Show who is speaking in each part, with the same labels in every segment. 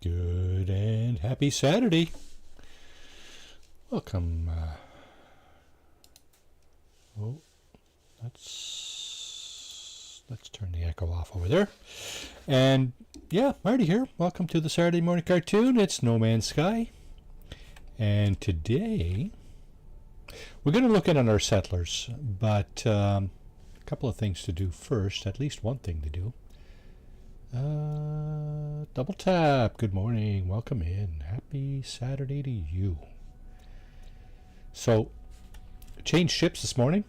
Speaker 1: Good and happy Saturday. Welcome. Let's turn the echo off over there. And yeah, Marty here. Welcome to the Saturday morning cartoon. It's No Man's Sky. And today we're going to look in on our settlers, but a couple of things to do first, at least one thing to do. Double tap. Good morning. Welcome in. Happy Saturday to you. So, changed ships this morning.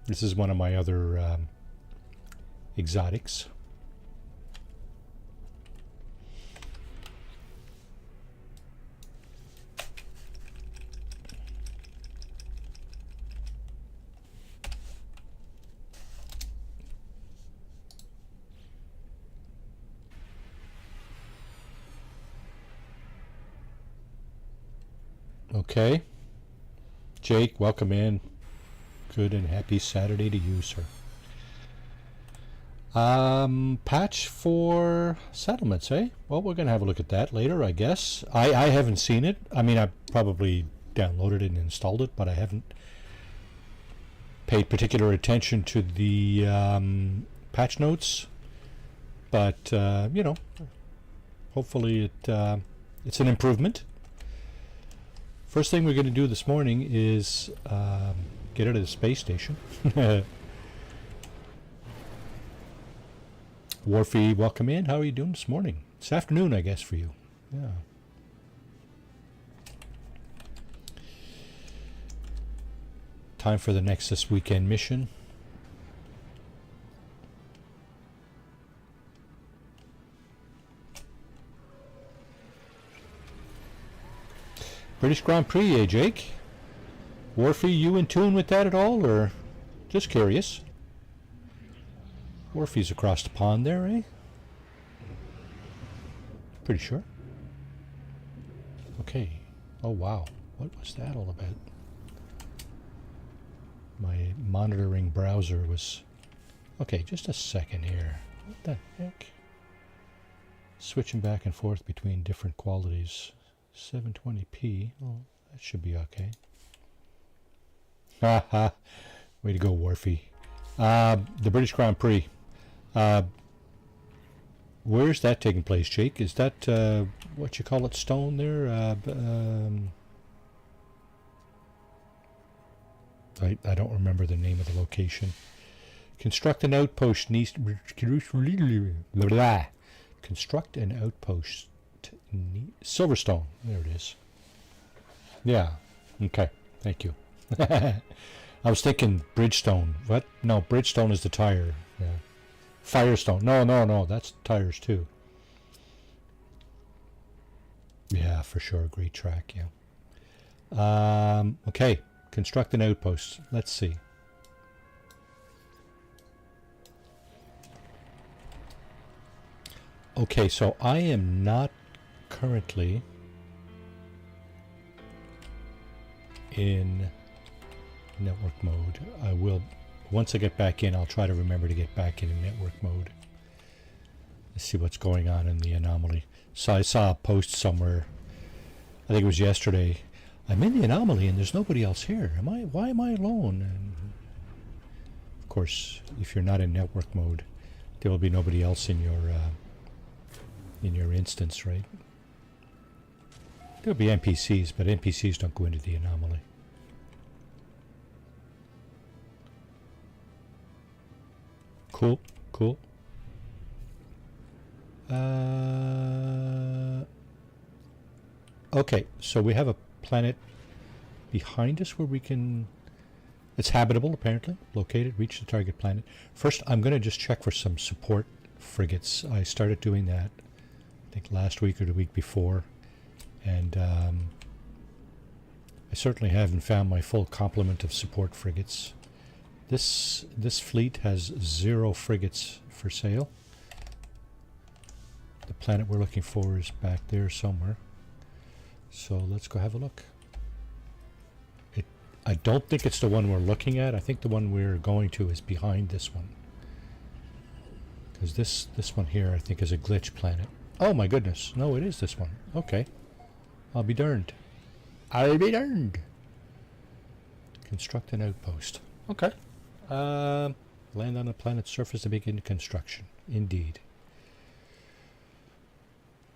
Speaker 1: This is one of my other exotics. Okay. Jake, welcome in. Good and happy Saturday to you, sir. Patch for settlements, eh? Well, we're going to have a look at that later, I guess. I haven't seen it. I mean, I probably downloaded it and installed it, but I haven't paid particular attention to the patch notes. But, you know, hopefully it's an improvement. First thing we're going to do this morning is get out of the space station. Warfy, welcome in. How are you doing this morning? This afternoon, I guess, for you. Yeah. Time for the Nexus weekend mission. British Grand Prix, eh, Jake? Warfy, you in tune with that at all, or just curious? Warfy's across the pond there, eh? Pretty sure. Okay. Oh, wow. What was that all about? My monitoring browser was... Okay, just a second here. What the heck? Switching back and forth between different qualities. 720p. Oh, that should be okay. Haha. Way to go, Warfy. The British Grand Prix. Where's that taking place, Jake? Is that what you call it, Stone there? I don't remember the name of the location. Construct an outpost. Construct an outpost. Silverstone. There it is. Yeah. Okay. Thank you. I was thinking Bridgestone. What? No, Bridgestone is the tire. Yeah. Firestone. No. That's tires too. Yeah, for sure. Great track. Yeah. Okay. Construct an outpost. Let's see. Okay, so I am not currently in network mode. I will, once I get back in, I'll try to remember to get back in network mode. Let's see what's going on in the anomaly. So I saw a post somewhere, I think it was yesterday. I'm in the anomaly and there's nobody else here. Why am I alone? And of course, if you're not in network mode, there will be nobody else in your instance, right? There'll be NPCs, but NPCs don't go into the anomaly. Cool. Okay, so we have a planet behind us where we can... It's habitable, apparently. Located, reach the target planet. First, I'm going to just check for some support frigates. I started doing that, I think last week or the week before. And I certainly haven't found my full complement of support frigates. This fleet has 0 frigates for sale. The planet we're looking for is back there somewhere. So let's go have a look. I don't think it's the one we're looking at. I think the one we're going to is behind this one. Because this one here I think is a glitch planet. Oh my goodness. No, it is this one. Okay. I'll be darned. I'll be darned. Construct an outpost. Okay. Land on a planet's surface to begin construction. Indeed.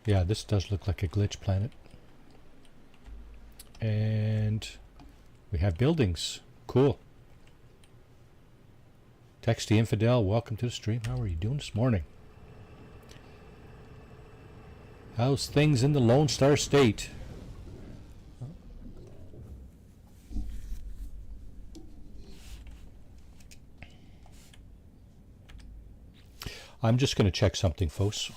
Speaker 1: Yeah, this does look like a glitch planet. And we have buildings. Cool. Text the Infidel, welcome to the stream. How are you doing this morning? How's things in the Lone Star State? I'm just going to check something, folks.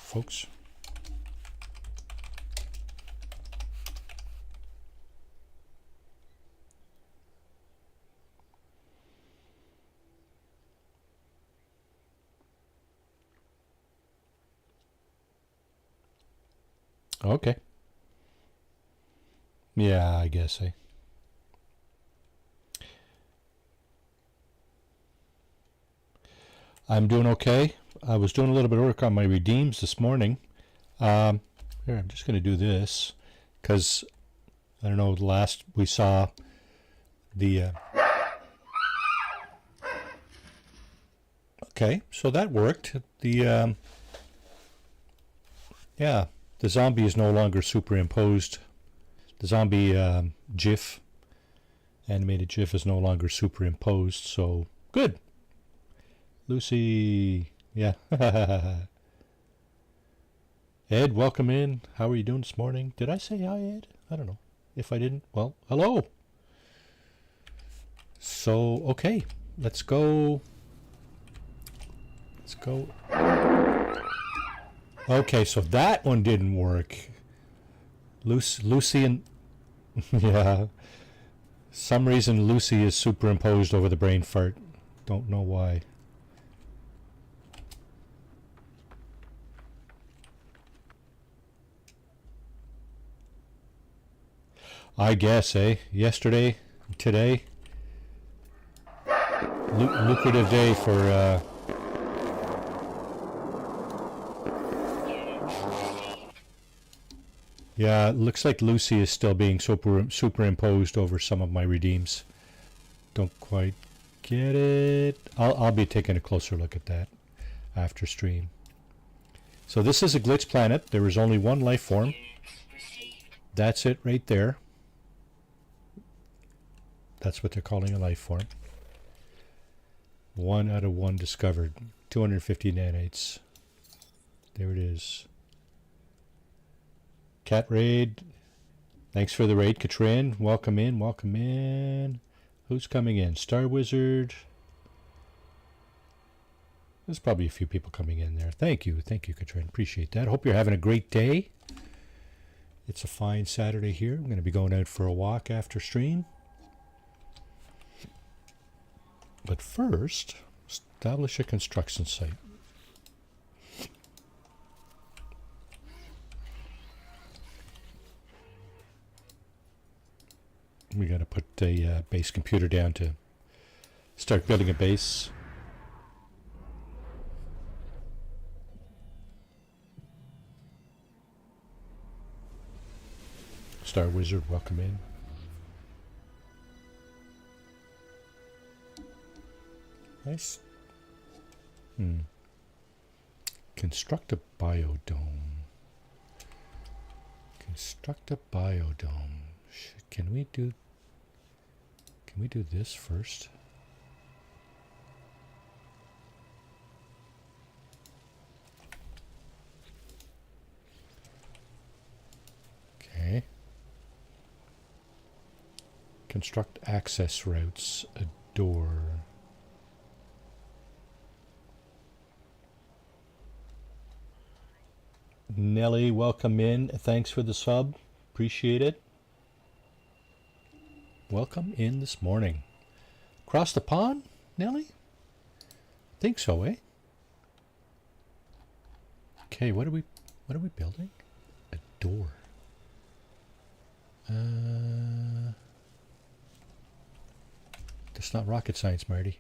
Speaker 1: Okay. Yeah, I guess, eh? I'm doing okay. I was doing a little bit of work on my redeems this morning. Here, I'm just going to do this because, I don't know, last we saw the... Okay, so that worked. The, yeah, the zombie is no longer superimposed. The zombie GIF, animated GIF, is no longer superimposed, so good. Lucy, yeah. Ed, welcome in. How are you doing this morning? Did I say hi, Ed? I don't know. If I didn't, well, hello. So, okay, let's go. Let's go. Okay, so that one didn't work. Lucy and... yeah. Some reason Lucy is superimposed over the brain fart. Don't know why. I guess, eh? Yesterday, today, lucrative day for... Yeah, it looks like Lucy is still being superimposed over some of my redeems. Don't quite get it. I'll be taking a closer look at that after stream. So this is a glitch planet. There is only one life form. That's it right there. That's what they're calling a life form. 1 out of 1 discovered. 250 nanites. There it is. Cat Raid. Thanks for the raid, Katrin. Welcome in, welcome in. Who's coming in? Star Wizard. There's probably a few people coming in there. Thank you, Katrin. Appreciate that. Hope you're having a great day. It's a fine Saturday here. I'm going to be going out for a walk after stream. But first, establish a construction site. We got to put a base computer down to start building a base. Star Wizard, welcome in. Nice. Construct a biodome. Construct a biodome. Can we do this first? Okay. Construct access routes, a door. Nelly, welcome in. Thanks for the sub. Appreciate it. Welcome in this morning. Across the pond, Nelly? Think so, eh? Okay, what are we building? A door. That's not rocket science, Marty.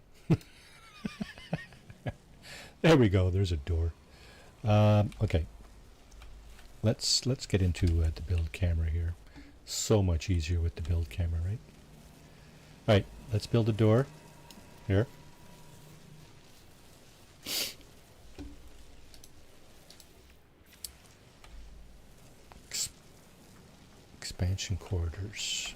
Speaker 1: There we go. There's a door. Okay. let's get into the build camera here. So much easier with the build camera, right? All right, let's build a door here. Expansion corridors.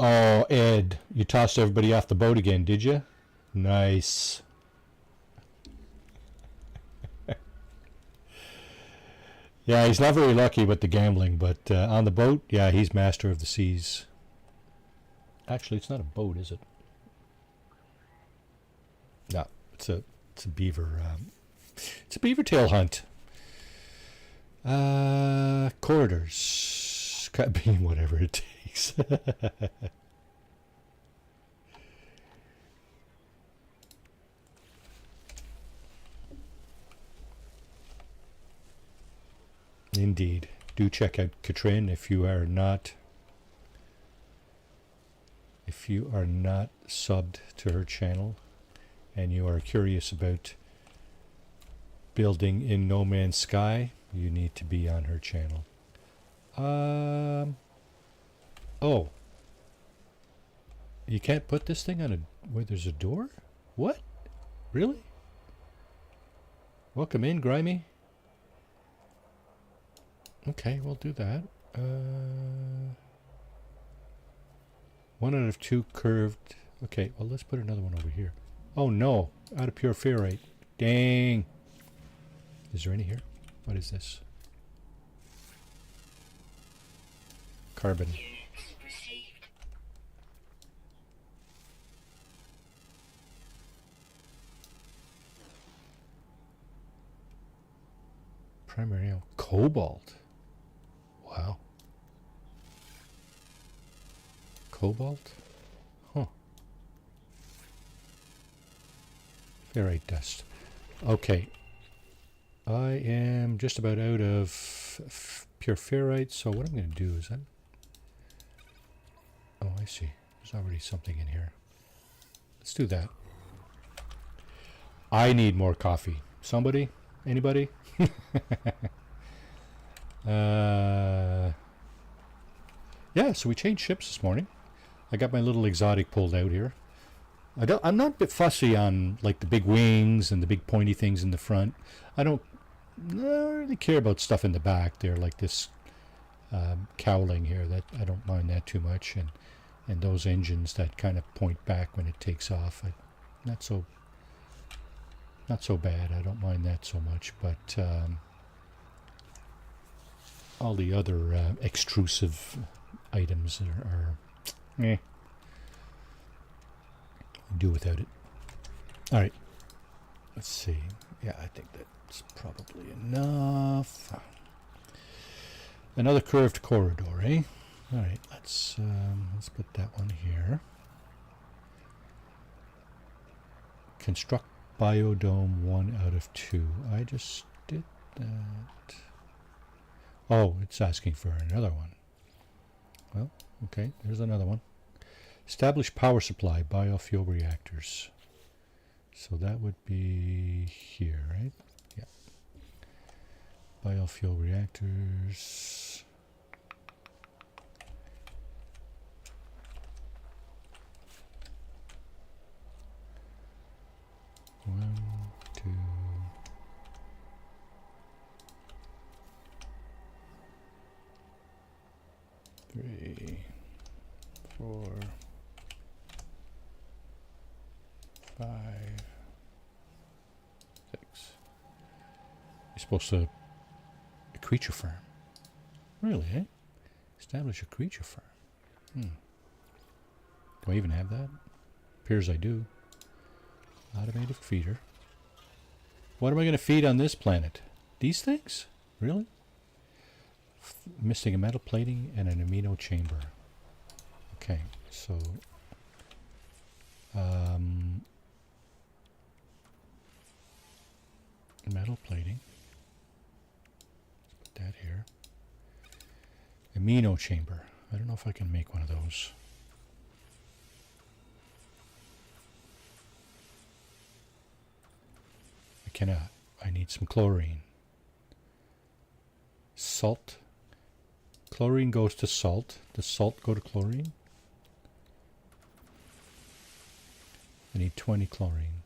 Speaker 1: Oh, Ed, you tossed everybody off the boat again, did you? Nice. Yeah, he's not very lucky with the gambling, but on the boat, yeah, he's master of the seas. Actually, it's not a boat, is it? No, it's a beaver. It's a beaver tail hunt. Corridors, being whatever it takes. Indeed. Do check out Katrin if you are not subbed to her channel and you are curious about building in No Man's Sky, you need to be on her channel. Oh. You can't put this thing on where there's a door? What? Really? Welcome in, Grimy. Okay, we'll do that. 1 out of 2 curved. Okay, well, let's put another one over here. Oh, no. Out of pure ferrite. Dang. Is there any here? What is this? Carbon. Primary cobalt. Wow. Cobalt? Huh. Ferrite dust. Okay. I am just about out of pure ferrite, so what I'm going to do is oh, I see. There's already something in here. Let's do that. I need more coffee. Somebody? Anybody? Yeah, so we changed ships this morning. I got my little exotic pulled out here. I'm not a bit fussy on like the big wings and the big pointy things in the front. I don't really care about stuff in the back there, like this cowling here. That I don't mind that too much, and those engines that kind of point back when it takes off. Not so bad. I don't mind that so much, but all the other extrusive items are do without it. All right, let's see. Yeah, I think that's probably enough. Another curved corridor, eh? All right, let's put that one here. Construct biodome 1 out of 2. I just did that. Oh, it's asking for another one. Well, okay, there's another one. Establish power supply, biofuel reactors. So that would be here, right? Yeah. Biofuel reactors. One, two. 3, 4, 5, 6. You're supposed to a creature farm. Really, eh? Establish a creature farm. Do I even have that? Appears I do. Automated feeder. What am I going to feed on this planet? These things? Really? Missing a metal plating and an amino chamber. Okay, so metal plating. Let's put that here. Amino chamber. I don't know if I can make one of those. cannot. I need some chlorine. Salt. Chlorine goes to salt. Does salt go to chlorine? I need 20 chlorine.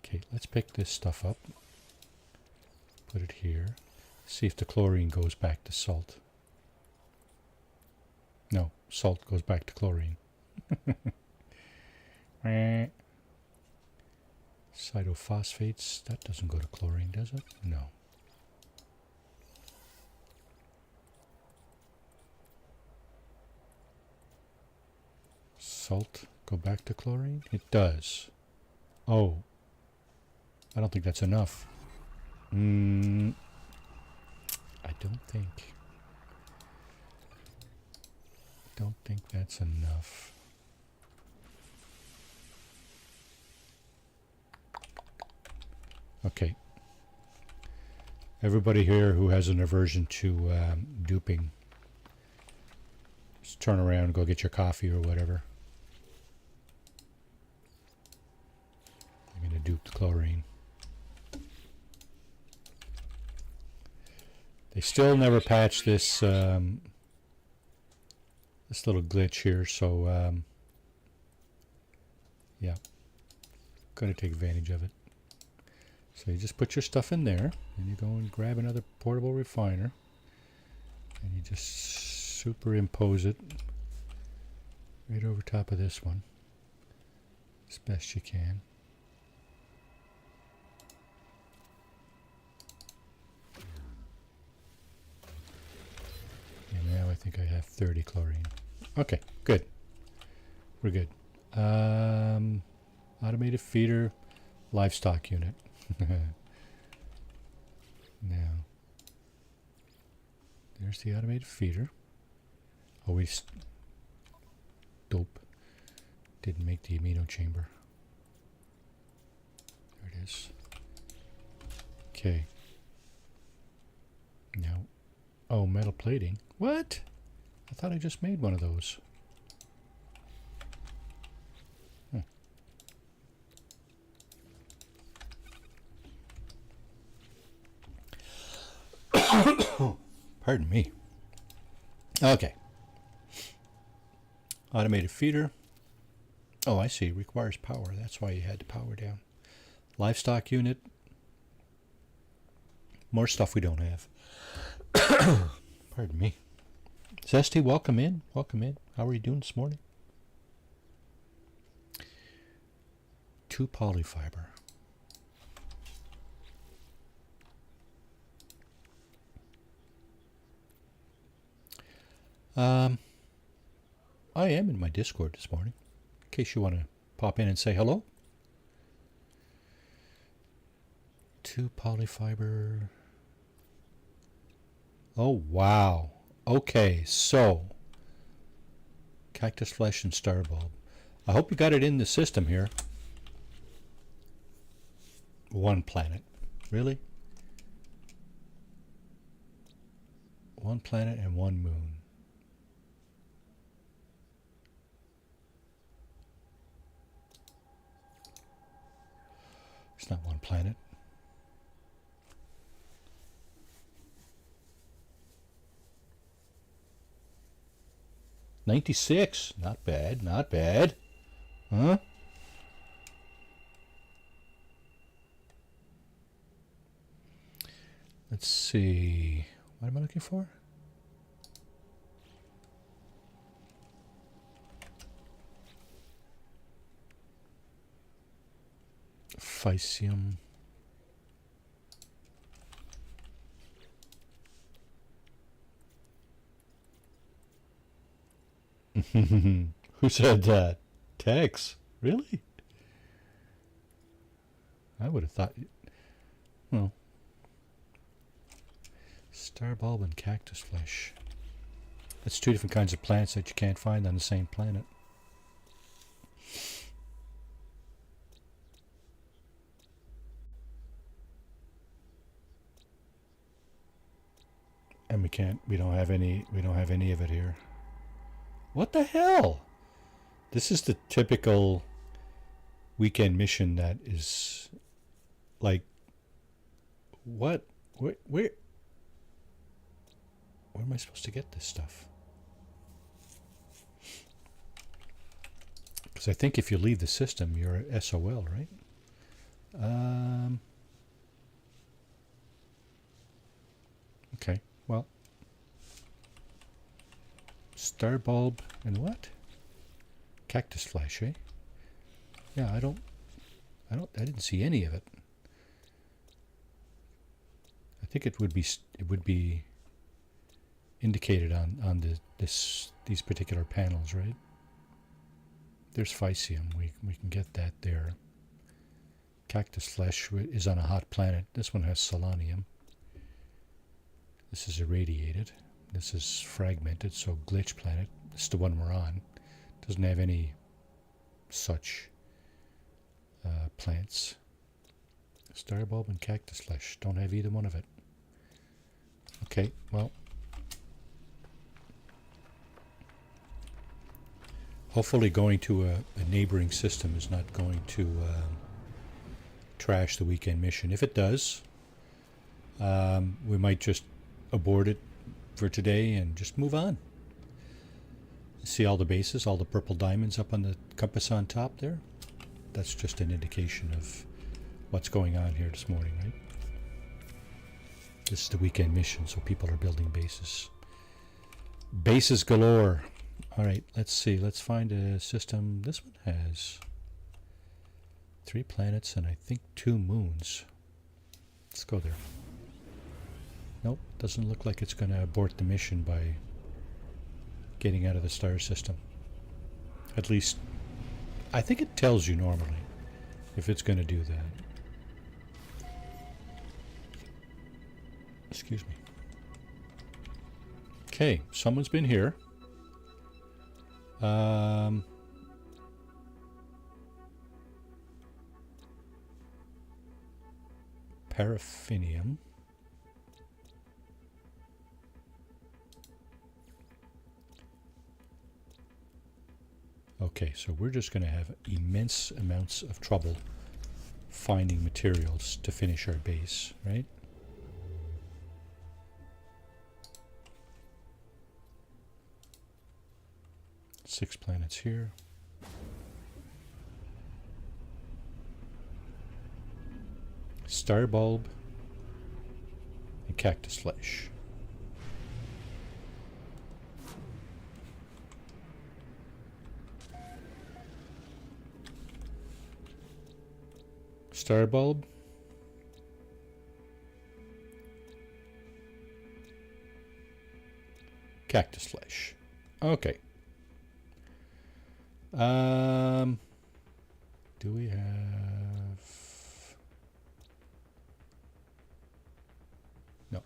Speaker 1: Okay, let's pick this stuff up. Put it here. See if the chlorine goes back to salt. No, salt goes back to chlorine. Cytophosphates, that doesn't go to chlorine, does it? No. Salt go back to chlorine? It does. Oh. I don't think that's enough. I don't think that's enough. Okay. Everybody here who has an aversion to duping, just turn around and go get your coffee or whatever. I'm going to dupe the chlorine. They still never patched this this little glitch here, so yeah, going to take advantage of it. So you just put your stuff in there, and you go and grab another portable refiner, and you just superimpose it right over top of this one as best you can. And now I think I have 30 chlorine. Okay, good. We're good. Automated feeder, livestock unit. Now, there's the automated feeder. Always dope. Didn't make the amino chamber. There it is. Okay. Now, oh, metal plating. What? I thought I just made one of those. Pardon me. Okay. Automated feeder. Oh, I see. Requires power. That's why you had to power down. Livestock unit. More stuff we don't have. Pardon me. Zesty, welcome in. Welcome in. How are you doing this morning? 2 polyfiber. I am in my Discord this morning, in case you want to pop in and say hello. 2 polyfiber. Oh, wow. Okay, so cactus flesh and star bulb. I hope you got it in the system here. 1 planet. Really? 1 planet and 1 moon. It's not 1 planet. $96. Not bad, not bad. Huh? Let's see. What am I looking for? Physium. Who said that? Tex? Really? I would have thought... Well... Star bulb and cactus flesh. That's 2 different kinds of plants that you can't find on the same planet. And we don't have any of it here. What the hell? This is the typical weekend mission that is Like, what? Where am I supposed to get this stuff? Because I think if you leave the system, you're SOL, right? Okay, well, star bulb and what? Cactus flash, eh? Yeah, I didn't see any of it. I think it would be indicated on these particular panels, right? There's Physium. We can get that there. Cactus flesh is on a hot planet. This one has selenium. This is irradiated. This is fragmented, so glitch planet. This is the one we're on. Doesn't have any such plants. Starbulb and cactus flesh. Don't have either one of it. Okay, well. Hopefully going to a neighboring system is not going to trash the weekend mission. If it does, we might just abort it for today and just move on. See all the bases, all the purple diamonds up on the compass on top there? That's just an indication of what's going on here this morning, right? This is the weekend mission, so people are building bases. Bases galore. All right, let's see. Let's find a system. This one has 3 planets and I think 2 moons. Let's go there. Nope, doesn't look like it's going to abort the mission by getting out of the star system. At least, I think it tells you normally if it's going to do that. Excuse me. Okay, someone's been here. Paraffinium. Okay, so we're just going to have immense amounts of trouble finding materials to finish our base, right? Six planets here. Star bulb and cactus flesh. Star bulb. Cactus flesh. Okay. Do we have... No.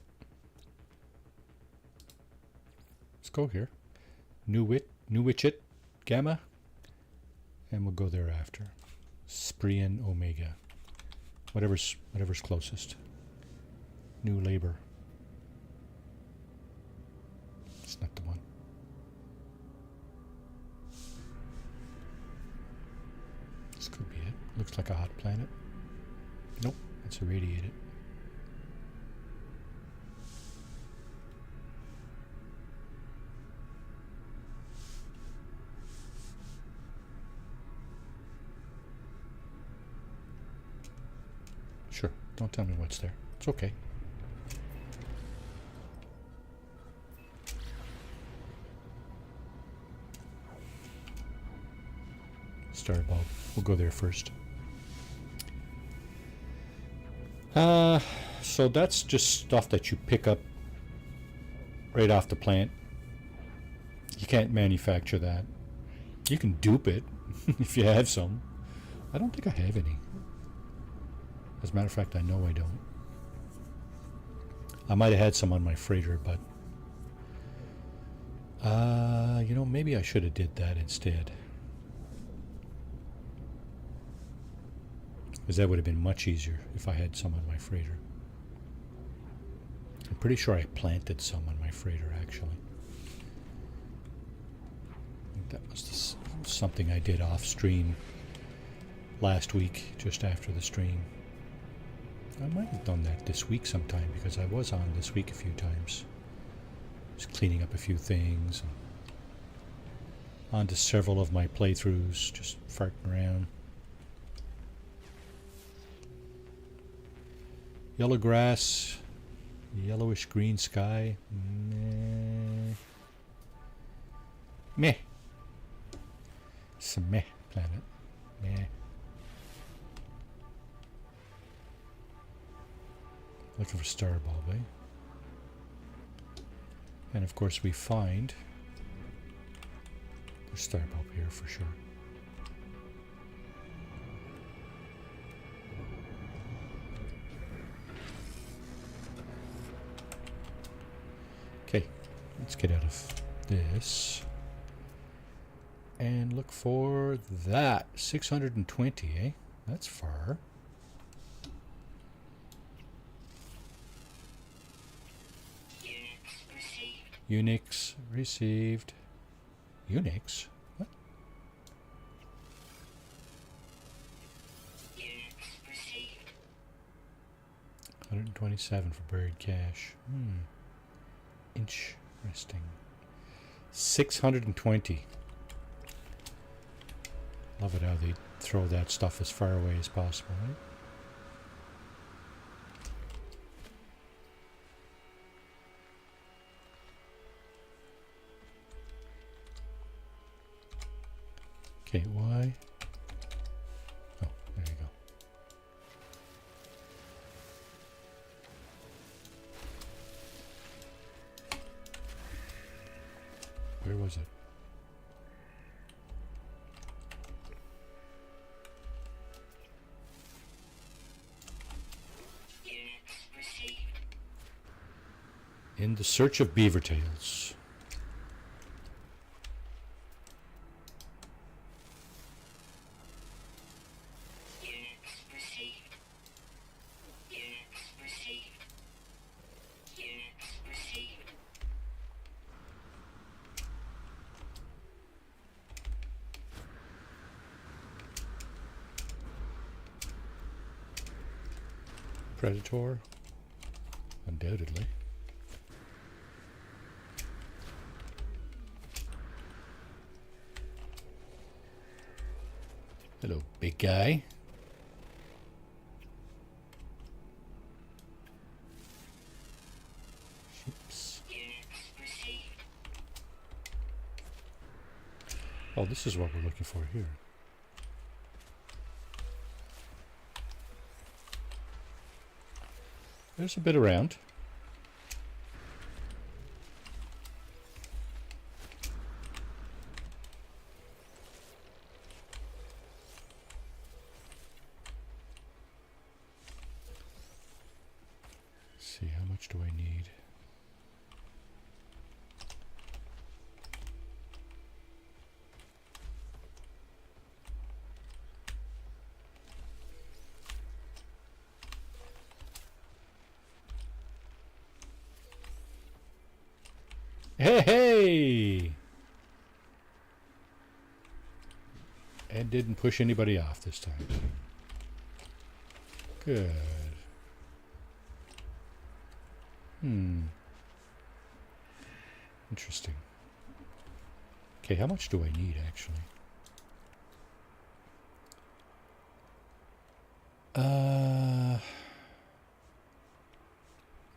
Speaker 1: Let's go here. New Witchit, Gamma, and we'll go thereafter. Sprian Omega. Whatever's closest. New Labor. It's not the one. This could be it. Looks like a hot planet. Nope, it's irradiated. Sure, don't tell me what's there. It's okay. Star bulb. We'll go there first. So that's just stuff that you pick up right off the plant. You can't manufacture that. You can dupe it if you have some. I don't think I have any. As a matter of fact, I know I don't. I might have had some on my freighter, but you know, maybe I should have did that instead. Because that would have been much easier if I had some on my freighter. I'm pretty sure I planted some on my freighter, actually. I think that was something I did off stream last week, just after the stream. I might have done that this week sometime because I was on this week a few times. Just cleaning up a few things. And on to several of my playthroughs, just farting around. Yellow grass, yellowish green sky. Meh. Meh. It's a meh planet. Meh. Looking for star bulb, eh? And of course we find the star bulb here for sure. Okay, let's get out of this and look for that. 620, eh? That's far. Unix received. Unix? What? Unix received. 127 for buried cache. Interesting. 620. Love it how they throw that stuff as far away as possible, right? Okay, why? Oh, there you go. Where was it? In the search of beaver tails. Predator, undoubtedly. Hello, big guy. Ships. Oh, this is what we're looking for here. There's a bit around. Let's see, how much do I need? Hey, hey! And didn't push anybody off this time. Good. Interesting. Okay, how much do I need actually? Okay,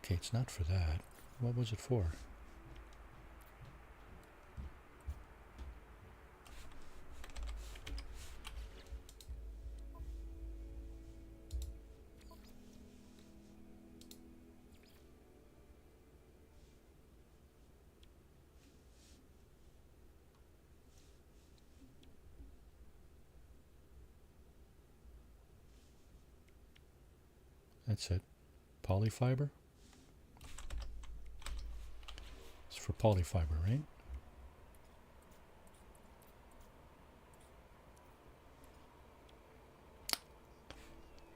Speaker 1: it's not for that. What was it for? That's it. Polyfiber? It's for polyfiber, right?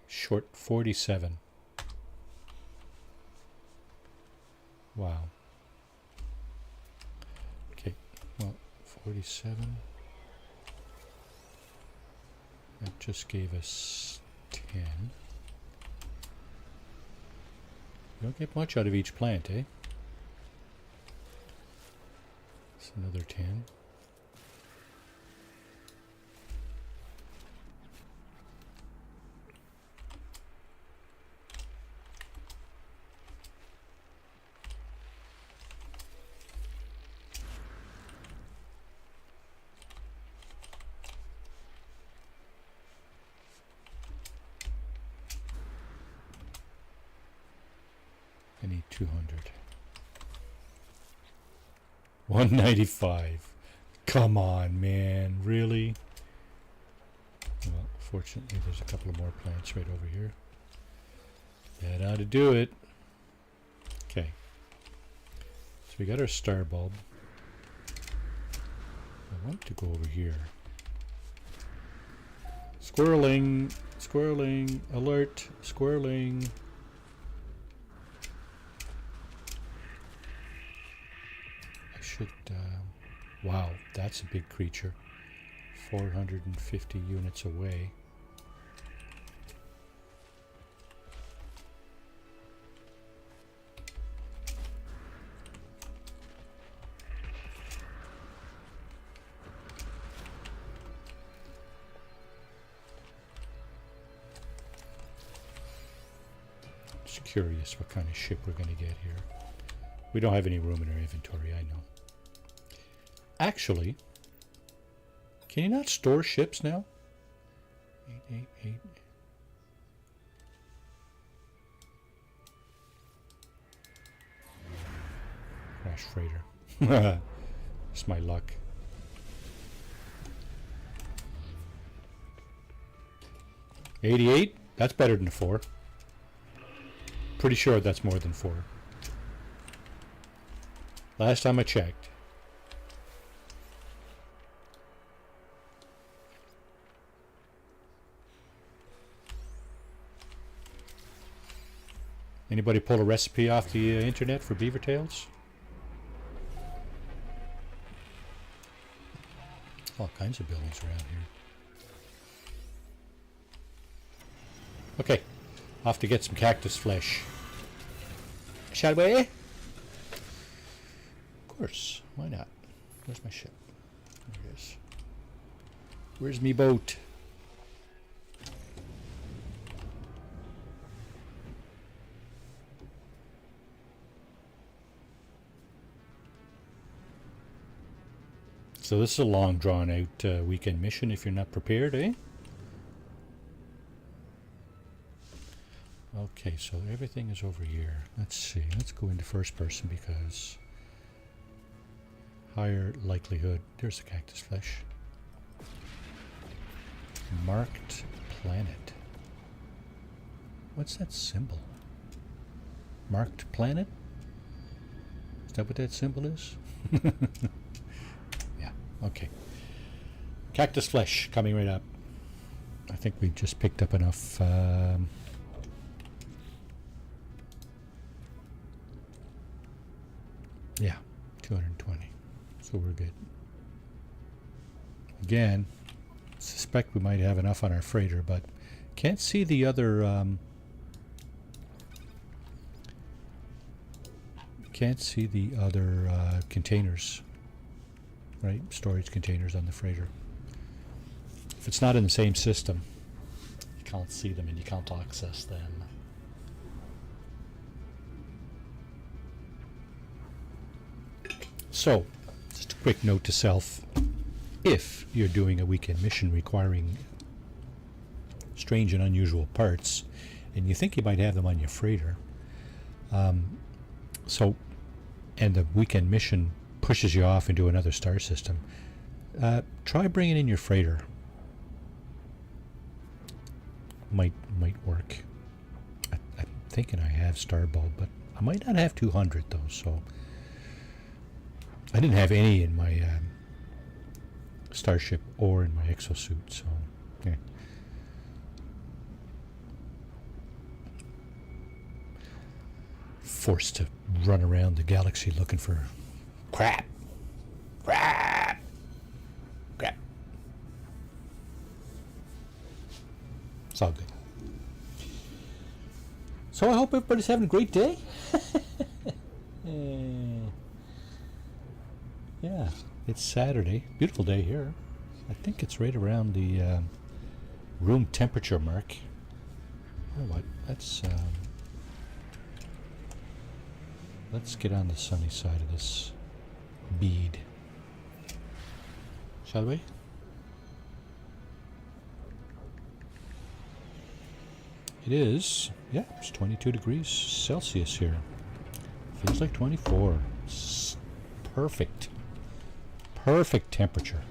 Speaker 1: Short 47. Wow. Okay, well, 47. That just gave us 10. don't get much out of each plant, eh? It's another 10. I need 200. 195. Come on, man. Really? Well, fortunately, there's a couple of more plants right over here. That ought to do it. Okay. So we got our star bulb. I want to go over here. Squirreling. Squirreling. Alert. Squirreling. Wow, that's a big creature. 450 units away. Just curious what kind of ship we're going to get here. We don't have any room in our inventory, I know. Actually, can you not store ships now? 888. Crash freighter. It's my luck. $88? That's better than 4. Pretty sure that's more than 4. Last time I checked. Anybody pull a recipe off the internet for beaver tails? All kinds of buildings around here. Okay, off to get some cactus flesh. Shall we? Of course, why not? Where's my ship? There it is. Where's me boat? So this is a long drawn out weekend mission if you're not prepared, eh? Okay, so everything is over here. Let's see, let's go into first person because higher likelihood. There's the cactus flesh. Marked planet. What's that symbol? Marked planet? Is that what that symbol is? Okay. Cactus flesh coming right up. I think we just picked up enough. Yeah, 220. So we're good. Again, suspect we might have enough on our freighter, but can't see the other. Can't see the other containers. Right, storage containers on the freighter. If it's not in the same system, you can't see them and you can't access them. So, just a quick note to self. If you're doing a weekend mission requiring strange and unusual parts, and you think you might have them on your freighter, and the weekend mission pushes you off into another star system, try bringing in your freighter. Might work. I'm thinking I have star bulb, but I might not have 200 though, so I didn't have any in my starship or in my exosuit, so yeah. Forced to run around the galaxy looking for crap. It's all good. So I hope everybody's having a great day. Yeah, it's Saturday. Beautiful day here. I think it's right around the room temperature mark. You know what? Let's get on the sunny side of this bead. Shall we? It is, yeah, it's 22 degrees Celsius here. Feels like 24. Perfect. Perfect temperature.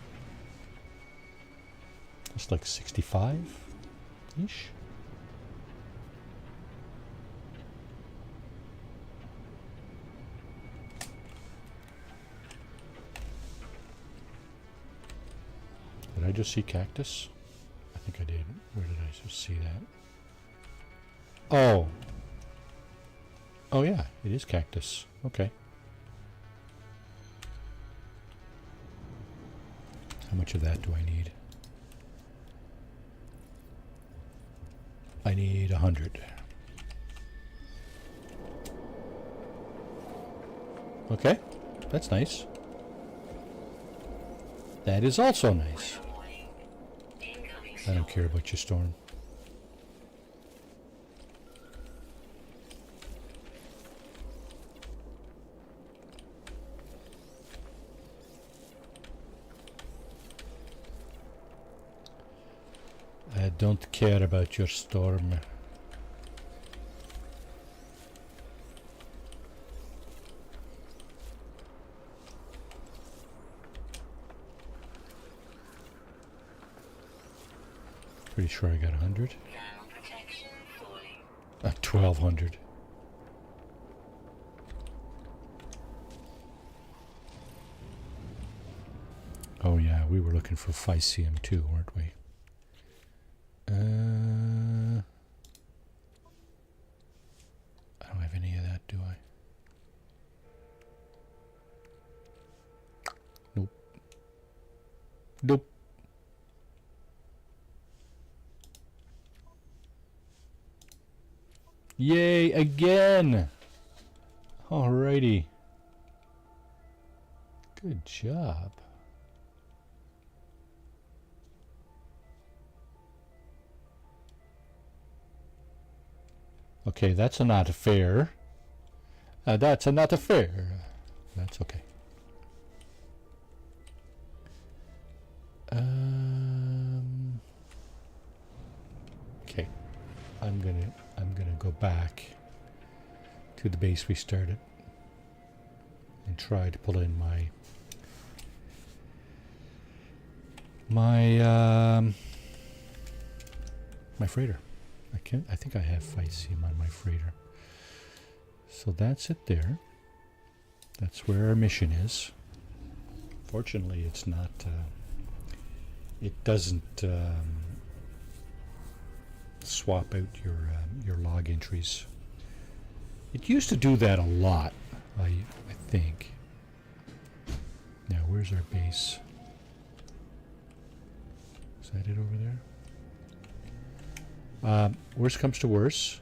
Speaker 1: It's like 65-ish. Did I just see cactus? I think I did. Where did I just see that? Oh. Oh yeah, it is cactus. Okay. How much of that do I need? I need 100. Okay, that's nice. That is also nice. I don't care about your storm. I don't care about your storm. Pretty sure I got 100. 1200. Oh yeah, we were looking for Phycium too, weren't we? I don't have any of that, do I? Nope. Nope. Yay, again! Alrighty. Good job. Okay, that's not fair. That's not fair. That's okay. Okay, I'm gonna go back to the base we started and try to pull in my freighter. I think I have Phycium on my freighter. So that's it there. That's where our mission is. Fortunately, it's not. It doesn't swap out your log entries. It used to do that a lot, I think. Now, where's our base? Is that it over there? Worst comes to worst.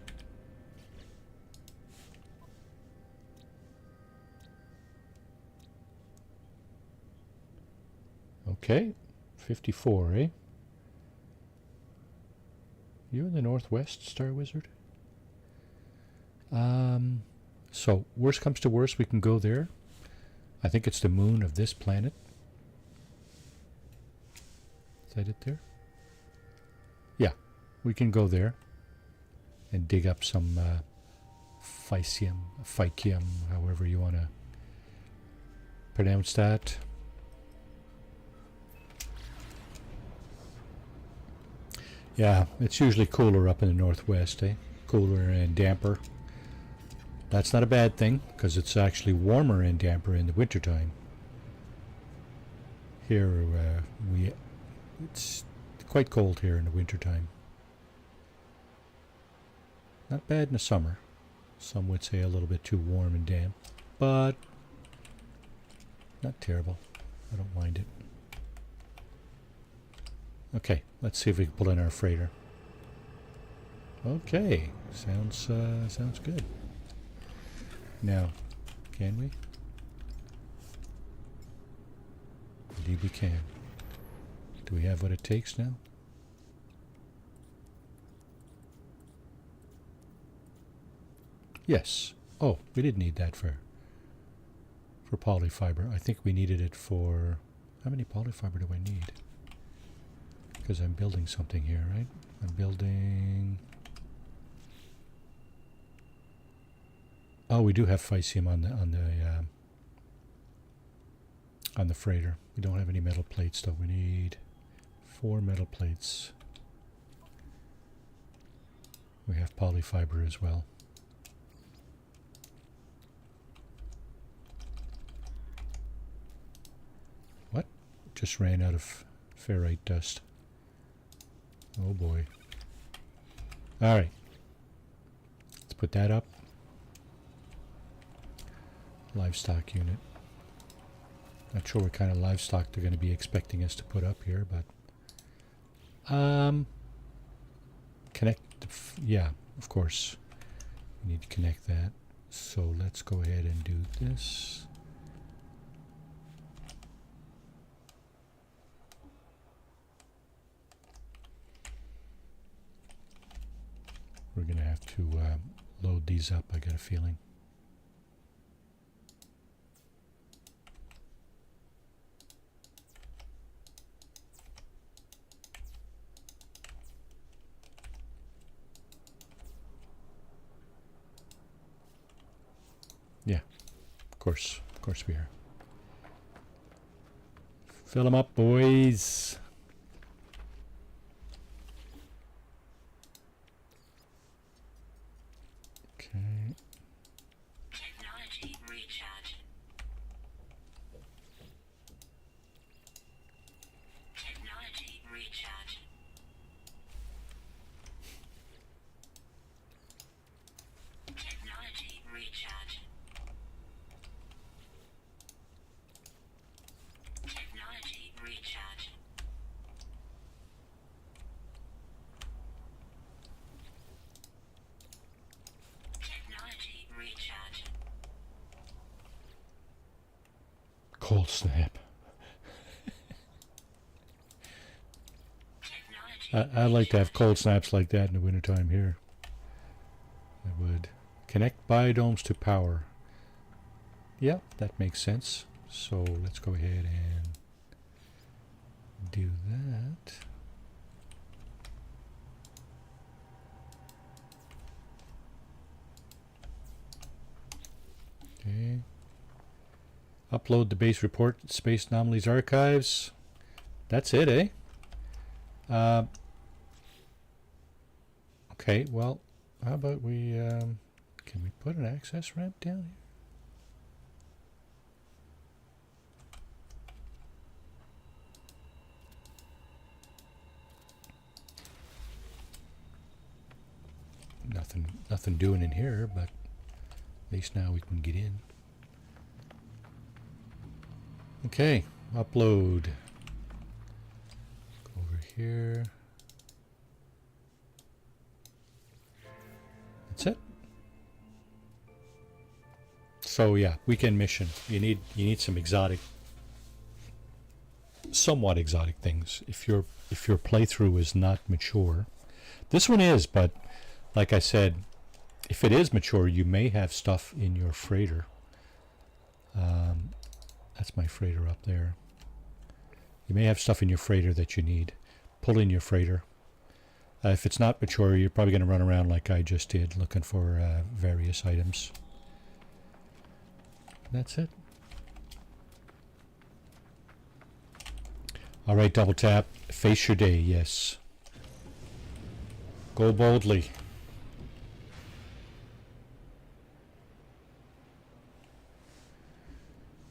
Speaker 1: Okay, 54, eh? You're in the northwest, Star Wizard? So, worst comes to worst, we can go there. I think it's the moon of this planet. Is that it there? Yeah, we can go there and dig up some Phycium, however you want to pronounce that. Yeah, it's usually cooler up in the northwest, eh? Cooler and damper. That's not a bad thing, because it's actually warmer and damper in the wintertime. Here, it's quite cold here in the wintertime. Not bad in the summer. Some would say a little bit too warm and damp, but not terrible. I don't mind it. Okay, let's see if we can pull in our freighter. Okay, sounds good. Now, can we? Indeed we can. Do we have what it takes now? Yes. Oh, we did need that for polyfiber. I think we needed it for... How many polyfiber do I need? Because I'm building something here, right? I'm building... Oh, we do have Physium on the freighter. We don't have any metal plates, though. We need 4 metal plates. We have polyfiber as well. What? Just ran out of ferrite dust. Oh boy. Alright. Let's put that up. Livestock unit. Not sure what kind of livestock they're going to be expecting us to put up here, but connect. Yeah, of course. We need to connect that. So let's go ahead and do this. We're going to have to load these up, I got a feeling. Yeah, of course we are. Fill them up, boys. Okay.
Speaker 2: Technology recharge. Technology recharge. Technology recharge. Technology recharge. Technology recharge.
Speaker 1: Cold snap. I like to have cold snaps like that in the wintertime here. I would. Connect biodomes to power. Yeah, that makes sense. So let's go ahead and do that. Okay. Upload the base report, Space Anomalies Archives. That's it, eh? Okay, well, how about we, can we put an access ramp down here? Nothing doing in here, but at least now we can get in. Okay, upload. Go over here. That's it. So yeah, weekend mission. You need some exotic, somewhat exotic things. If your playthrough is not mature, this one is, but like I said, if it is mature, you may have stuff in your freighter. That's my freighter up there. You may have stuff in your freighter that you need. Pull in your freighter. If it's not mature, you're probably going to run around like I just did, looking for various items. That's it. All right, double tap. Face your day, yes. Go boldly.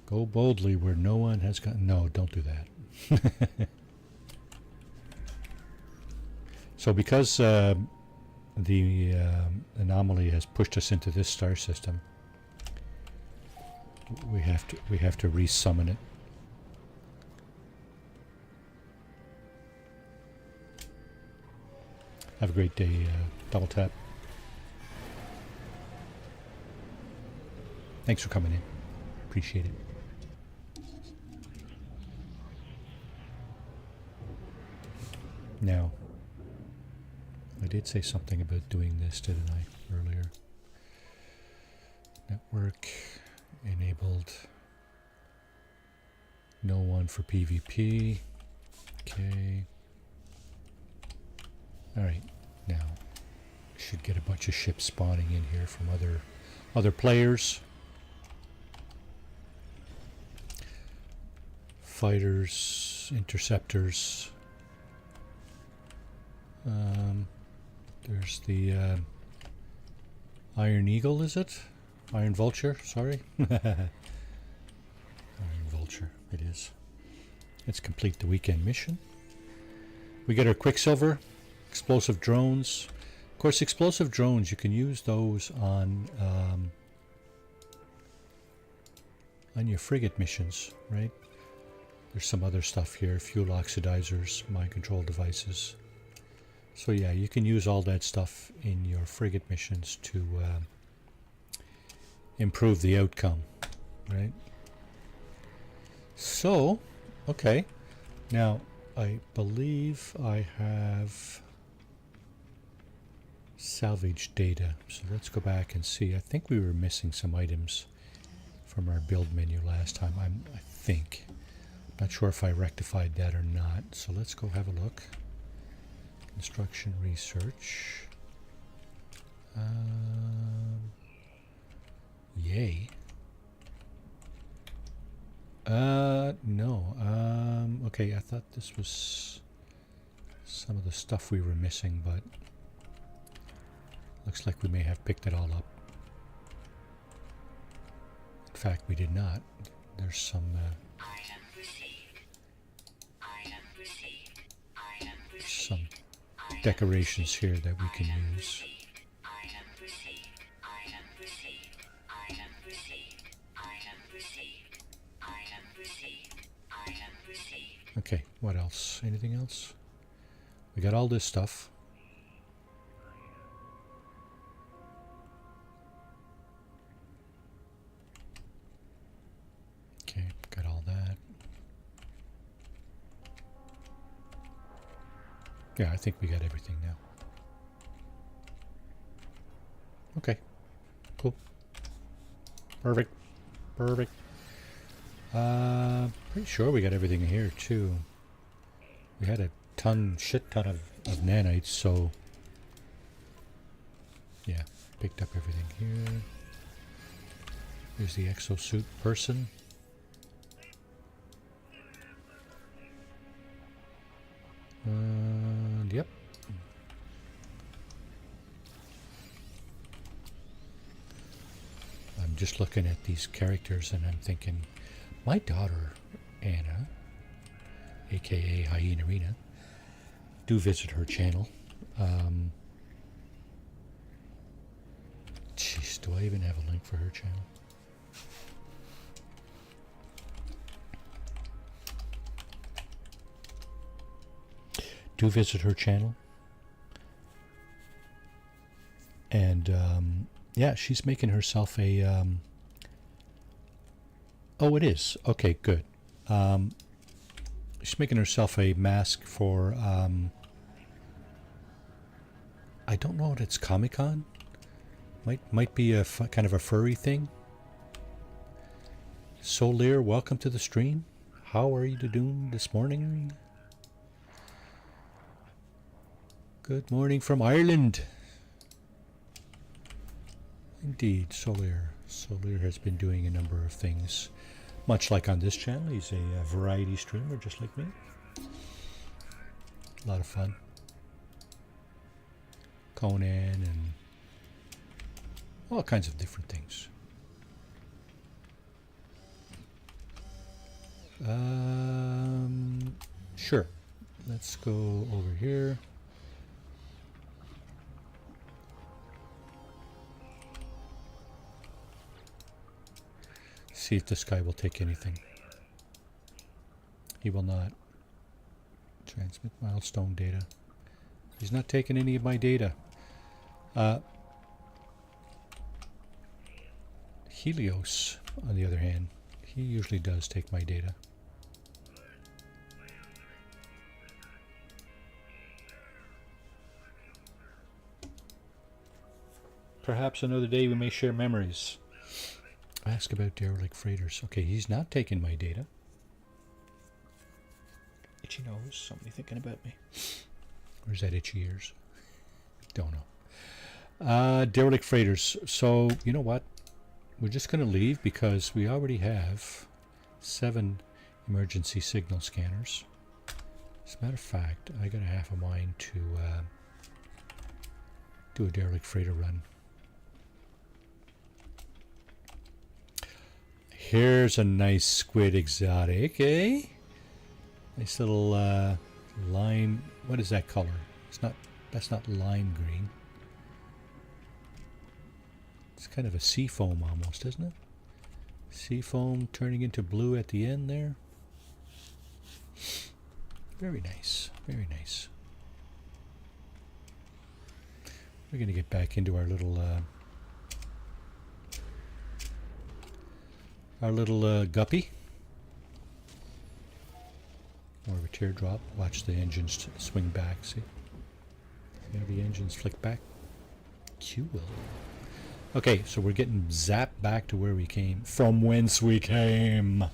Speaker 1: Go boldly where no one has gone. No, don't do that. So because the anomaly has pushed us into this star system, we have to resummon it. Have a great day, double tap. Thanks for coming in. Appreciate it. Now, I did say something about doing this, didn't I, earlier? Network enabled. No one for PvP. Okay. Alright, now should get a bunch of ships spawning in here from other players. Fighters, interceptors. There's the Iron Eagle, is it? Iron Vulture, sorry. Iron Vulture, it is. Let's complete the weekend mission. We get our Quicksilver, explosive drones. Of course, explosive drones, you can use those on your frigate missions, right? There's some other stuff here, fuel oxidizers, mind control devices. So yeah, you can use all that stuff in your frigate missions to improve the outcome, right? So, okay. Now, I believe I have salvage data. So let's go back and see. I think we were missing some items from our build menu last time. I think. Not sure if I rectified that or not. So let's go have a look. Construction research. Yay. No. Okay, I thought this was some of the stuff we were missing, but looks like we may have picked it all up. In fact, we did not. There's some some decorations here that we can use. Okay, what else? Anything else? We got all this stuff. Okay, got all that. Yeah, I think we got everything now. Okay, cool. Perfect. Perfect. Pretty sure we got everything here too. We had a shit ton of nanites, so yeah, picked up everything here. Here's the exosuit person. Yep. I'm just looking at these characters and I'm thinking, my daughter, Anna, aka Hyena Rena, do visit her channel. Jeez, do I even have a link for her channel? Do visit her channel. And yeah, she's making herself a oh, it is. Okay, good. She's making herself a mask for I don't know what it's, Comic-Con. Might be a kind of a furry thing. Solir, welcome to the stream. How are you doing this morning? Good morning from Ireland. Indeed, Solir. Solir has been doing a number of things. Much like on this channel, he's a variety streamer just like me. A lot of fun. Conan and all kinds of different things. Sure. Let's go over here. See if this guy will take anything. He will not. Transmit milestone data. He's not taking any of my data. Helios, on the other hand, he usually does take my data. Perhaps another day we may share memories. Ask about derelict freighters. Okay, he's not taking my data. Itchy nose. Somebody thinking about me. Or is that itchy ears? Don't know. Derelict freighters. So, you know what? We're just going to leave because we already have 7 emergency signal scanners. As a matter of fact, I got a half a mind to do a derelict freighter run. Here's a nice squid exotic, eh? Nice little lime. What is that color? It's not. That's not lime green. It's kind of a sea foam almost, isn't it? Sea foam turning into blue at the end there. Very nice. Very nice. We're going to get back into our little guppy. More of a teardrop. Watch the engines swing back. See? See how the engines flick back? Cool. Okay, so we're getting zapped back to where we came. From whence we came.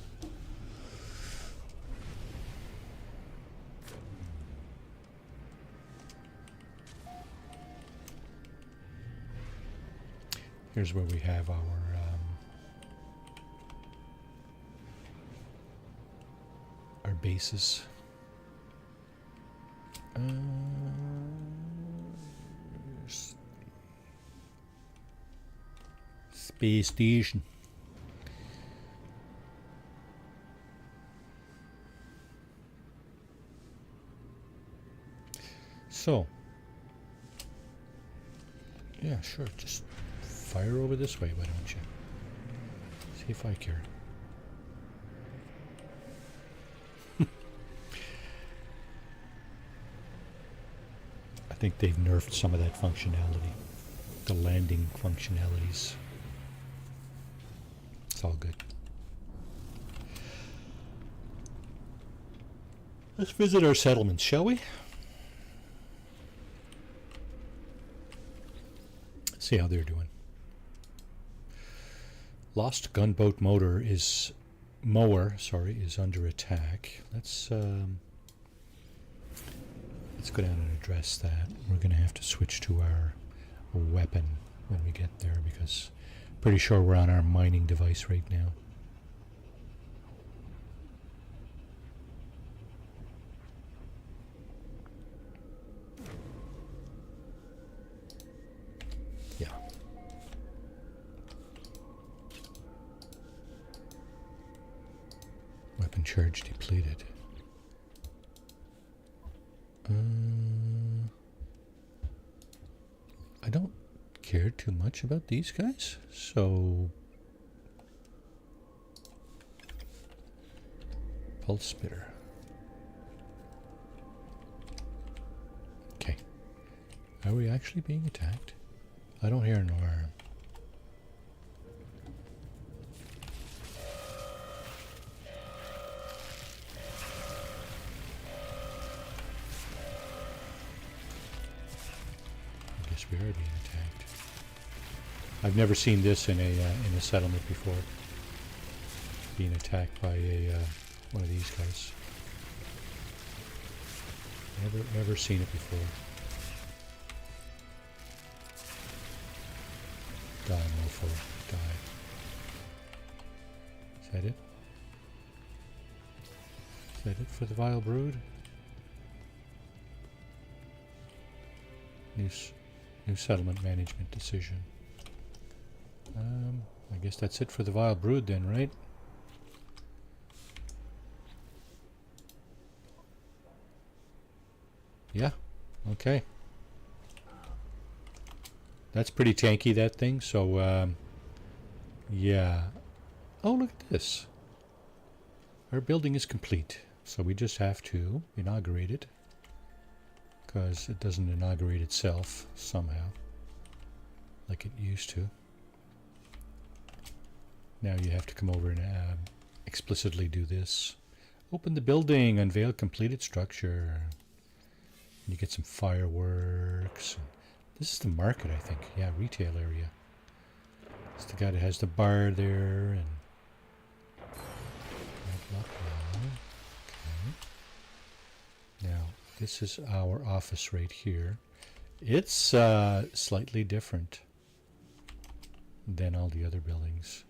Speaker 1: Here's where we have our bases. Space station. So, yeah, sure, just fire over this way, why don't you? See if I care. I think they've nerfed some of that functionality. The landing functionalities. It's all good. Let's visit our settlements, shall we? See how they're doing. Lost gunboat mower is under attack. Let's go down and address that. We're going to have to switch to our weapon when we get there because pretty sure we're on our mining device right now. Yeah. Weapon charge depleted. I don't care too much about these guys, so pulse spitter. Okay. Are we actually being attacked? I don't hear an alarm. We are being attacked. I've never seen this in a settlement before. Being attacked by one of these guys. Never seen it before. Die, mofo. Die. Is that it? Is that it for the vile brood? New settlement management decision. I guess that's it for the vile brood then, right? Yeah. Okay. That's pretty tanky, that thing. So, yeah. Oh, look at this. Our building is complete. So we just have to inaugurate it. Because it doesn't inaugurate itself somehow. like it used to. Now you have to come over and explicitly do this. Open the building, unveil completed structure. You get some fireworks. This is the market, I think. Yeah, retail area. It's the guy that has the bar there and okay. Now this is our office right here. It's slightly different than all the other buildings.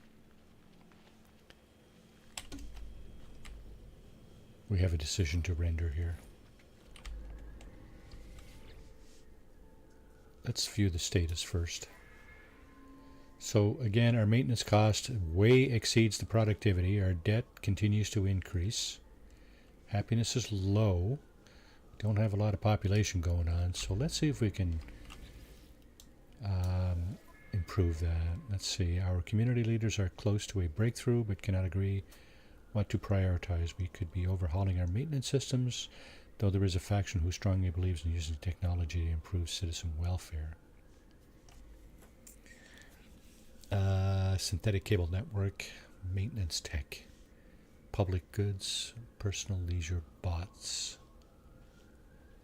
Speaker 1: We have a decision to render here. Let's view the status first. So again, our maintenance cost way exceeds the productivity. Our debt continues to increase. Happiness is low. Don't have a lot of population going on. So let's see if we can improve that. Let's see. Our community leaders are close to a breakthrough but cannot agree what to prioritize. We could be overhauling our maintenance systems, though there is a faction who strongly believes in using technology to improve citizen welfare. Synthetic cable network, maintenance tech, public goods, personal leisure bots.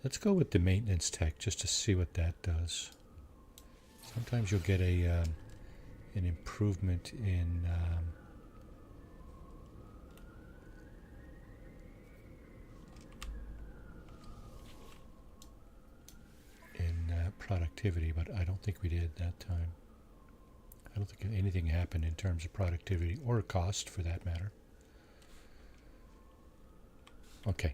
Speaker 1: Let's go with the maintenance tech just to see what that does. Sometimes you'll get a an improvement in productivity, but I don't think we did that time. I don't think anything happened in terms of productivity or cost for that matter. Okay.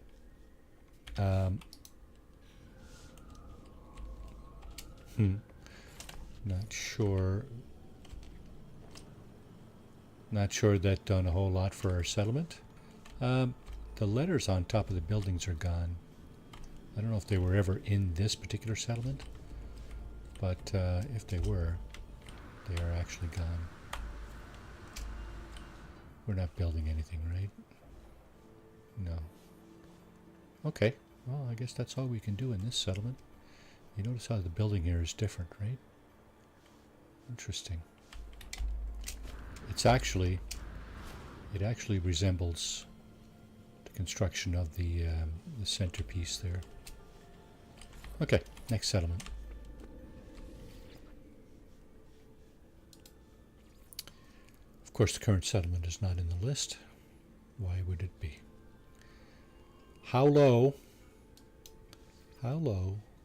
Speaker 1: Not sure that done a whole lot for our settlement. The letters on top of the buildings are gone. I don't know if they were ever in this particular settlement, but if they were, they are actually gone. We're not building anything, right? No. Okay, well, I guess that's all we can do in this settlement. You notice how the building here is different, right? Interesting. It actually resembles the construction of the centerpiece there. Okay, next settlement. Of course, the current settlement is not in the list. Why would it be? How low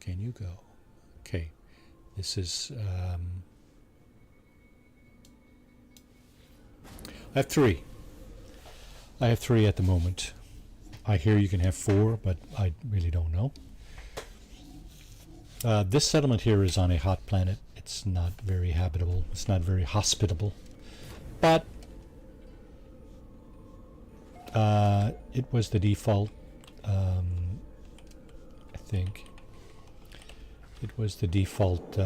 Speaker 1: can you go? Okay, this is I have three. I have three at the moment. I hear you can have four, but I really don't know. This settlement here is on a hot planet. It's not very habitable. It's not very hospitable. But it was the default, I think. It was the default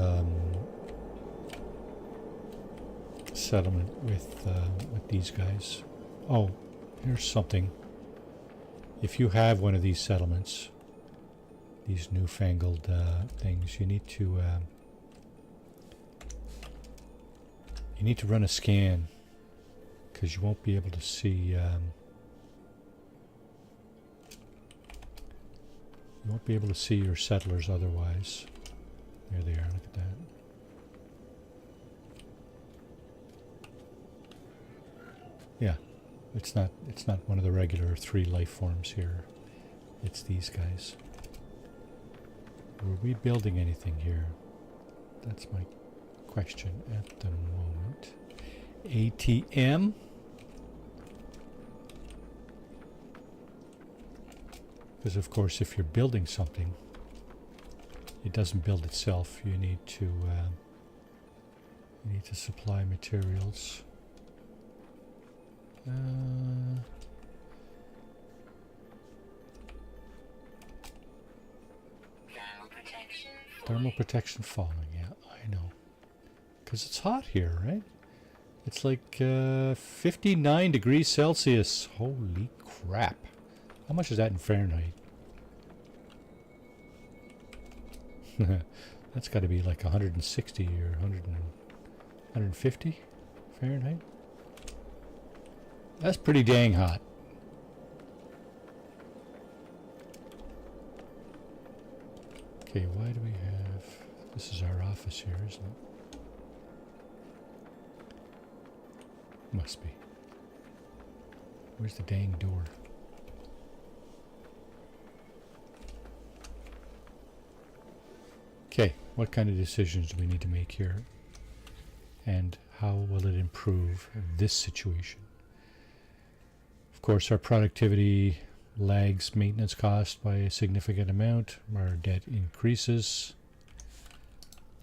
Speaker 1: settlement with these guys. Oh, here's something. If you have one of these settlements, these newfangled things, you need to run a scan, because you won't be able to see you won't be able to see your settlers otherwise. There they are. Look at that. Yeah, it's not one of the regular 3 life forms here. It's these guys. Were we building anything here? That's my question at the moment. ATM. Because of course, if you're building something, it doesn't build itself. You need to supply materials. Thermal protection falling, yeah, I know. Because it's hot here, right? It's like 59 degrees Celsius. Holy crap. How much is that in Fahrenheit? That's got to be like 160 or 100. 150 Fahrenheit. That's pretty dang hot. Okay, why do we have... This is our office here, isn't it? Must be. Where's the dang door? Okay, what kind of decisions do we need to make here? And how will it improve this situation? Of course, our productivity lags maintenance cost by a significant amount. Our debt increases.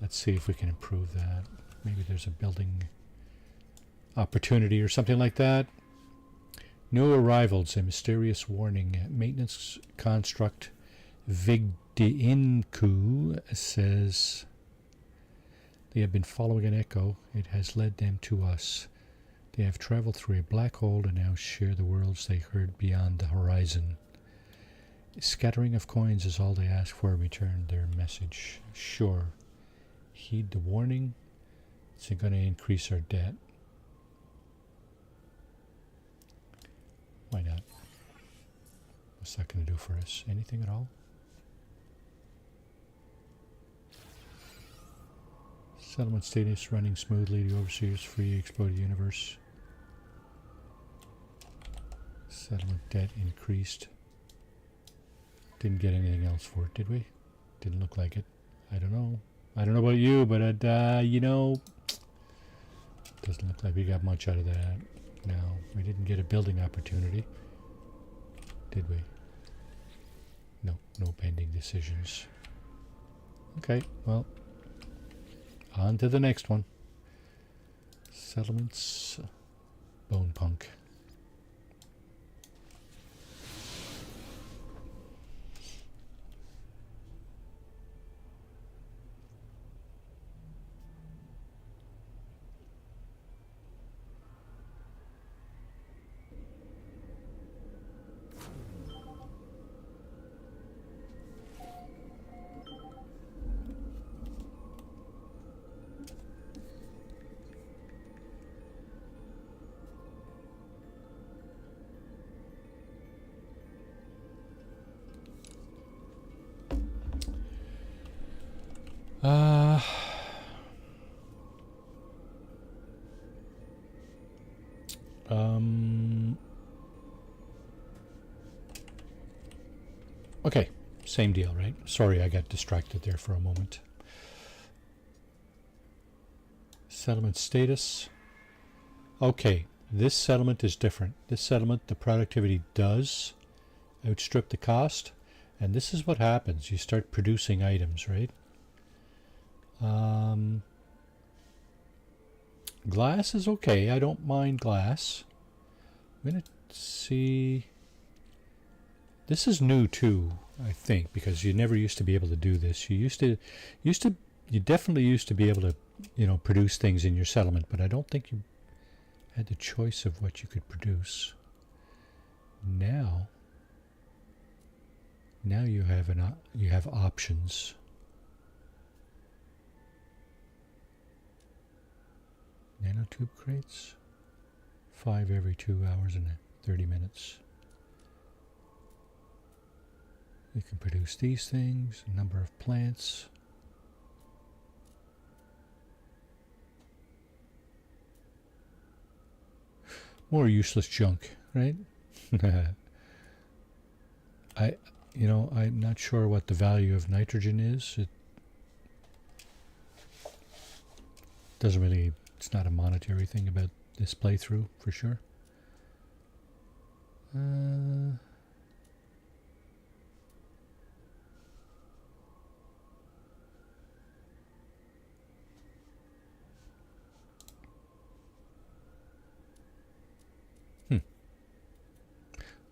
Speaker 1: Let's see if we can improve that. Maybe there's a building opportunity or something like that. New arrivals, a mysterious warning. Maintenance construct Vigdinku says they have been following an echo. It has led them to us. They have traveled through a black hole and now share the worlds they heard beyond the horizon. A scattering of coins is all they ask for in return. Their message. Sure. Heed the warning. It's going to increase our debt. Why not? What's that going to do for us? Anything at all? Settlement status running smoothly. The overseer's free explored the universe. Settlement debt increased. Didn't get anything else for it, did we? Didn't look like it. I don't know. I don't know about you, but you know, doesn't look like we got much out of that. No, we didn't get a building opportunity, did we? No, no pending decisions. Okay, well, on to the next one. Settlements, Bone Punk. Okay, same deal, right? Sorry, I got distracted there for a moment. Settlement status. Okay, this settlement is different. This settlement, the productivity does outstrip the cost, and this is what happens. You start producing items, right? Glass is okay. I don't mind glass. I'm going to see... This is new too, I think, because you never used to be able to do this. You definitely used to be able to, you know, produce things in your settlement, but I don't think you had the choice of what you could produce. Now you have options. Nanotube crates, 5 every 2 hours and 30 minutes. You can produce these things, a number of plants. More useless junk, right? I'm not sure what the value of nitrogen is. It doesn't really, it's not a monetary thing about this playthrough, for sure.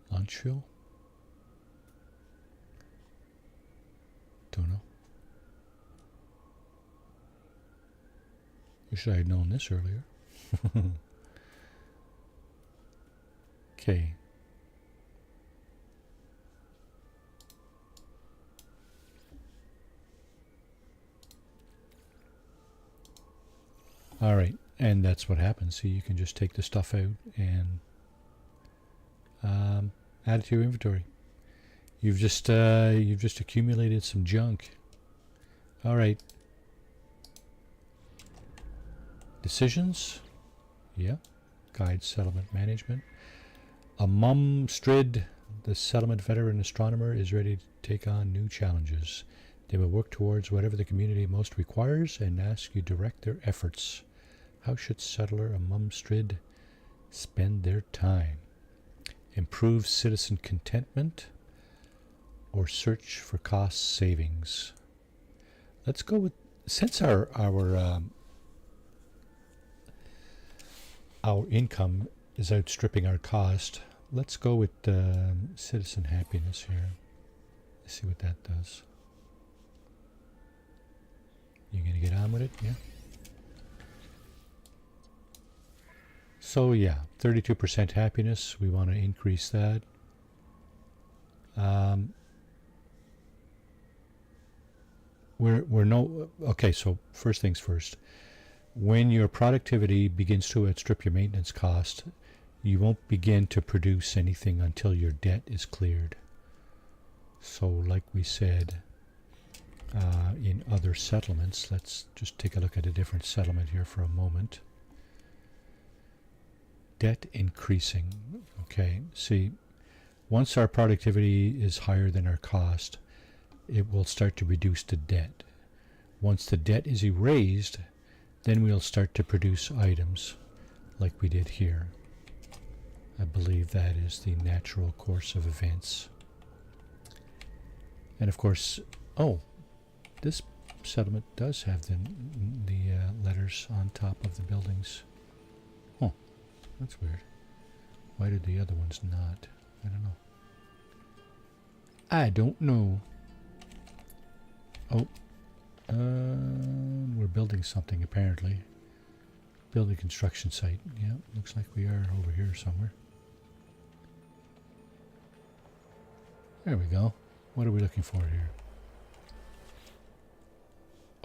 Speaker 1: Lunch fuel? Don't know. Wish I had known this earlier. Okay. All right. And that's what happens. See, you can just take the stuff out and add it to your inventory. You've just accumulated some junk. All right. Decisions. Yeah. Guide settlement management. Strid, the settlement veteran astronomer, is ready to take on new challenges. They will work towards whatever the community most requires and ask you to direct their efforts. How should settler Strid spend their time? Improve citizen contentment or search for cost savings? Let's go with, since our income is outstripping our cost, let's go with citizen happiness here. Let's see what that does. You gonna get on with it? Yeah. So yeah, 32% happiness. We want to increase that. Okay, so first things first. When your productivity begins to outstrip your maintenance cost, you won't begin to produce anything until your debt is cleared. So like we said, in other settlements, let's just take a look at a different settlement here for a moment. Debt increasing. Okay, see, once our productivity is higher than our cost, it will start to reduce the debt. Once the debt is erased, then we'll start to produce items like we did here. I believe that is the natural course of events. And of course, oh, this settlement does have the letters on top of the buildings. Oh, that's weird. Why did the other ones not? I don't know. I don't know. Oh, we're building something apparently. Building construction site. Yeah, looks like we are over here somewhere. There we go. What are we looking for here?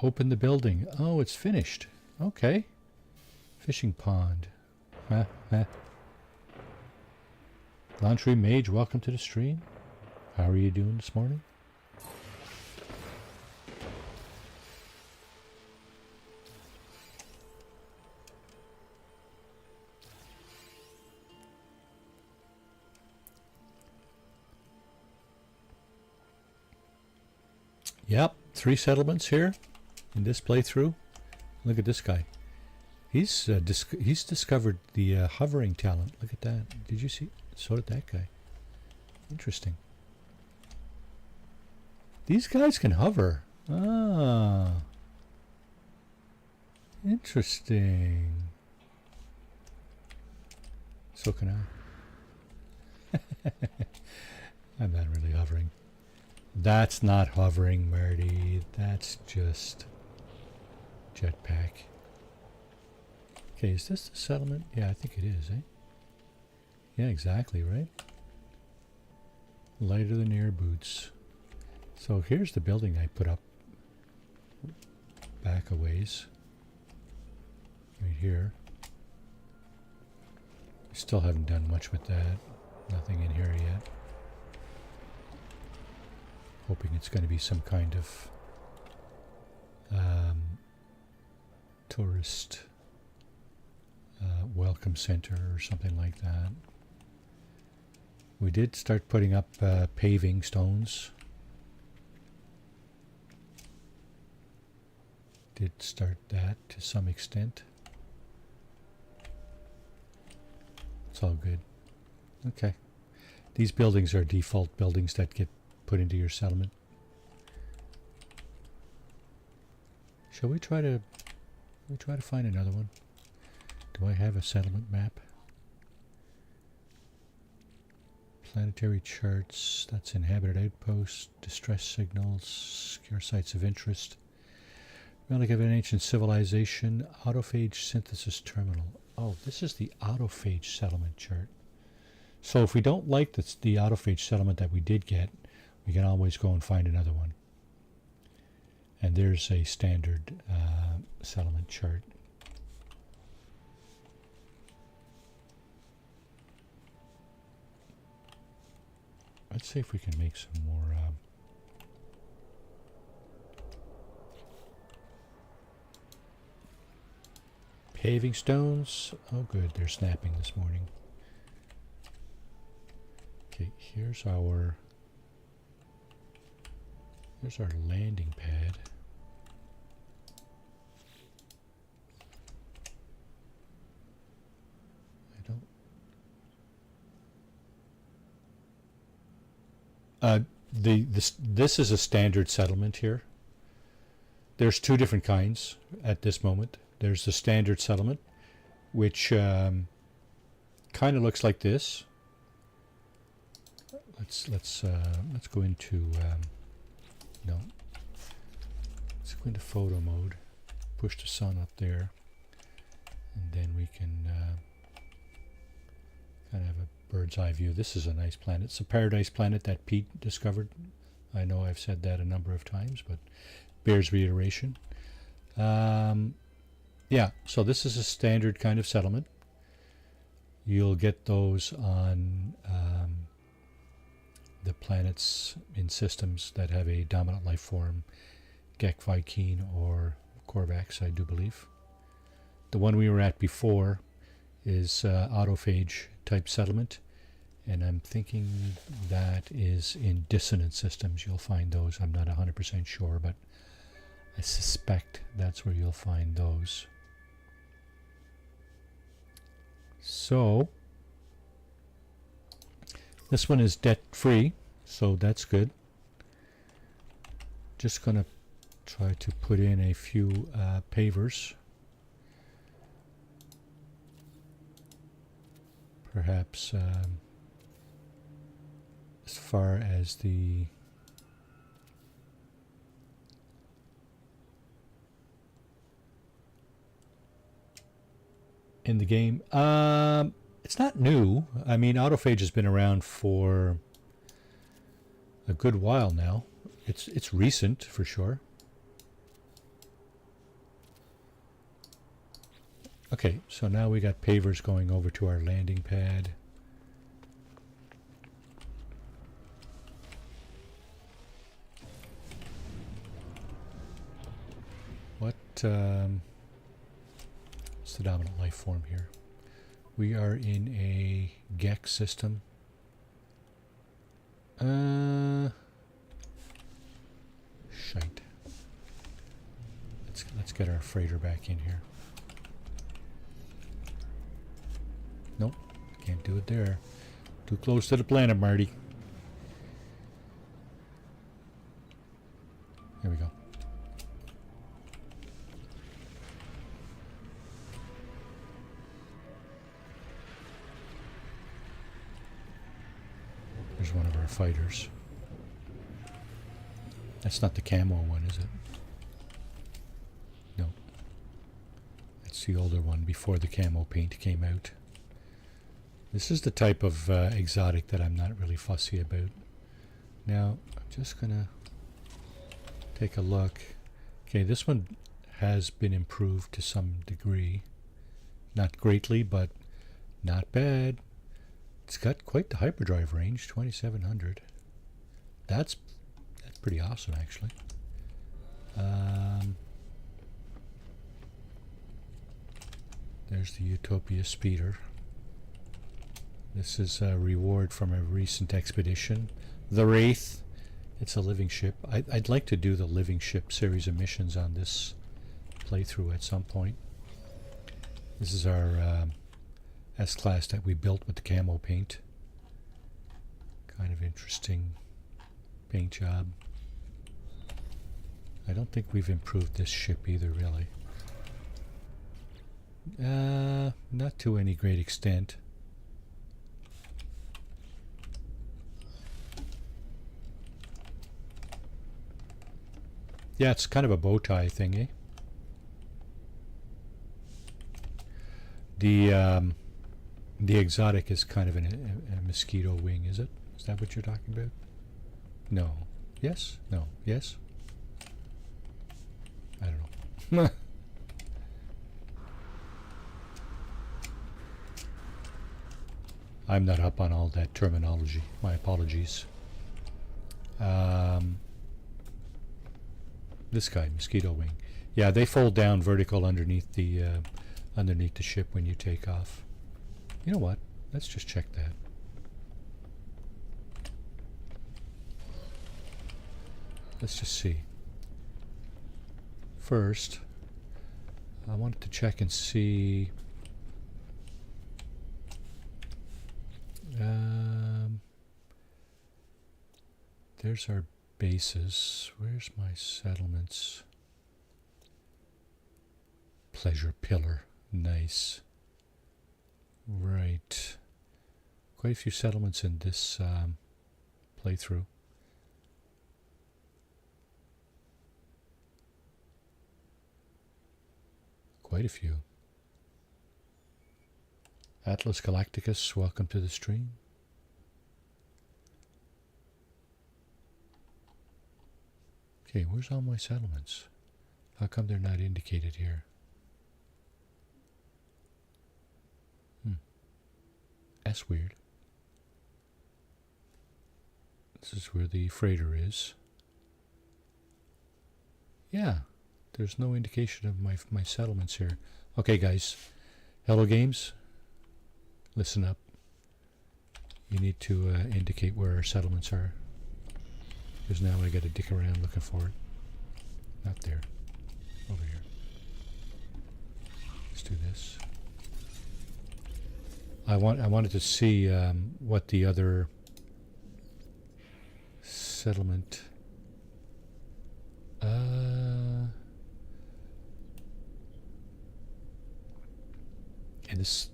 Speaker 1: Open the building. Oh, it's finished. Okay. Fishing pond. Laundry Mage, welcome to the stream. How are you doing this morning? Yep, 3 settlements here in this playthrough. Look at this guy. He's discovered the hovering talent. Look at that. Did you see? So did that guy. Interesting. These guys can hover. Ah. Interesting. So can I. I'm not really hovering. That's not hovering, Marty. That's just jetpack. Okay, is this the settlement? Yeah, I think it is, eh? Yeah, exactly, right? Lighter than air boots. So here's the building I put up back a ways. Right here. Still haven't done much with that. Nothing in here yet. Hoping it's going to be some kind of tourist welcome center or something like that. We did start putting up paving stones. Did start that to some extent. It's all good. Okay. These buildings are default buildings that get put into your settlement. Shall we try to find another one? Do I have a settlement map? Planetary charts, that's inhabited outposts, distress signals, secure sites of interest. Relic of an ancient civilization, autophage synthesis terminal. Oh, this is the autophage settlement chart. So if we don't like the autophage settlement that we did get, we can always go and find another one. And there's a standard settlement chart. Let's see if we can make some more. Paving stones. Oh, good. They're snapping this morning. Okay, here's our landing pad. This is a standard settlement here. There's two different kinds at this moment. There's the standard settlement, which kind of looks like this. Let's go into no. Let's go into photo mode. Push the sun up there, and then we can kind of have a bird's eye view. This is a nice planet. It's a paradise planet that Pete discovered. I know I've said that a number of times, but bears reiteration. Yeah, so this is a standard kind of settlement. You'll get those on the planets in systems that have a dominant life form, Gek Vy'keen or Korvax, I do believe. The one we were at before is autophage type settlement, and I'm thinking that is in dissonant systems. You'll find those. I'm not 100% sure, but I suspect that's where you'll find those. So this one is debt free, so that's good. Just gonna try to put in a few pavers. Perhaps as far as the in the game. It's not new. I mean, autophage has been around for a good while now. It's recent for sure. Okay, so now we got pavers going over to our landing pad. What's the dominant life form here? We are in a Gek system. Shite. Let's get our freighter back in here. Nope, can't do it there. Too close to the planet, Marty. There we go. There's one of our fighters. That's not the camo one, is it? No. That's the older one before the camo paint came out. This is the type of exotic that I'm not really fussy about. Now, I'm just gonna take a look. Okay, this one has been improved to some degree. Not greatly, but not bad. It's got quite the hyperdrive range, 2700. That's pretty awesome, actually. There's the Utopia speeder. This is a reward from a recent expedition. The Wraith. It's a living ship. I'd like to do the living ship series of missions on this playthrough at some point. This is our S-Class that we built with the camo paint. Kind of interesting paint job. I don't think we've improved this ship either, really. Not to any great extent. Yeah, it's kind of a bow tie thing, eh? The exotic is kind of a mosquito wing, is it? Is that what you're talking about? No. Yes? No. Yes? I don't know. I'm not up on all that terminology. My apologies. This guy, mosquito wing. Yeah, they fold down vertical underneath the ship when you take off. You know what? Let's just check that. Let's just see. First, I wanted to check and see. There's our bases. Where's my settlements? Pleasure pillar. Nice. Right. Quite a few settlements in this playthrough. Quite a few. Atlas Galacticus, welcome to the stream. Okay, where's all my settlements? How come they're not indicated here? That's weird. This is where the freighter is. Yeah, there's no indication of my settlements here. Okay, guys. Hello, games. Listen up. You need to indicate where our settlements are. Because now I got to dick around looking for it. Not there. Over here. Let's do this. I wanted to see what the other settlement. And this.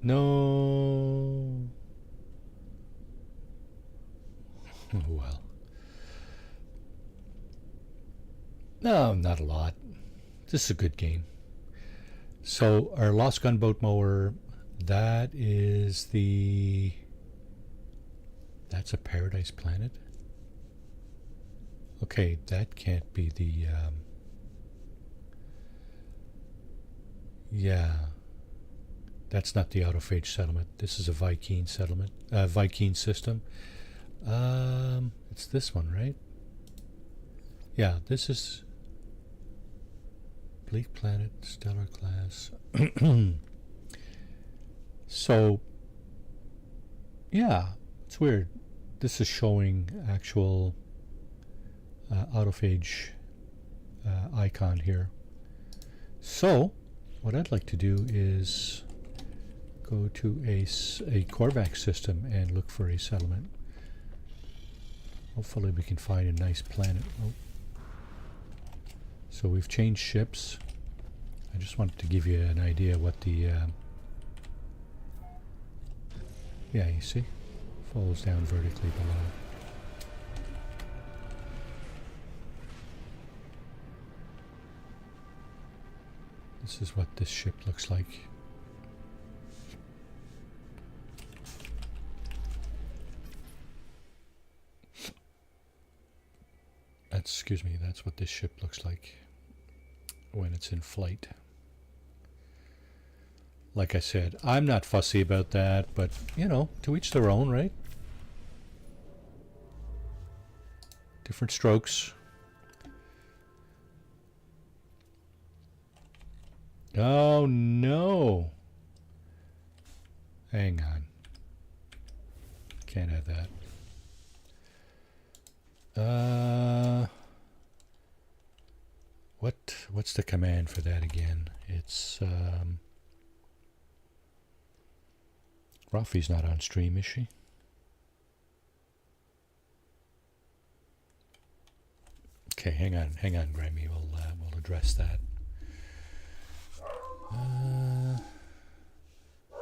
Speaker 1: No. Oh, well. No, not a lot. This is a good game. So our Lost Gunboat Mower, that is the... That's a Paradise Planet? Okay, that can't be the... Yeah. That's not the autophage settlement. This is a Vy'keen settlement. Vy'keen system. It's this one, right? Yeah, this is... Bleak Planet, Stellar Class. So, yeah, it's weird. This is showing actual autophage icon here. So, what I'd like to do is go to a Korvax system and look for a settlement. Hopefully we can find a nice planet. Oh. So we've changed ships. I just wanted to give you an idea what the... yeah, you see? Folds down vertically below. This is what this ship looks like. Excuse me, that's what this ship looks like when it's in flight. Like I said, I'm not fussy about that, but, you know, to each their own, right? Different strokes. Oh, no. Hang on. Can't have that. What's the command for that again? It's Rafi's not on stream, is she? Okay, hang on, Grammy. We'll address that.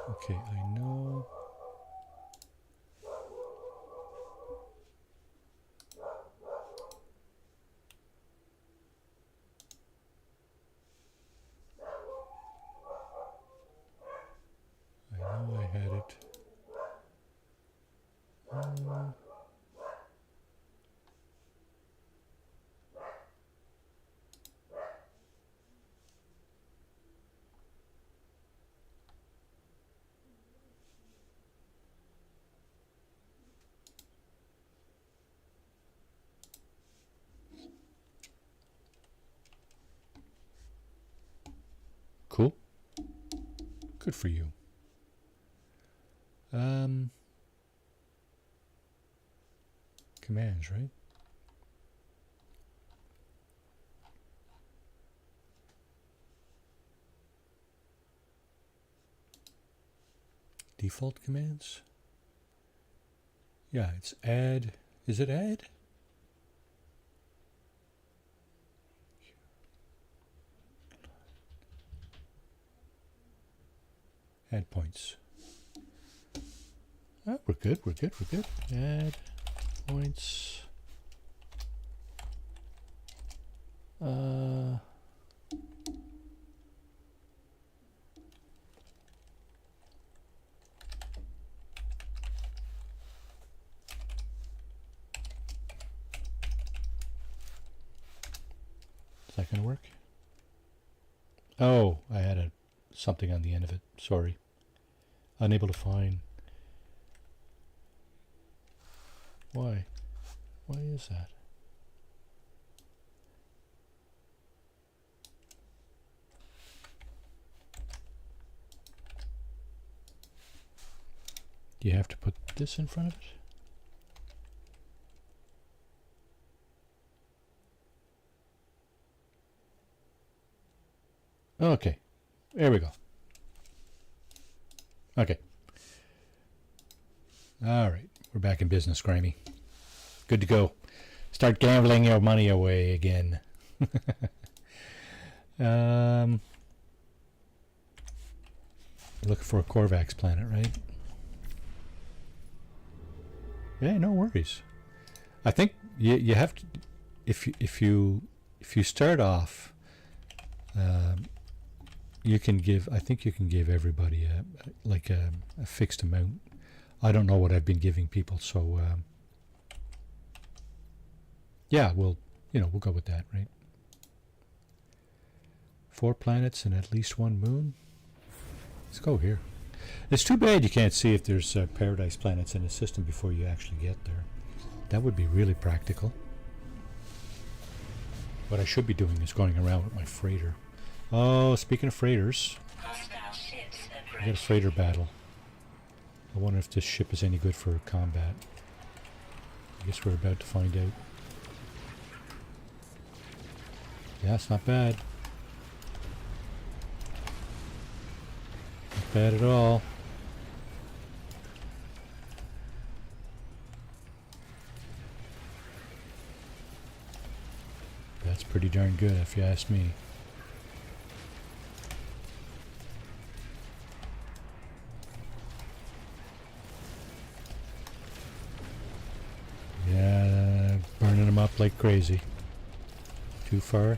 Speaker 1: Okay, I know. I had it. Good for you. Commands, right? Default commands? Yeah, it's add. Is it add? Add points. Oh, we're good, we're good, we're good. Add points. Is that going to work? Oh, I had something on the end of it. Sorry. Unable to find. Why? Why is that? Do you have to put this in front of it? Okay, there we go. Okay. All right, we're back in business, Grimy. Good to go. Start gambling your money away again. Looking for a Korvax planet, right? Yeah, no worries. I think you have to, if you start off. You can give. I think you can give everybody a fixed amount. I don't know what I've been giving people, so yeah, we'll go with that, right? 4 planets and at least 1 moon. Let's go here. It's too bad you can't see if there's paradise planets in the system before you actually get there. That would be really practical. What I should be doing is going around with my freighter. Oh, speaking of freighters, I got a freighter battle. I wonder if this ship is any good for combat. I guess we're about to find out. Yeah, it's not bad. Not bad at all. That's pretty darn good if you ask me. Yeah, burning them up like crazy. Too far.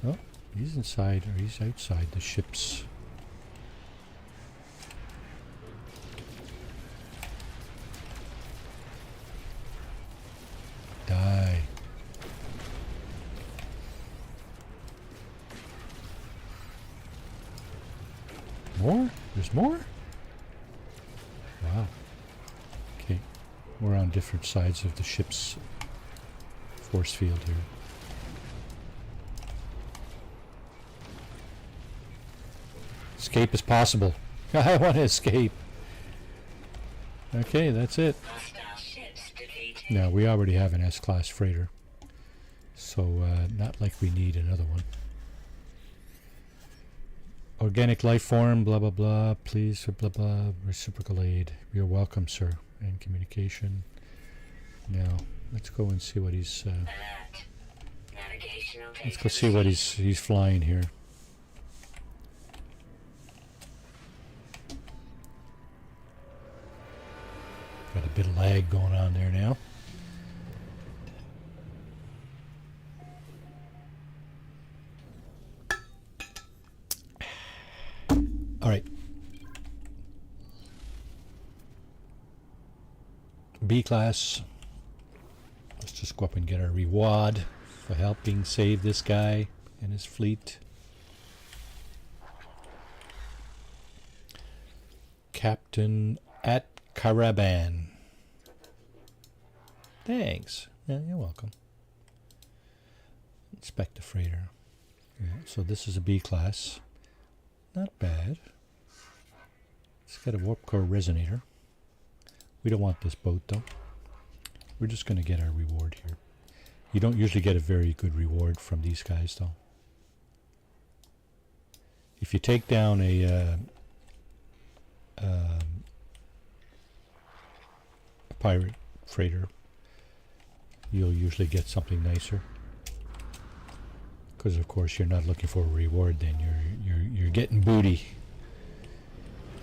Speaker 1: Oh, he's inside, or he's outside the ships. Die. More? There's more? Wow. Okay. We're on different sides of the ship's force field here. Escape is possible. I want to escape. Okay, that's it. Now, we already have an S-class freighter. So, not like we need another one. Organic life form, blah, blah, blah. Please, blah, blah. Reciprocal aid. You're welcome, sir. And communication. Now, let's go and see what he's... let's go see what he's flying here. Got a bit of lag going on there now. All right. B class. Let's just go up and get our reward for helping save this guy and his fleet. Captain at Caravan. Thanks. Yeah, you're welcome. Inspect the freighter. Yeah, so this is a B class. Not bad. It's got a warp core resonator. We don't want this boat though. We're just going to get our reward here. You don't usually get a very good reward from these guys though. If you take down a pirate freighter, you'll usually get something nicer. Because of course you're not looking for a reward. Then you're getting booty.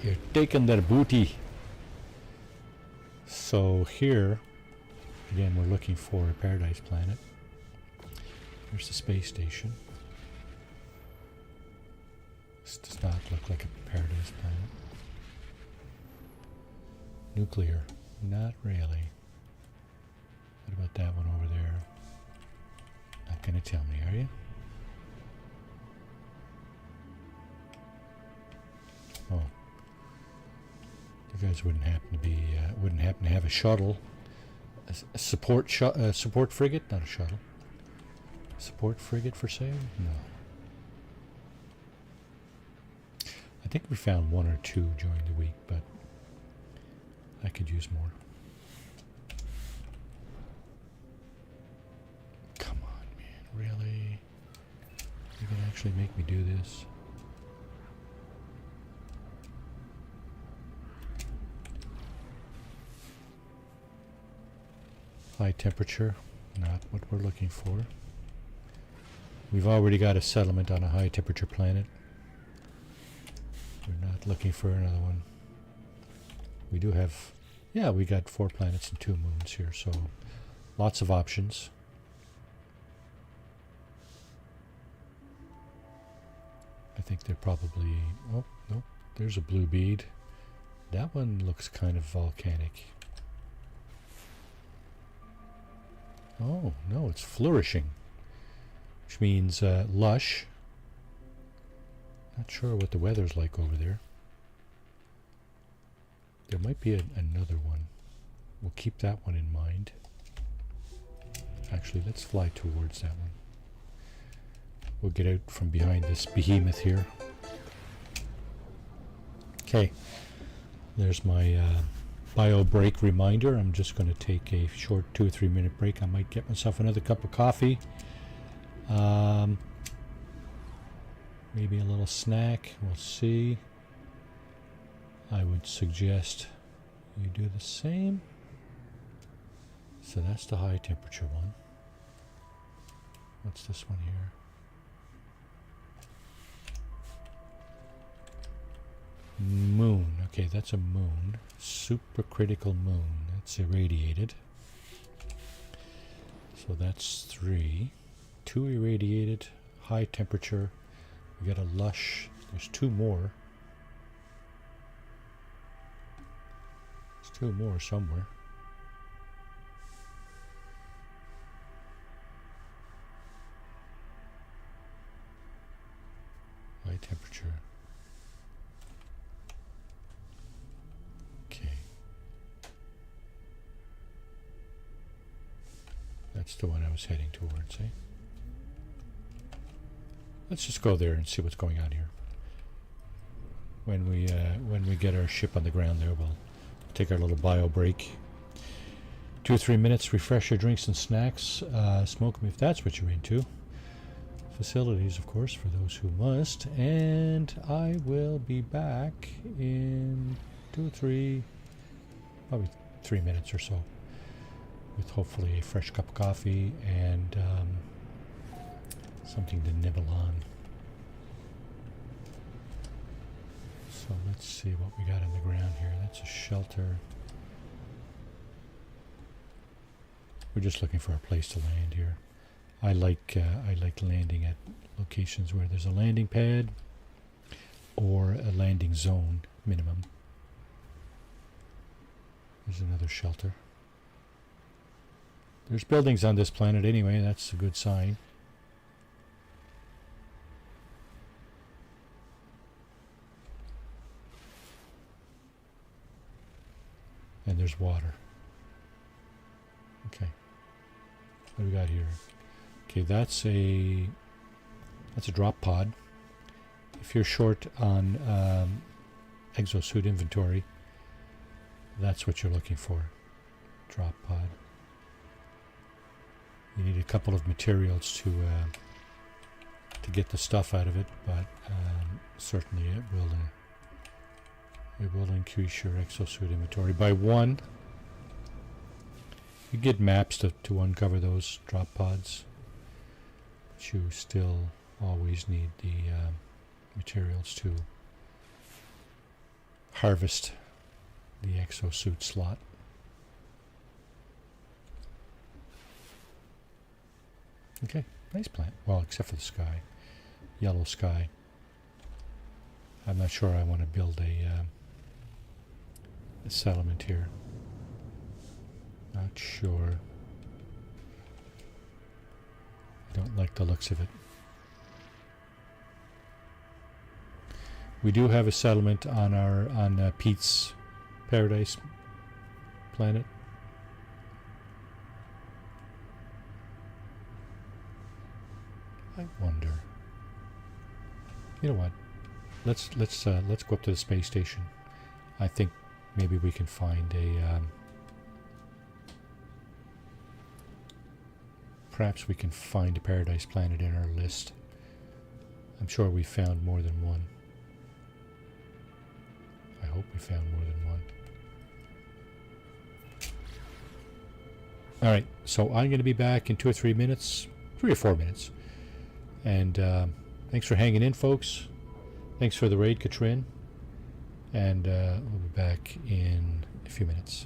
Speaker 1: You're taking that booty. So here, again, we're looking for a paradise planet. There's the space station. This does not look like a paradise planet. Nuclear. Not really. What about that one over there? Not gonna tell me, are you? Oh. You guys wouldn't happen to have a shuttle. A support frigate? Not a shuttle. Support frigate for sale? No. I think we found one or two during the week, but I could use more. Come on, man. Really? You can actually make me do this? High temperature, not what we're looking for. We've already got a settlement on a high temperature planet. We're not looking for another one. We do have, yeah, we got 4 planets and 2 moons here, so lots of options. I think they're probably, oh, no, there's a blue bead. That one looks kind of volcanic. Oh, no, it's flourishing, which means lush. Not sure what the weather's like over there. There might be another one. We'll keep that one in mind. Actually, let's fly towards that one. We'll get out from behind this behemoth here. Okay, there's my bio break reminder. I'm just going to take a short 2 or 3 minute break. I might get myself another cup of coffee. Maybe a little snack. We'll see. I would suggest you do the same. So that's the high temperature one. What's this one here? Moon. Okay, that's a moon. Supercritical moon. That's irradiated. So that's 3. 2 irradiated. High temperature. We got a lush. There's 2 more. There's 2 more somewhere. High temperature. Okay. That's the one I was heading towards, eh? Let's just go there and see what's going on here. When we get our ship on the ground there, we'll take our little bio break. 2 or 3 minutes, refresh your drinks and snacks, smoke them if that's what you're into. Facilities, of course, for those who must. And I will be back in 2 or 3, probably 3 minutes or so, with hopefully a fresh cup of coffee and something to nibble on. So let's see what we got on the ground here. That's a shelter. We're just looking for a place to land here. I like landing at locations where there's a landing pad or a landing zone minimum. There's another shelter. There's buildings on this planet anyway, that's a good sign. And there's water. Okay. What do we got here? Okay, that's a That's a drop pod. If you're short on exosuit inventory, that's what you're looking for. Drop pod. You need a couple of materials to get the stuff out of it, but certainly it will increase your exosuit inventory by 1. You get maps to uncover those drop pods, but you still always need the materials to harvest the exosuit slot. Okay, nice plant. Well, except for the sky. Yellow sky. I'm not sure I want to build a settlement here. Not sure. I don't like the looks of it. We do have a settlement on Pete's Paradise planet. I wonder. You know what? Let's go up to the space station. I think maybe we can find a. Perhaps we can find a paradise planet in our list. I'm sure we found more than one. I hope we found more than one. All right, so I'm going to be back in 2 or 3 minutes, 3 or 4 minutes. And thanks for hanging in, folks. Thanks for the raid, Katrin. And we'll be back in a few minutes.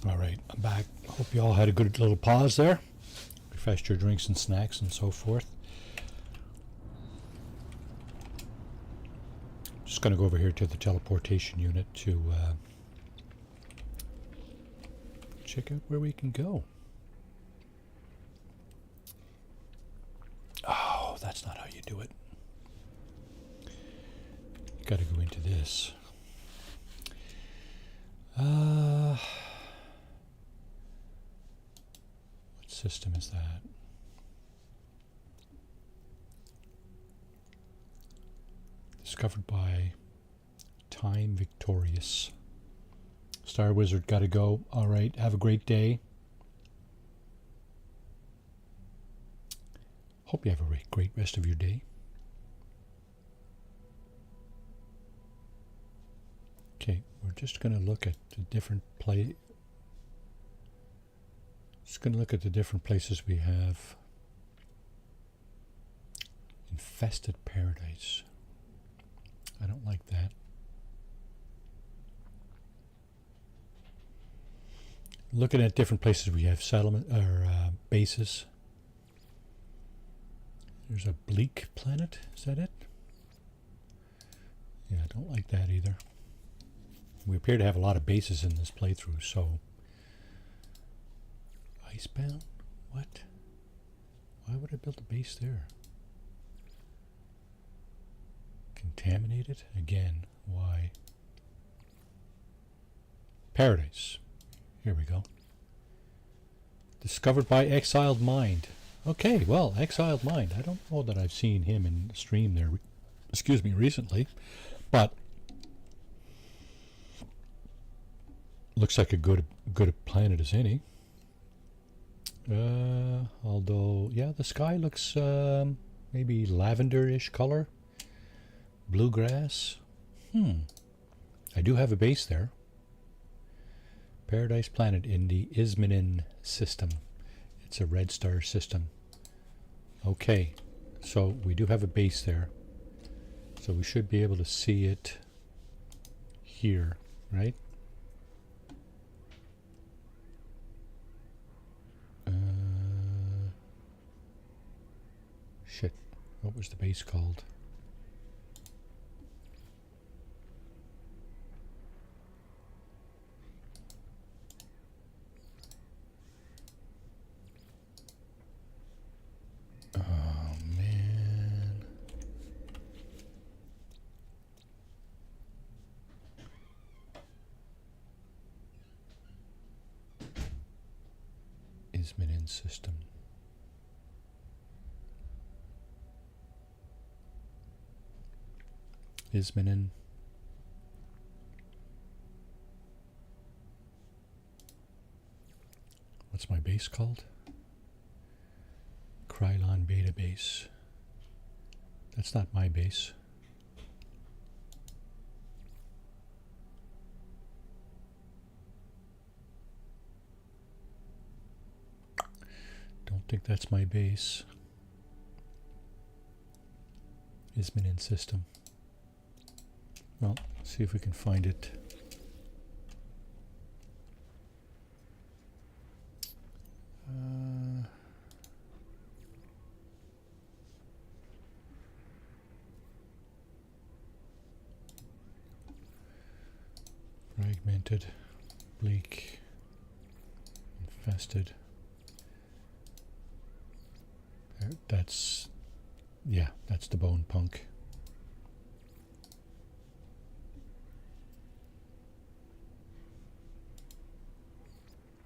Speaker 1: All right, I'm back. Hope you all had a good little pause there. Refreshed your drinks and snacks and so forth. Just going to go over here to the teleportation unit to check out where we can go. Oh, that's not how you do it. Got to go into this. What system is that? Discovered by Time Victorious. Star Wizard, gotta go. All right, have a great day. Hope you have a great rest of your day. Okay, we're just gonna look at the different places we have. Infested paradise. I don't like that. Looking at different places we have settlement or bases. There's a bleak planet. Is that it? Yeah, I don't like that either. We appear to have a lot of bases in this playthrough, so... Icebound? What? Why would I build a base there? Contaminated? Again, why? Paradise. Here we go. Discovered by Exiled Mind. Okay, well, Exiled Mind. I don't know that I've seen him in the stream there, recently, but looks like a good planet as any. Although, yeah, the sky looks maybe lavender-ish color. Bluegrass. I do have a base there. Paradise Planet in the Ismanin system. It's a red star system. Okay, so we do have a base there. So we should be able to see it here, right? Shit, what was the base called? Oh, man. Ismanin system. Ismanin. What's my base called? Krylon Beta base. That's not my base. Don't think that's my base. Ismanin system. Well, see if we can find it. Fragmented, bleak, infested. That's, yeah, that's the bone punk.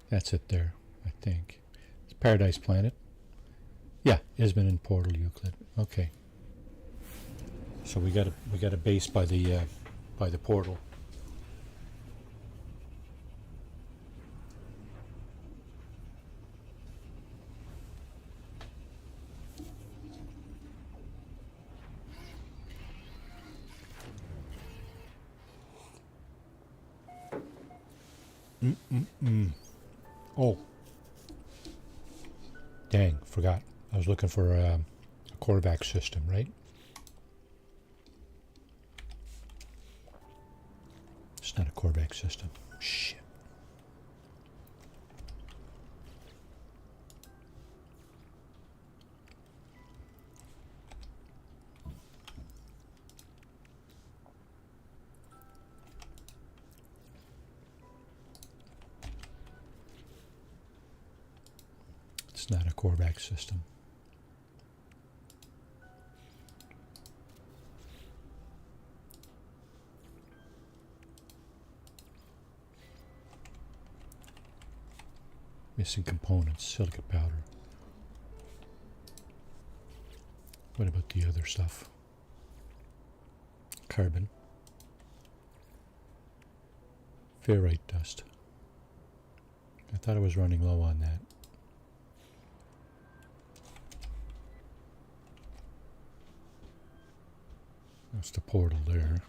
Speaker 1: That's it there, I think. It's Paradise Planet. Yeah, Ismanin Portal Euclid. Okay. So we got a base by the portal. Oh. Dang, forgot. I was looking for a Korvac system, right? It's not a Korvac system. Shit. It's not a Korvac system. Missing components, silicate powder. What about the other stuff? Carbon. Ferrite dust. I thought I was running low on that. That's the portal there.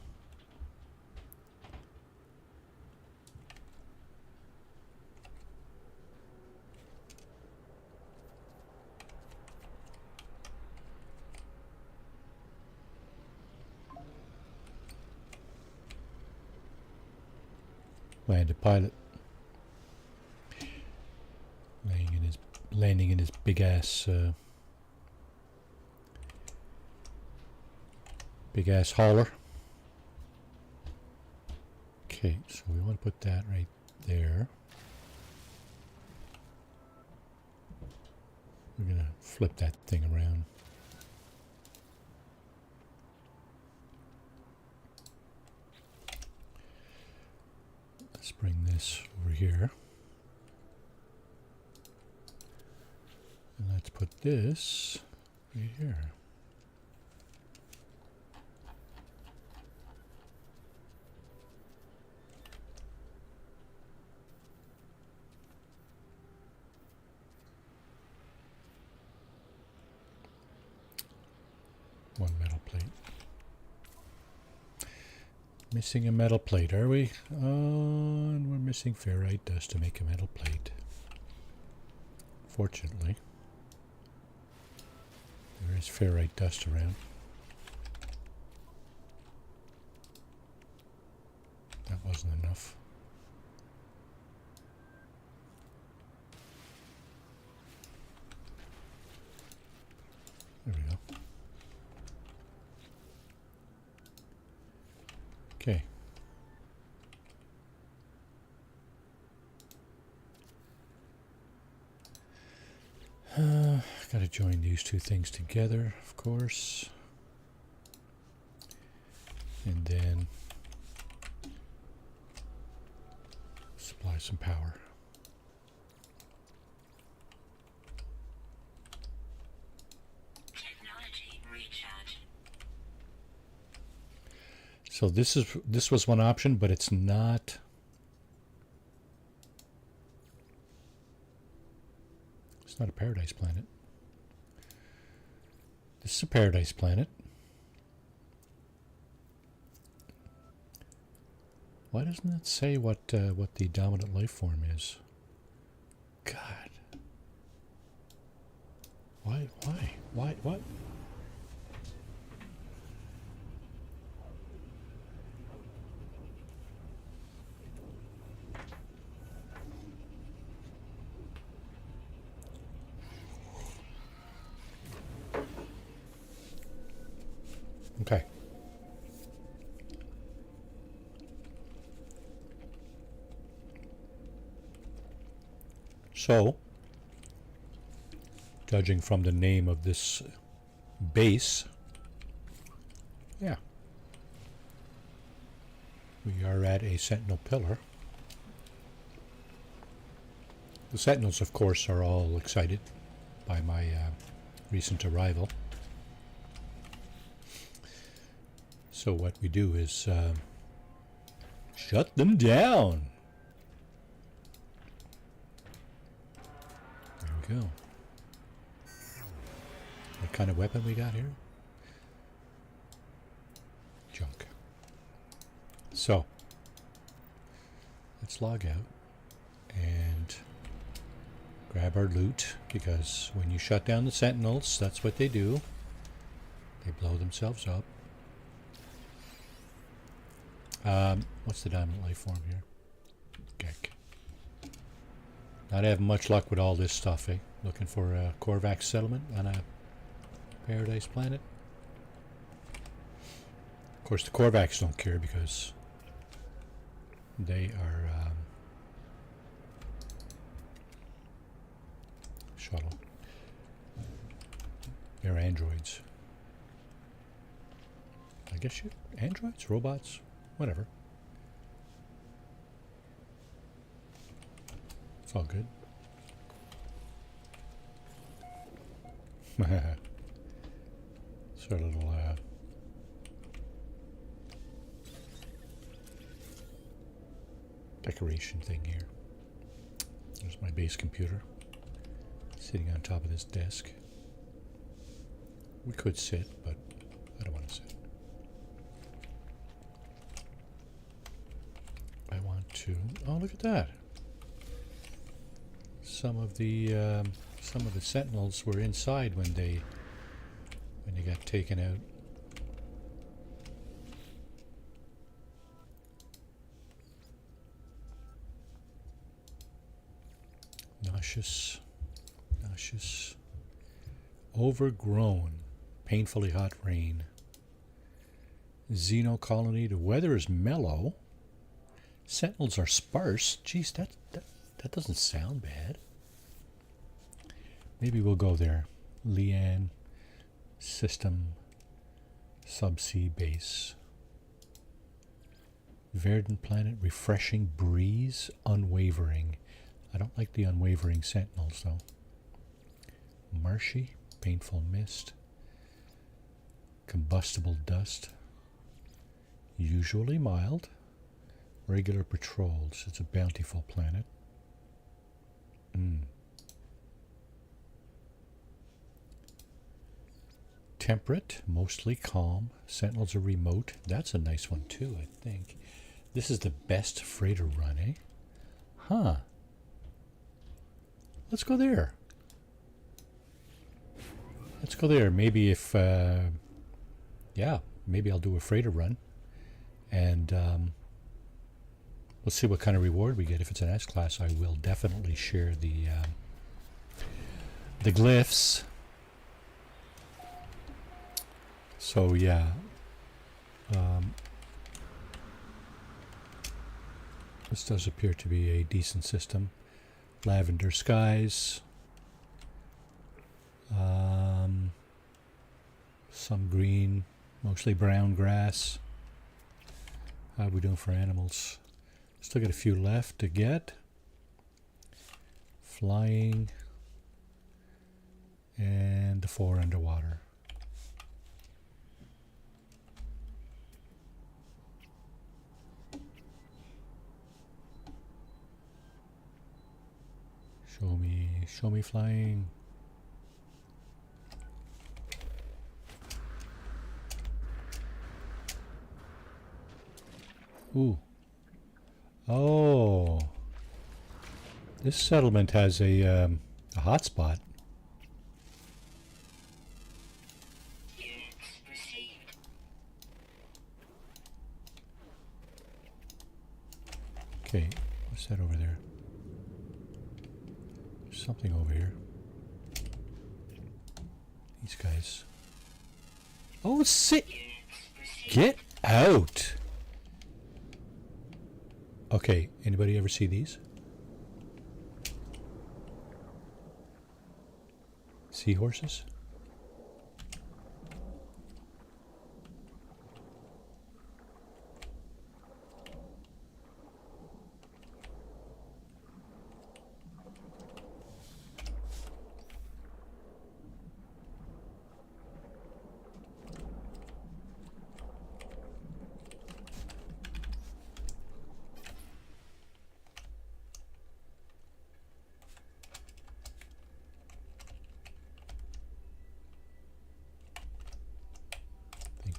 Speaker 1: Landed pilot. Landing in his big ass hauler. Okay, so we want to put that right there. We're gonna flip that thing around. Let's bring this over here. And let's put this right here. One metal plate. Missing a metal plate, are we? And we're missing ferrite dust to make a metal plate. Fortunately, there is ferrite dust around. That wasn't enough. There we go. Okay. Got to join these two things together, of course. And then supply some power.
Speaker 2: Technology recharge.
Speaker 1: So this was one option, but it's not. It's not a paradise planet. This is a paradise planet. Why doesn't it say what the dominant life form is? God. Why? What? Okay. So, judging from the name of this base, yeah, we are at a Sentinel pillar. The Sentinels, of course, are all excited by my recent arrival. So what we do is shut them down. There we go. What kind of weapon we got here? Junk. So let's log out and grab our loot, because when you shut down the Sentinels, that's what they do. They blow themselves up. What's the dominant life form here? Gek. Not having much luck with all this stuff, eh? Looking for a Korvac settlement on a paradise planet. Of course, the Korvacs don't care because they are shuttle. They're androids. I guess you... Androids? Robots? Whatever. It's all good. It's our little decoration thing here. There's my base computer sitting on top of this desk. We could sit, but I don't want to sit. I want to... Oh, look at that! Some of the sentinels were inside when they got taken out. Nauseous, overgrown, painfully hot rain. Xeno colony. The weather is mellow. Sentinels are sparse. Geez, that doesn't sound bad. Maybe we'll go there. Lian system subsea base. Verdant planet, refreshing breeze, unwavering. I don't like the unwavering sentinels though. Marshy, painful mist. Combustible dust. Usually mild. Regular patrols. It's a bountiful planet. Temperate, mostly calm. Sentinels are remote. That's a nice one too, I think. This is the best freighter run, eh? Huh. Let's go there. Let's go there. Maybe if... yeah, maybe I'll do a freighter run. And we'll see what kind of reward we get. If it's an S-class, I will definitely share the glyphs. So yeah, this does appear to be a decent system. Lavender skies, some green, mostly brown grass. How are we doing for animals? Still got a few left to get. Flying, and the 4 underwater. Show me flying. Ooh. Oh. This settlement has a hotspot. Okay, what's that over there? There's something over here. These guys. Oh, sit! Get out! Okay, anybody ever see these? Seahorses?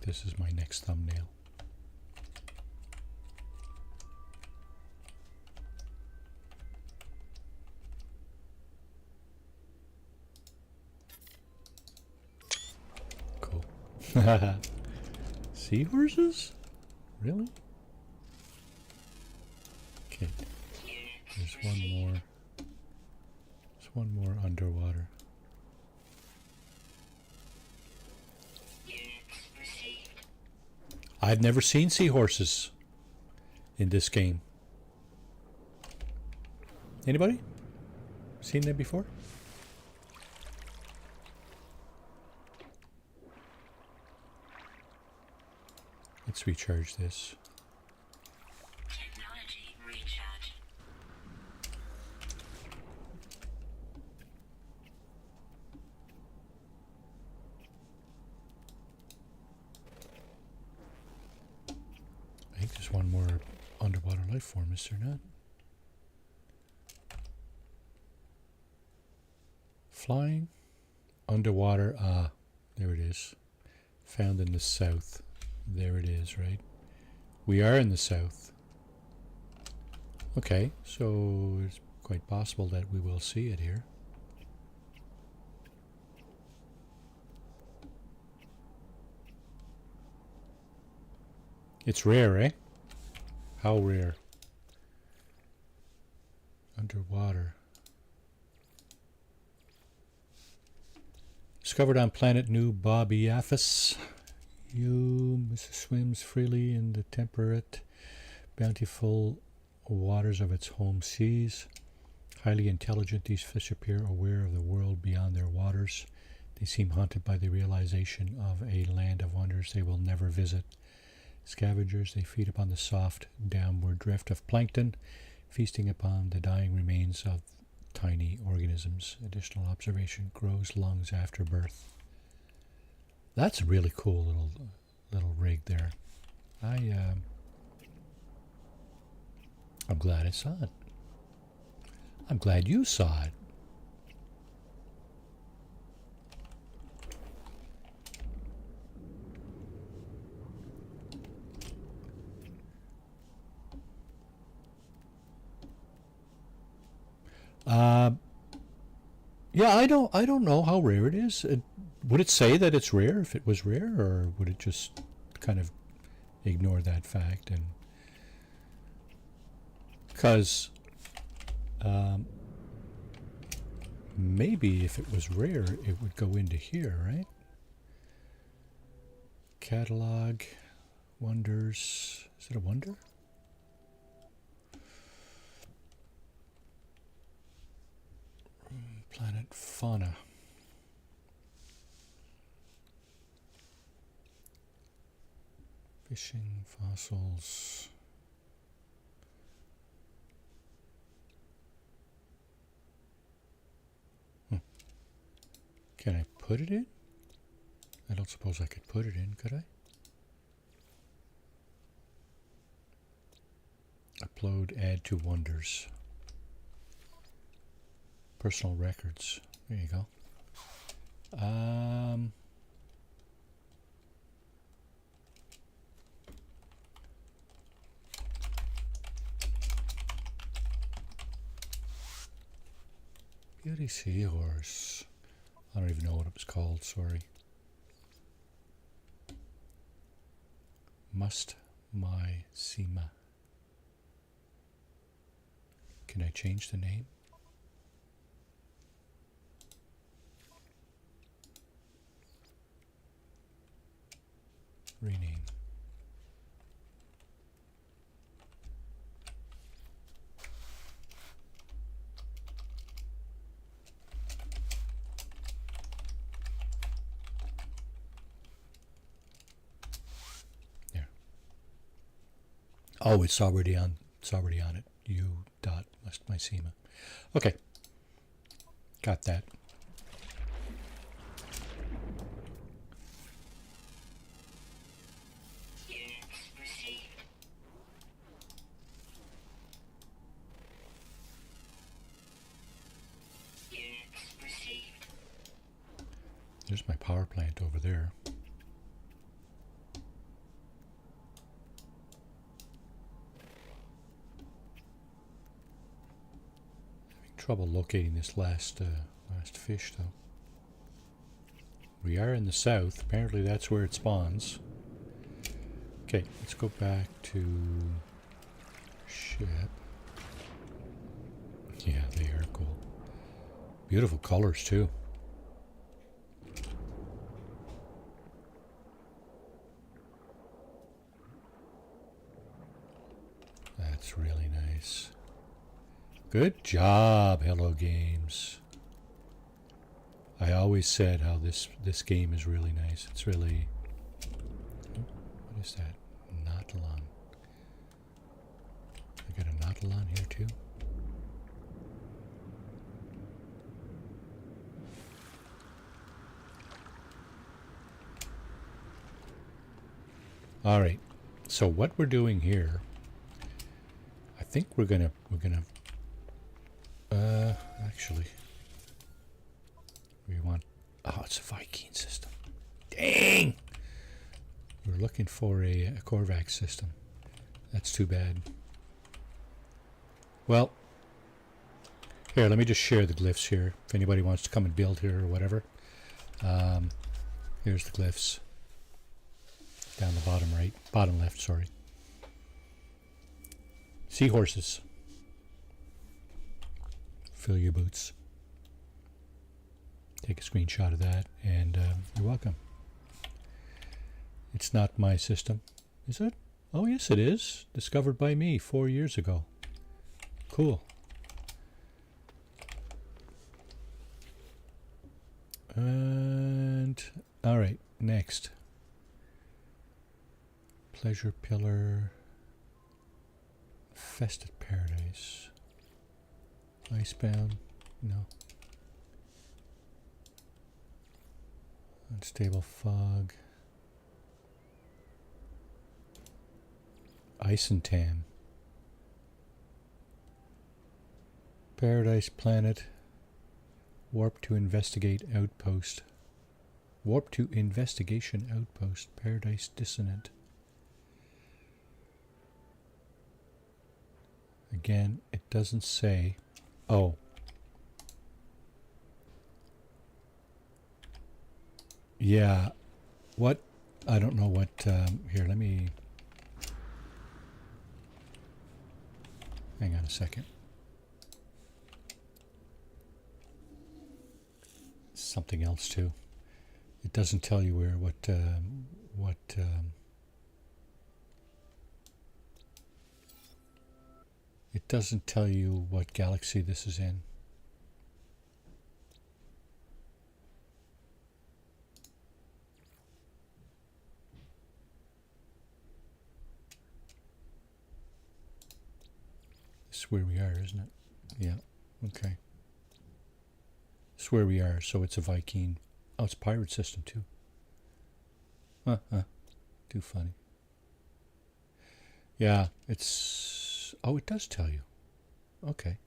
Speaker 1: This is my next thumbnail. Cool. Seahorses? Really? Okay. There's one more. There's one more underwater. I've never seen seahorses in this game. Anybody? Seen them before? Let's recharge this.
Speaker 2: Technology recharge.
Speaker 1: I think there's one more underwater life form, is there not? Flying underwater. Ah, there it is. Found in the south. There it is, right? We are in the south. Okay, so it's quite possible that we will see it here. It's rare, eh? How rare? Underwater. Discovered on planet New Bobiafus. Mrs. swims freely in the temperate, bountiful waters of its home seas. Highly intelligent, these fish appear aware of the world beyond their waters. They seem haunted by the realization of a land of wonders they will never visit. Scavengers, they feed upon the soft, downward drift of plankton, feasting upon the dying remains of tiny organisms. Additional observation: grows lungs after birth. That's a really cool little rig there. I'm glad I saw it. I'm glad you saw it. Yeah, I don't know how rare it is. Would it say that it's rare if it was rare, or would it just kind of ignore that fact? And because maybe if it was rare, it would go into here, right? Catalog, wonders. Is it a wonder? Planet fauna. Fishing, fossils. Can I put it in? I don't suppose I could put it in, could I? Upload, add to wonders. Personal records. There you go. Beauty seahorse. I don't even know what it was called, sorry. Must my Sema. Can I change the name? Rename. There. Oh, it's already on. It's already on it. U dot must my Sema. Okay. Got that. There's my power plant over there. Having trouble locating this last fish, though. We are in the south. Apparently that's where it spawns. Okay, let's go back to ship. Yeah, they are cool. Beautiful colors, too. That's really nice. Good job, Hello Games. I always said how this game is really nice. It's really... Oh, what is that? Nautilon. I got a Nautilon here too. All right. So what we're doing here, I think we're gonna actually we want, oh, it's a Viking system. Dang! We're looking for a Korvax system. That's too bad. Well, here, let me just share the glyphs here. If anybody wants to come and build here or whatever. Here's the glyphs. Down the bottom right, bottom left, sorry. Seahorses. Fill your boots. Take a screenshot of that, and you're welcome. It's not my system, is it? Oh, yes, it is. Discovered by me 4 years ago. Cool. And, all right, next. Pleasure Pillar. Fested Paradise. Icebound. No. Unstable Fog. Ice and Tam. Paradise Planet. Warp to Investigate Outpost. Warp to Investigation Outpost. Paradise Dissonant. Again, it doesn't say. Oh. Yeah. What? I don't know what. Here, let me. Hang on a second. Something else too. It doesn't tell you where what. It doesn't tell you what galaxy this is in. This is where we are, isn't it? Yeah. Okay. This is where we are, so it's a Viking. Oh, it's a pirate system too. Too funny. Yeah, it's... Oh, it does tell you. Okay.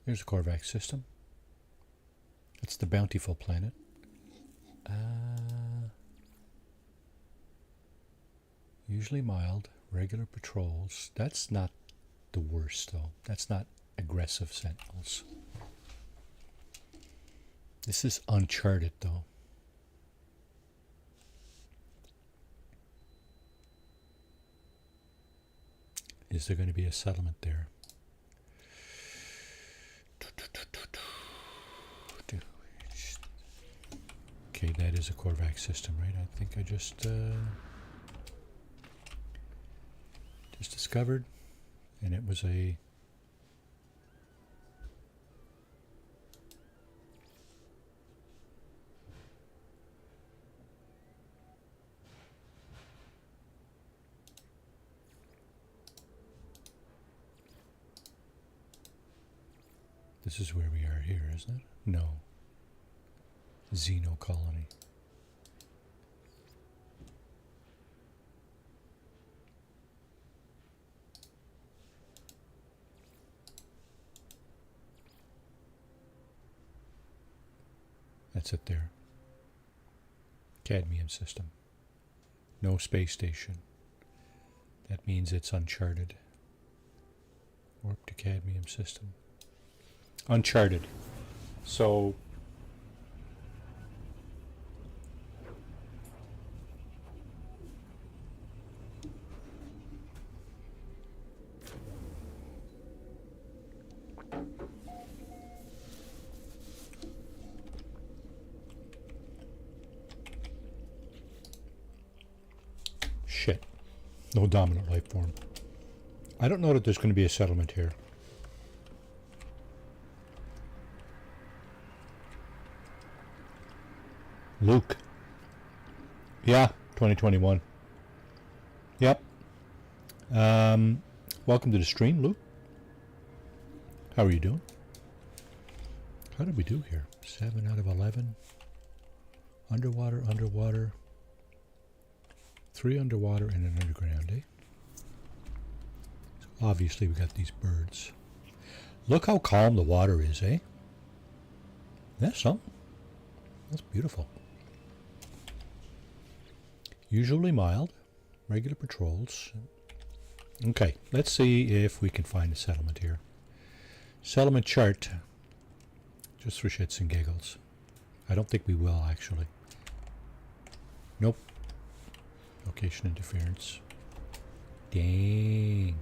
Speaker 1: There's a Korvax system. It's the Bountiful Planet. Usually mild, regular patrols. That's not the worst, though. That's not aggressive sentinels. This is uncharted, though. Is there going to be a settlement there? Okay, that is a Korvax system, right? I think I just discovered, and it was a... This is where we are here, isn't it? No. Xeno colony. That's it there. Cadmium system. No space station. That means it's uncharted. Warp to cadmium system. Uncharted. So shit. No dominant life form. I don't know that there's going to be a settlement here. Luke, Yeah, 2021. Yep. Welcome to the stream, Luke. How are you doing? How did we do here? 7 out of 11. Underwater, underwater. 3 underwater and an underground, eh? So obviously we got these birds. Look how calm the water is, eh? That's something. That's beautiful. Usually mild. Regular patrols. Okay, let's see if we can find a settlement here. Settlement chart. Just for shits and giggles. I don't think we will, actually. Nope. Location interference. Dang.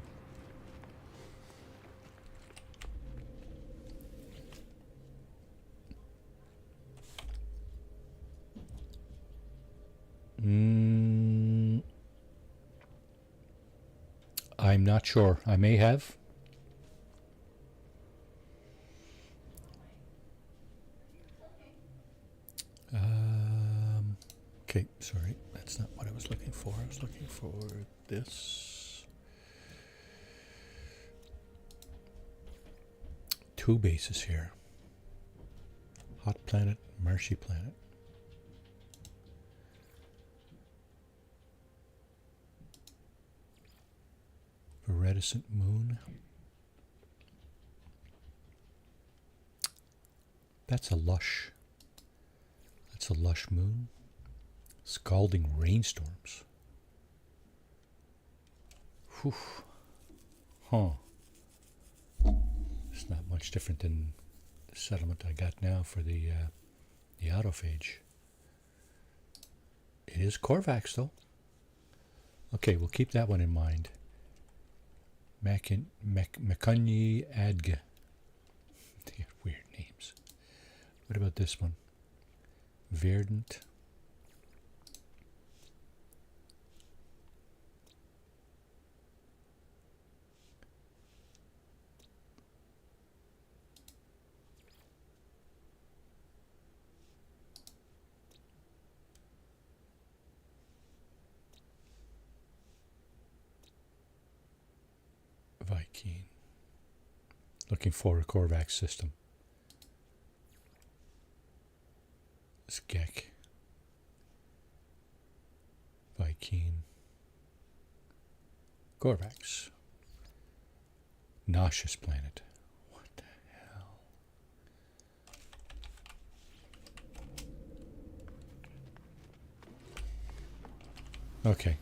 Speaker 1: I'm not sure. I may have. Okay, sorry. That's not what I was looking for. I was looking for this. 2 bases here. Hot planet, marshy planet. Iridescent moon. That's a lush. That's a lush moon. Scalding rainstorms. Whew. Huh. It's not much different than the settlement I got now for the autophage. It is Korvax, though. Okay, we'll keep that one in mind. Makunyi Adga. They have weird names. What about this one? Verdant. Viking. Looking for a Korvax system. Skek. Viking. Korvax. Nauseous planet. What the hell? Okay.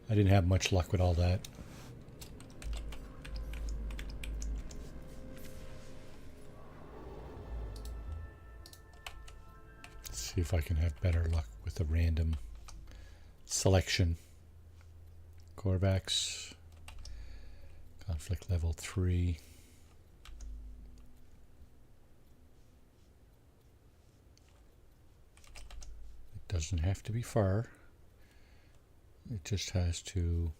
Speaker 1: I didn't have much luck with all that. Let's see if I can have better luck with a random selection. Korvax. Conflict level 3. It doesn't have to be far. It just has to,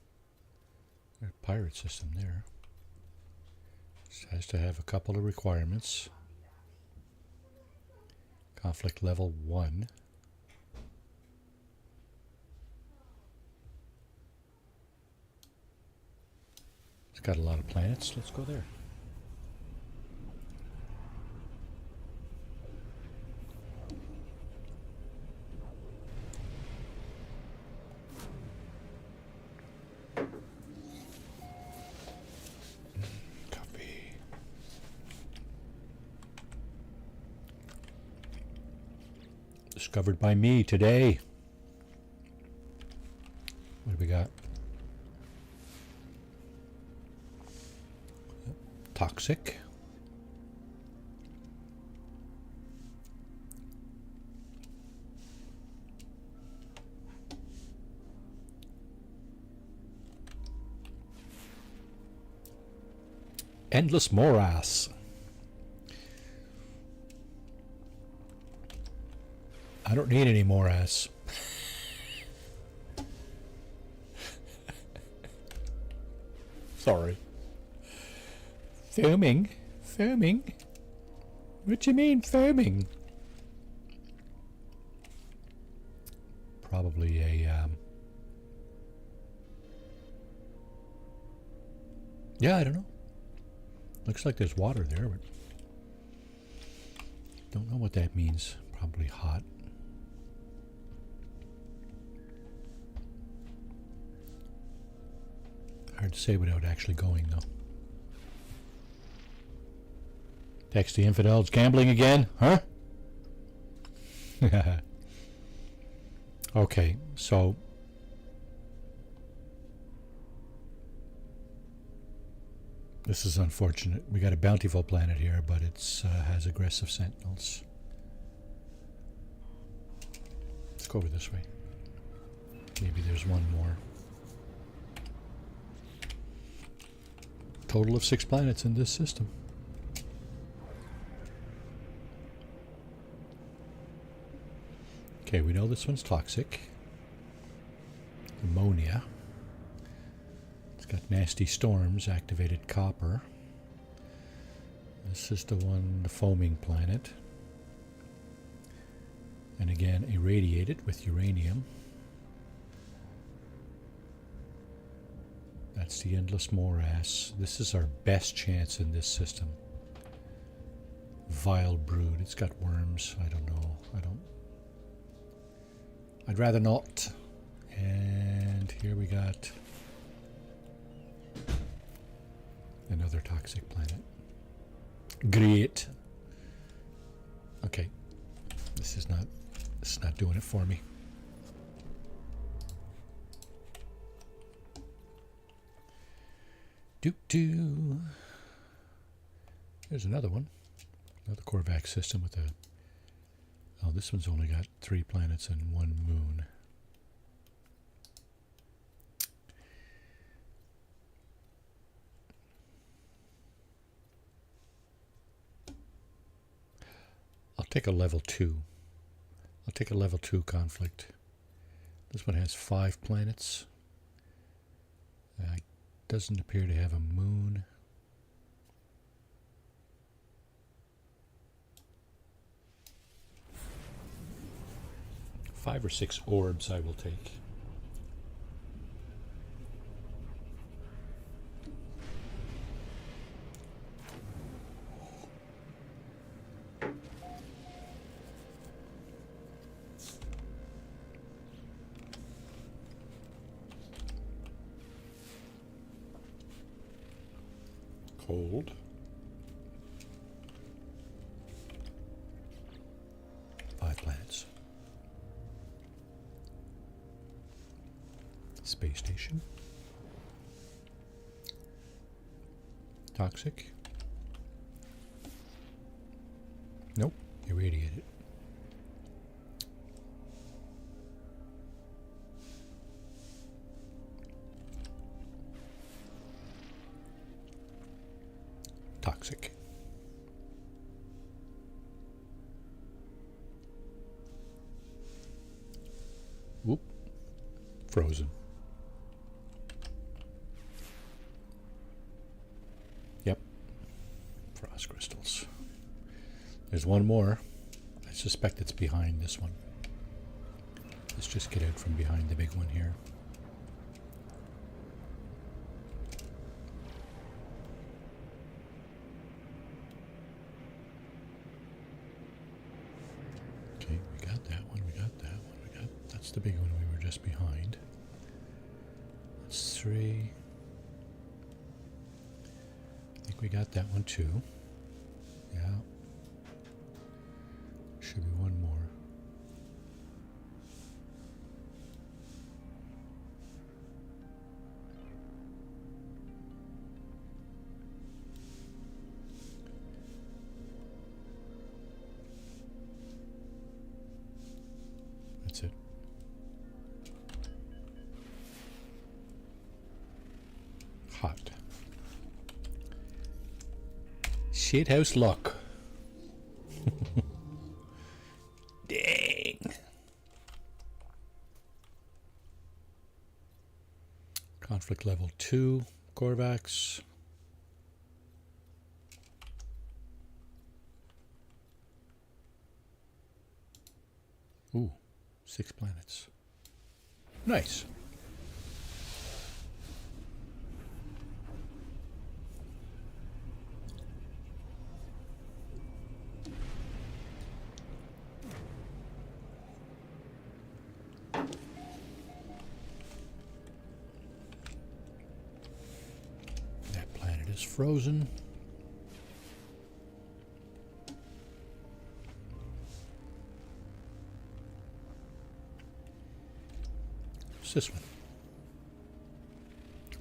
Speaker 1: pirate system there. Just has to have a couple of requirements. Conflict level 1. It's got a lot of planets. Let's go there. Discovered by me today. What do we got? Toxic. Endless morass. I don't need any morass. Sorry. Foaming? Foaming? What do you mean, foaming? Probably a, yeah, I don't know. Looks like there's water there, but don't know what that means. Probably hot. Hard to say without actually going, though. Text the infidels. Gambling again? Huh? Okay, so... This is unfortunate. We got a bountiful planet here, but it's has aggressive sentinels. Let's go over this way. Maybe there's one more. Total of 6 planets in this system. Okay, we know this one's toxic. Ammonia. It's got nasty storms, activated copper. This is the one, the foaming planet. And again, irradiated with uranium. That's the endless morass. This is our best chance in this system. Vile brood. It's got worms. I don't know. I'd rather not. And here we got another toxic planet. Great. Okay. This is not doing it for me. Doo-doo. There's another one. Another Korvax system with a... Oh, this one's only got 3 planets and 1 moon. I'll take a level 2. I'll take a level 2 conflict. This one has 5 planets. Doesn't appear to have a moon. Five or 6 orbs I will take. Cold. Five planets. Space station. Toxic. Nope. Irradiated. Toxic. Whoop. Frozen. Yep. Frost crystals. There's one more. I suspect it's behind this one. Let's just get out from behind the big one here. Okay, we got that one, we got that one, that's the big one we were just behind. That's 3. I think we got that one too. Yeah. Should be one more. That's it. Hot. Shithouse luck. Dang. Conflict level 2, Korvax. Ooh, 6 planets. Nice. That planet is frozen. What's this one?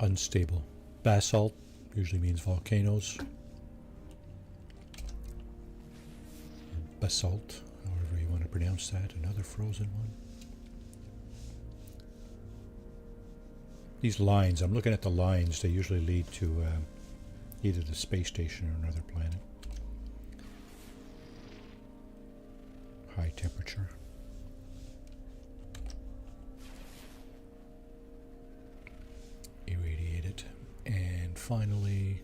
Speaker 1: Unstable. Basalt usually means volcanoes. Basalt, however you want to pronounce that. Another frozen one. These lines, I'm looking at the lines, they usually lead to either the space station or another planet. High temperature. Irradiated. And finally,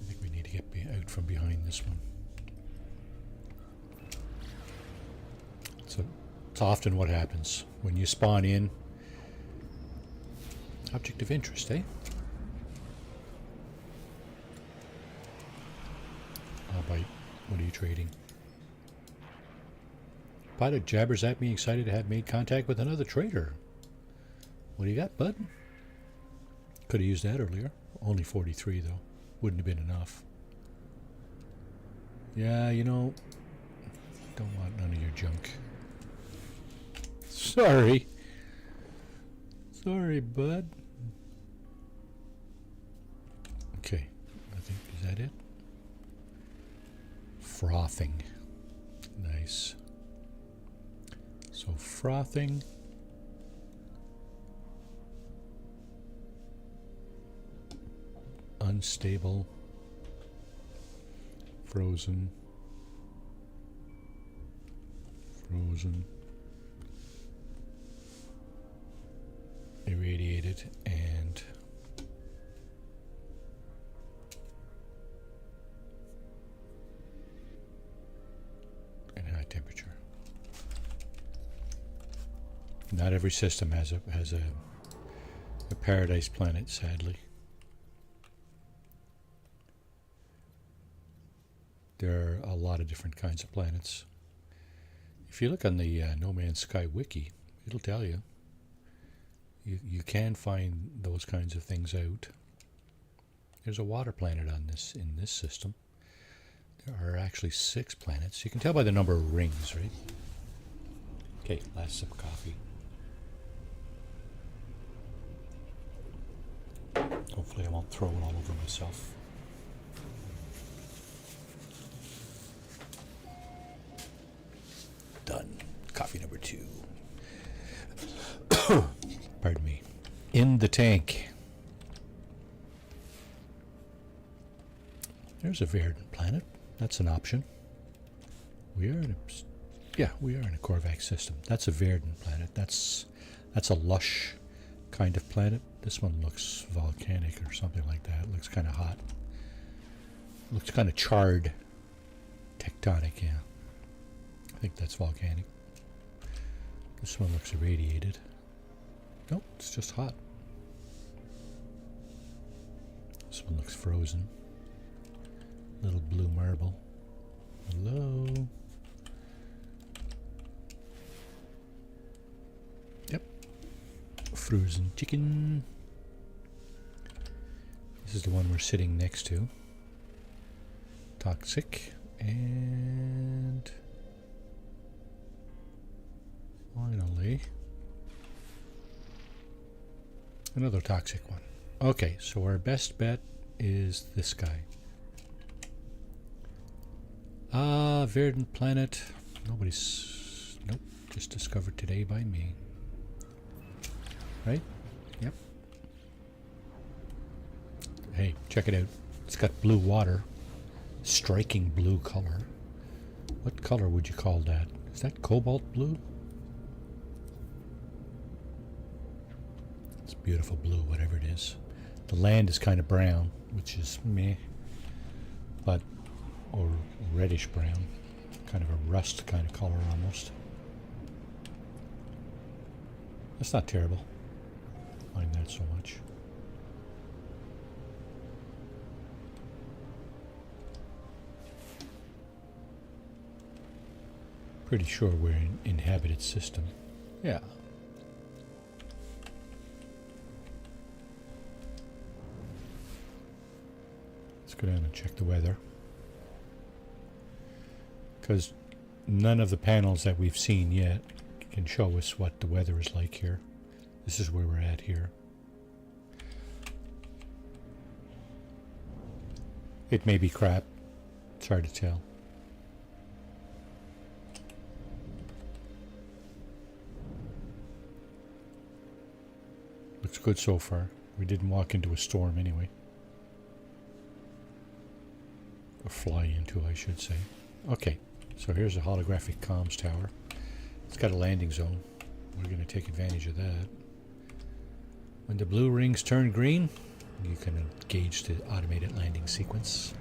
Speaker 1: I think we need to get out from behind this one. So it's often what happens when you spawn in. Object of interest, eh? I'll bite. What are you trading? Pilot jabbers at me, excited to have made contact with another trader. What do you got, bud? Could have used that earlier. Only 43, though. Wouldn't have been enough. Yeah, you know, don't want none of your junk. Sorry. Sorry, bud. Okay, I think, is that it? Frothing. Nice. So frothing. Unstable. Frozen. Frozen. Irradiated and high temperature. Not every system has a paradise planet, sadly. There are a lot of different kinds of planets. If you look on the No Man's Sky wiki, it'll tell you. You can find those kinds of things out. There's a water planet on in this system. There are actually 6 planets. You can tell by the number of rings, right? Okay, last sip of coffee. Hopefully I won't throw it all over myself. Done. Coffee number 2. Pardon me. In the tank. There's a verdant planet. That's an option. We are in a Korvax system. That's a verdant planet. That's a lush kind of planet. This one looks volcanic or something like that. It looks kind of hot. Looks kind of charred. Tectonic, yeah. I think that's volcanic. This one looks irradiated. Nope, it's just hot. This one looks frozen. Little blue marble. Hello. Yep. Frozen chicken. This is the one we're sitting next to. Toxic. And finally another toxic one. Okay, so our best bet is this guy. Verdant planet. Nope, just discovered today by me. Right? Yep. Hey, check it out. It's got blue water. Striking blue color. What color would you call that? Is that cobalt blue? It's beautiful blue, whatever it is. The land is kind of brown, which is meh, but, or reddish brown, kind of a rust kind of color almost. That's not terrible. I mind that so much. Pretty sure we're in inhabited system. Yeah. Let's go down and check the weather. Because none of the panels that we've seen yet can show us what the weather is like here. This is where we're at here. It may be crap. It's hard to tell. Looks good so far. We didn't walk into a storm anyway. Or fly into, I should say. Okay, so here's a holographic comms tower. It's got a landing zone. We're going to take advantage of that. When the blue rings turn green, you can engage the automated landing sequence.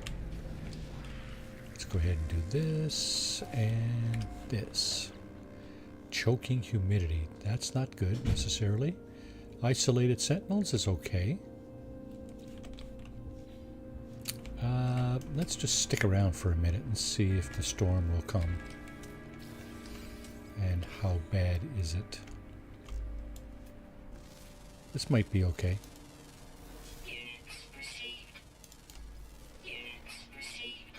Speaker 1: Let's go ahead and do this and this. Choking humidity. That's not good necessarily. Isolated sentinels is okay. Let's just stick around for a minute and see if the storm will come. And how bad is it? This might be okay.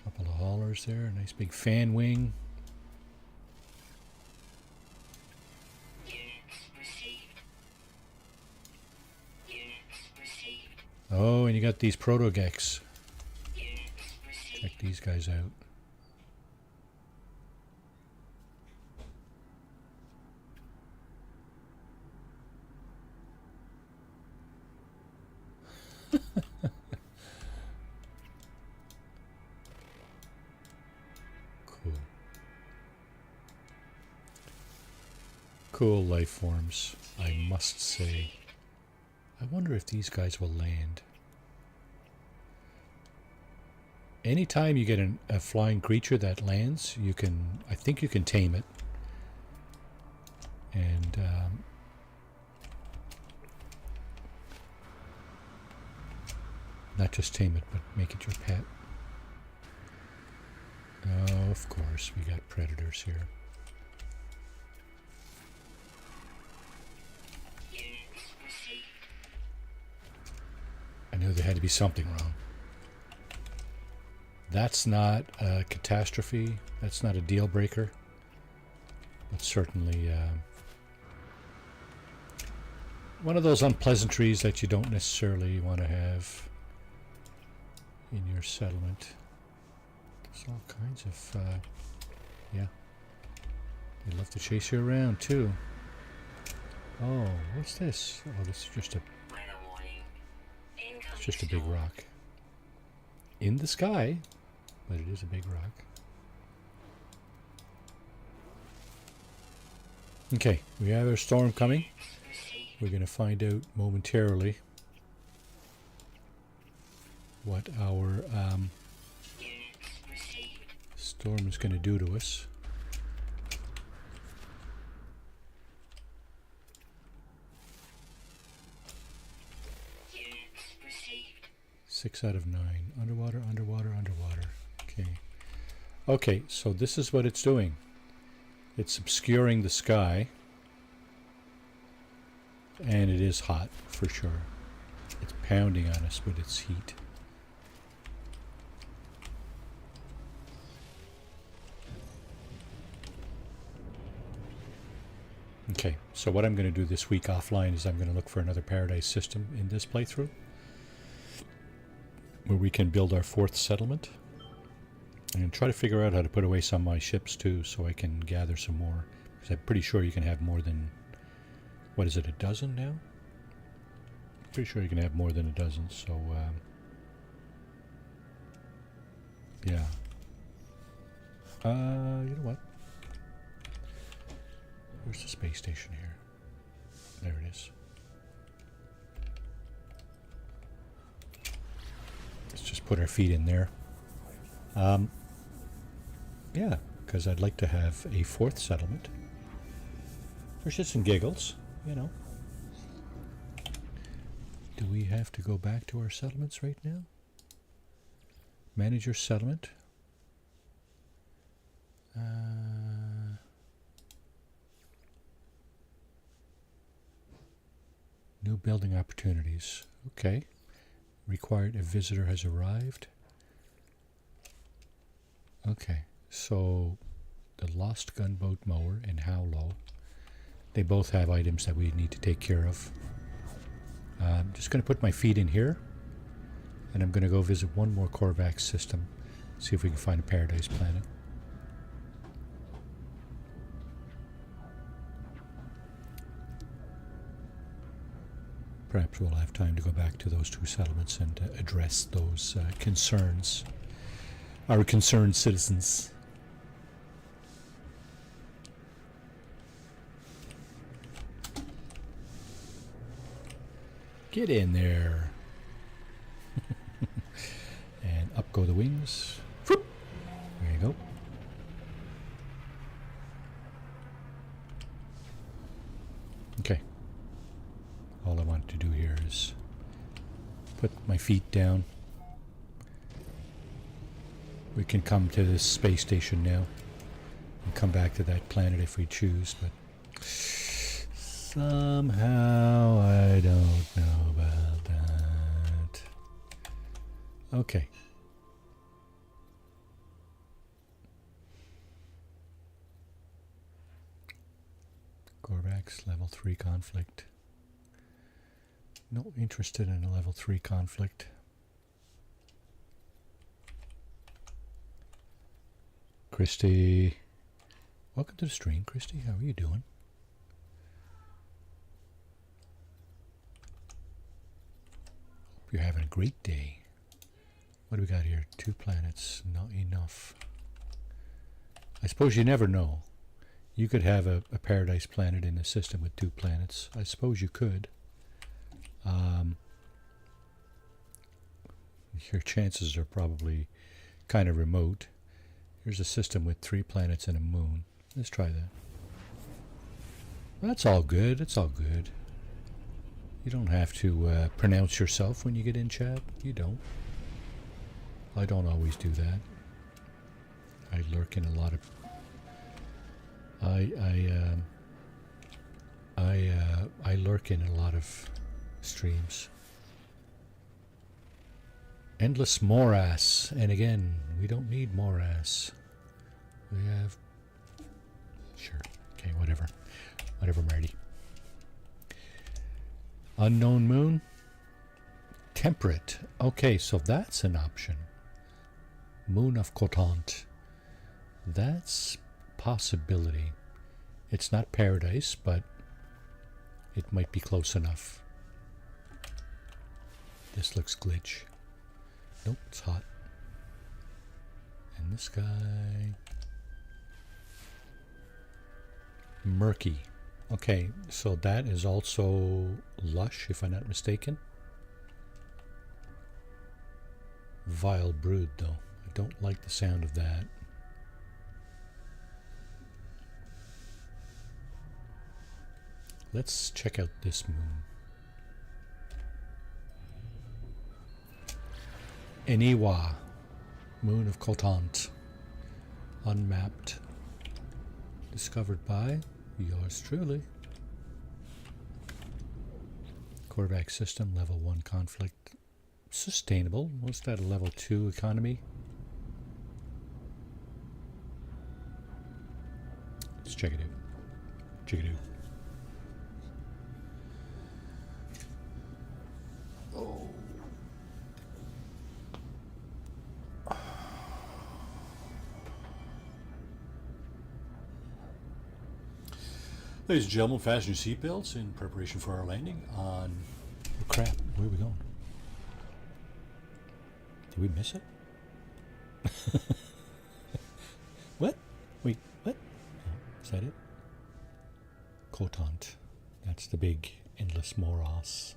Speaker 1: Couple of haulers there, a nice big fan wing. Oh, and you got these proto-gex. Check these guys out. Cool. Cool life forms, I must say. I wonder if these guys will land. Anytime you get a flying creature that lands, you can, I think you can tame it. And not just tame it, but make it your pet. Oh, of course, we got predators here. I knew there had to be something wrong. That's not a catastrophe. That's not a deal breaker. But certainly one of those unpleasantries that you don't necessarily want to have in your settlement. There's all kinds of, yeah. They love to chase you around too. Oh, what's this? Oh, this is just a, it's just a big rock. In the sky, but it is a big rock. Okay, we have a storm coming. We're going to find out momentarily what our storm is going to do to us. Six out of 9. Underwater, underwater, underwater. Okay. Okay, so this is what it's doing. It's obscuring the sky. And it is hot, for sure. It's pounding on us with its heat. Okay, so what I'm going to do this week offline is I'm going to look for another Paradise system in this playthrough, where we can build our 4th settlement. And try to figure out how to put away some of my ships too, so I can gather some more. Because I'm pretty sure you can have more than, what is it, a dozen now? Pretty sure you can have more than a dozen, so yeah. You know what? Where's the space station here? There it is. just put our feet in there. Yeah, because I'd like to have a fourth settlement. For shits and giggles, you know. Do we have to go back to our settlements right now? Manage your settlement. New building opportunities. Okay. Required a visitor has arrived. Okay. So the lost gunboat mower and Howlow, they both have items that we need to take care of. I'm just going to put my feet in here, and I'm going to go visit one more Korvax system, see if we can find a paradise planet. Perhaps we'll have time to go back to those two settlements and address those concerns, our concerned citizens. Get in there. And up go the wings. There you go. Okay. All I want to do here is put my feet down. We can come to this space station now and come back to that planet if we choose, but somehow I don't know about that. Okay. Korvax, level 3 conflict. Not interested in a level 3 conflict. Christy. Welcome to the stream, Christy. How are you doing? Hope you're having a great day. What do we got here? 2 planets. Not enough. I suppose you never know. You could have a paradise planet in a system with 2 planets. I suppose you could. Your chances are probably kind of remote. Here's a system with 3 planets and a moon. Let's try that. That's all good. It's all good. You don't have to pronounce yourself when you get in chat. You don't. I don't always do that. I lurk in a lot of... I lurk in a lot of streams. Endless morass, and again, we don't need morass. We have... Sure. Okay, whatever. Whatever, Marty. Unknown moon. Temperate. Okay, so that's an option. Moon of Cotant. That's possibility. It's not paradise, but it might be close enough. This looks glitch. Nope, it's hot. And this guy... Murky. Okay, so that is also lush, if I'm not mistaken. Vile brood, though. I don't like the sound of that. Let's check out this moon. Eniwa, moon of Cotant, unmapped, discovered by yours truly. Korvax system, level 1 conflict, sustainable. What's that, a level 2 economy? Let's check it out. Check it out. Ladies and gentlemen, fasten your seatbelts in preparation for our landing on... Oh crap, where are we going? Did we miss it? What? Wait, what? Oh, is that it? Cotant. That's the big endless morass.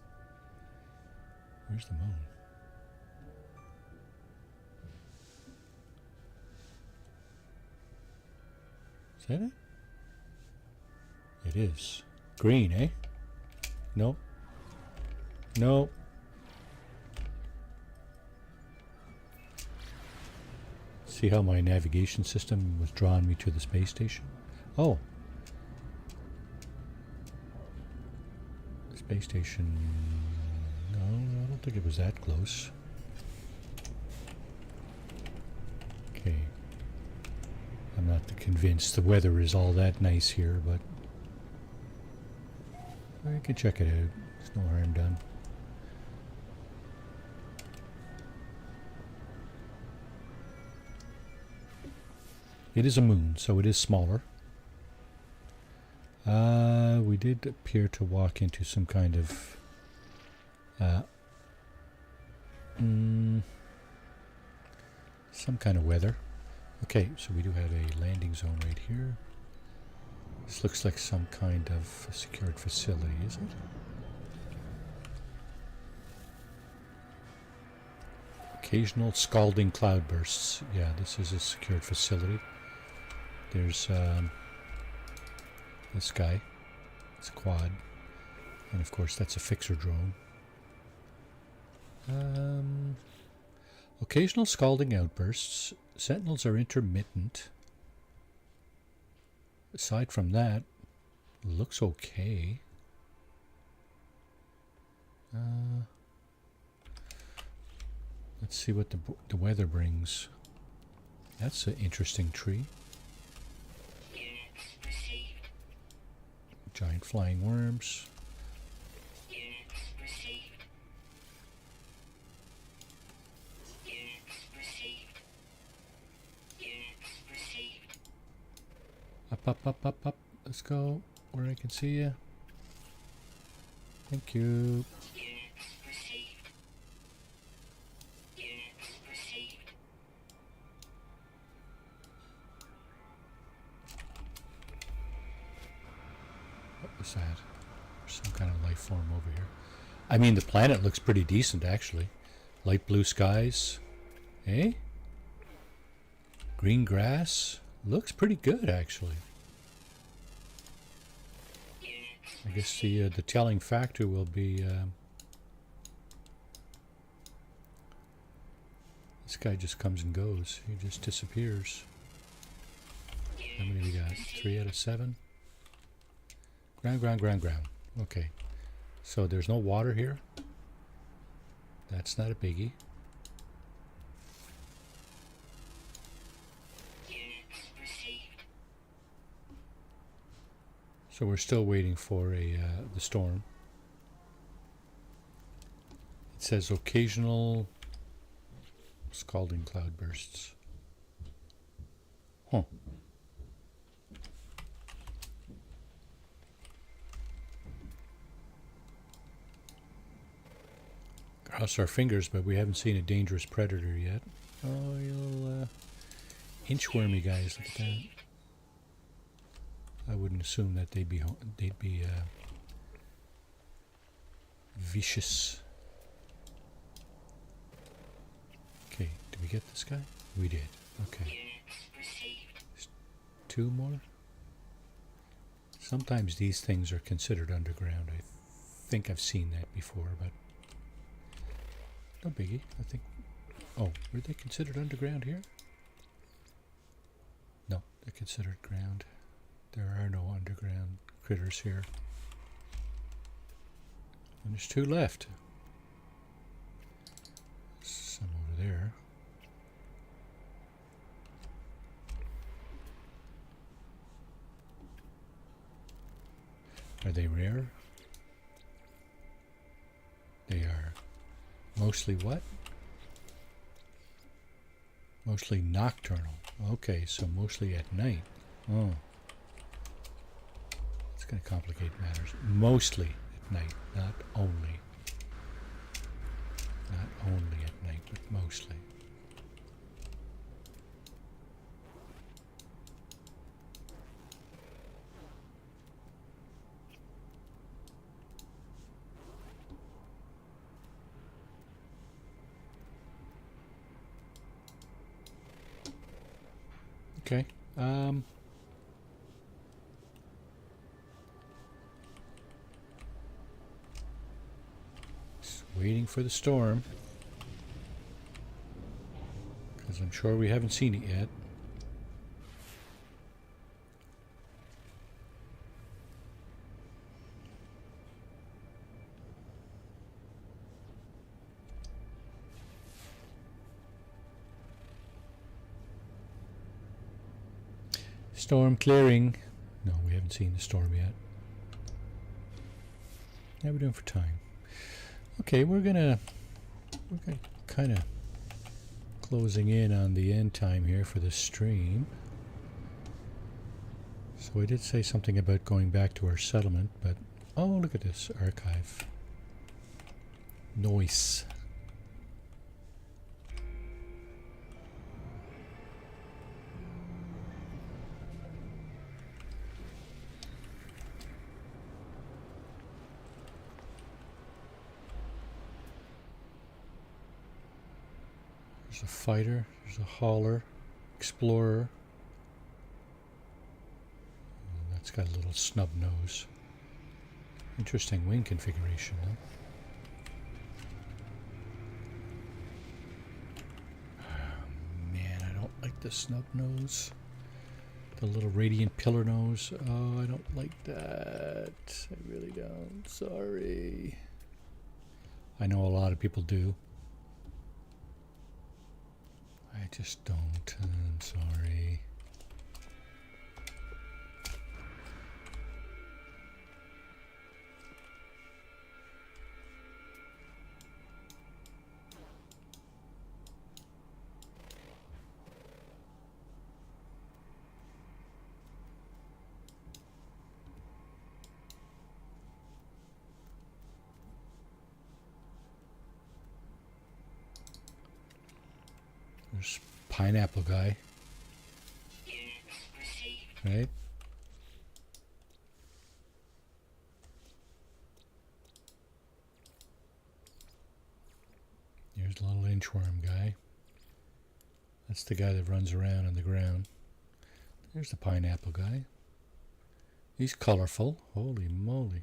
Speaker 1: Where's the moon? that it? It is. Green, eh? Nope. Nope. See how my navigation system was drawing me to the space station? Oh. Space station. No, I don't think it was that close. Okay. I'm not convinced the weather is all that nice here, but I can check it out. There's no harm done. It is a moon, so it is smaller. We did appear to walk into some kind of some kind of weather. Okay, so we do have a landing zone right here. This looks like some kind of secured facility, is it? Occasional scalding cloudbursts. Yeah, this is a secured facility. There's this guy. It's a quad. And of course that's a fixer drone. Occasional scalding outbursts. Sentinels are intermittent. Aside from that, looks okay. Let's see what the weather brings. That's an interesting tree.
Speaker 2: Units received.
Speaker 1: Giant flying worms.
Speaker 2: Units received. Units received. Units received.
Speaker 1: Up. Let's go where I can see you. Thank you.
Speaker 2: Units received. Units received.
Speaker 1: What was that? There's some kind of life form over here. I mean, the planet looks pretty decent, actually. Light blue skies. Eh? Green grass. Looks pretty good, actually.
Speaker 2: Units
Speaker 1: I guess the telling factor will be this guy just comes and goes. He just disappears. How many we got? 3 out of 7. Ground. Okay. So there's no water here. That's not a biggie.
Speaker 2: units received.
Speaker 1: So we're still waiting for the storm. It says occasional scalding cloudbursts. Huh. Cross our fingers, but we haven't seen a dangerous predator yet. Oh, you little inchwormy guys! Look at that. I wouldn't assume that they'd be vicious. Okay, did we get this guy? We did. Okay,
Speaker 2: Units received.
Speaker 1: 2 more. Sometimes these things are considered underground. I think I've seen that before, but no biggie. I think. Oh, were they considered underground here? No, they're considered ground. There are no underground critters here. And there's 2 left. Some over there. Are they rare? They are mostly what? Mostly nocturnal. Okay, so mostly at night. Oh. It's going to complicate matters. Mostly at night, not only. Not only at night, but mostly. Okay. Waiting for the storm. Because I'm sure we haven't seen it yet. Storm clearing. No, we haven't seen the storm yet. How are we doing for time? Okay, we're gonna kind of closing in on the end time here for the stream. So I did say something about going back to our settlement, but oh, look at this archive. Nice. There's a fighter, there's a hauler, explorer. And that's got a little snub nose. Interesting wing configuration, huh? Oh, man, I don't like the snub nose. The little radiant pillar nose. Oh, I don't like that. I really don't. Sorry. I know a lot of people do. I just don't. I'm sorry. There's pineapple guy,
Speaker 2: Units received.
Speaker 1: right? Here's the little inchworm guy. That's the guy that runs around on the ground. There's the pineapple guy. He's colorful. Holy moly.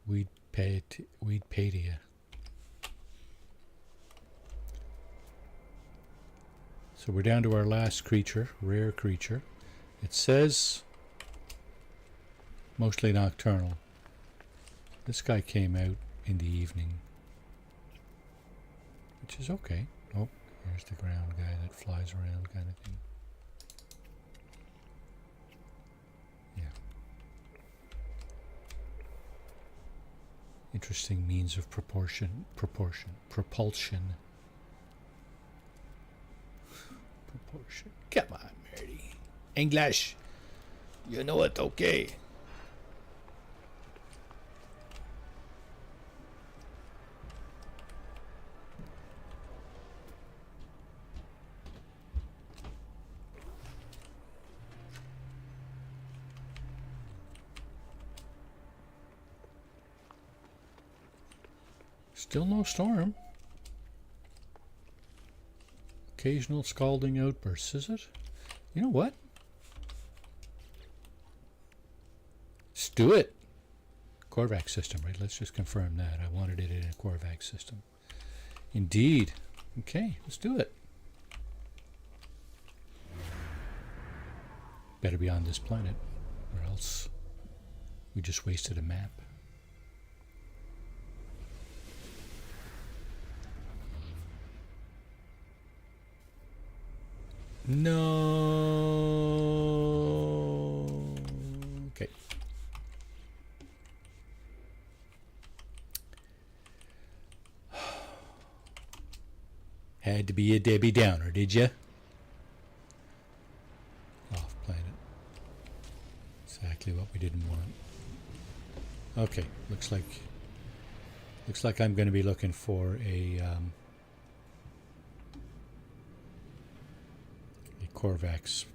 Speaker 1: Weed patia. So we're down to our last creature, rare creature. It says mostly nocturnal. This guy came out in the evening, which is okay. Oh, here's the ground guy that flies around kind of thing. Yeah. Interesting means of propulsion. Propulsion. Come on, Marty. English. You know it, okay. Still no storm. Occasional scalding outbursts, is it? You know what? Let's do it. Korvax system, right? Let's just confirm that. I wanted it in a Korvax system. Indeed. Okay, let's do it. Better be on this planet, or else we just wasted a map. No. Okay. Had to be a Debbie Downer, did you? Off planet. Exactly what we didn't want. Okay, looks like I'm going to be looking for a Korvax.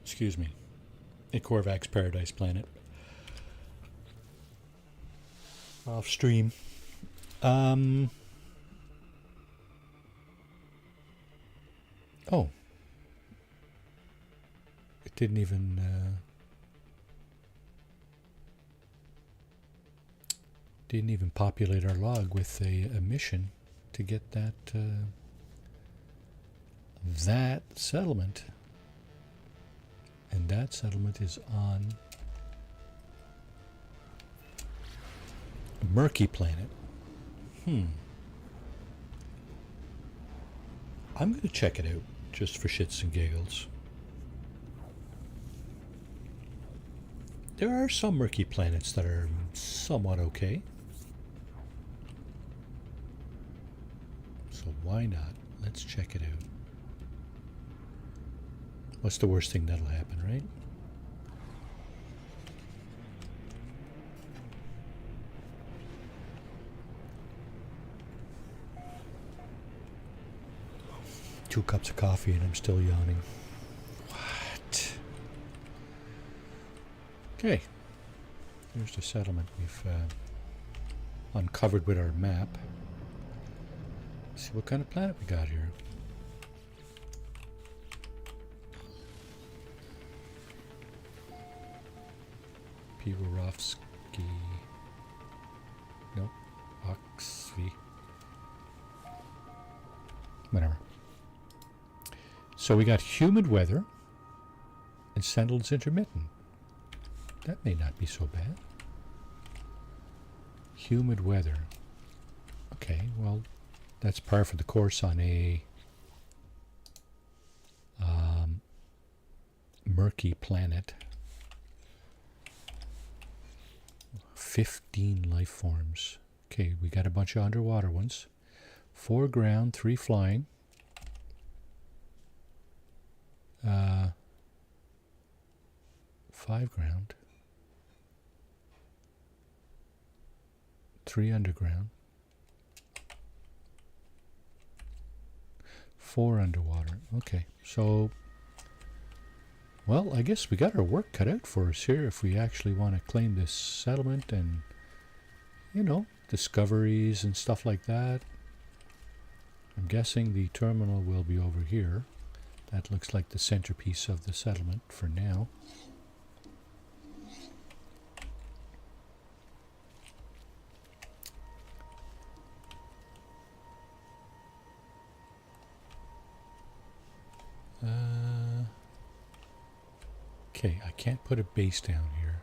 Speaker 1: Excuse me. A Korvax Paradise Planet. Off stream. Oh. It didn't even... didn't even populate our log with a mission to get that that settlement. And that settlement is on a murky planet. I'm going to check it out just for shits and giggles. There are some murky planets that are somewhat okay. So why not? Let's check it out. What's the worst thing that'll happen, right? Two cups of coffee and I'm still yawning. What? Okay. Here's the settlement we've uncovered with our map. Let's see what kind of planet we got here. Pivorovsky. Nope. Oxvy. Whatever. So we got humid weather and Sentinel's intermittent. That may not be so bad. Humid weather. Okay, well, that's par for the course on a murky planet. 15 life forms. Okay, we got a bunch of underwater ones. 4 ground, 3 flying. 5 ground. 3 underground. 4 underwater. Okay, so... well, I guess we got our work cut out for us here if we actually want to claim this settlement and, you know, discoveries and stuff like that. I'm guessing the terminal will be over here. That looks like the centerpiece of the settlement for now. Okay, I can't put a base down here.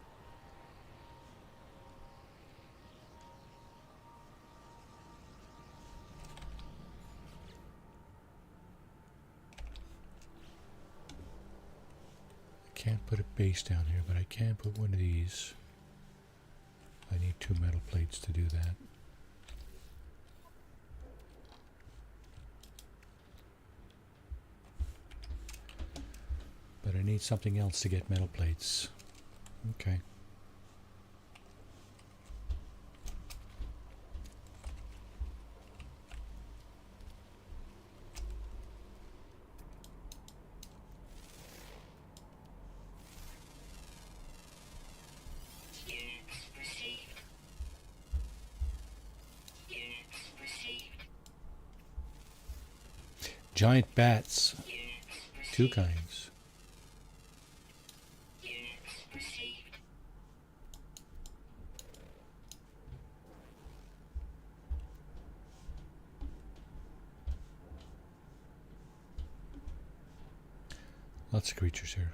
Speaker 1: I can't put a base down here, but I can put one of these. I need 2 metal plates to do that. But I need something else to get metal plates. Okay.
Speaker 2: Units received. Units received.
Speaker 1: Giant bats.
Speaker 2: Units received.
Speaker 1: 2 kinds.
Speaker 2: Units received.
Speaker 1: Lots of creatures here.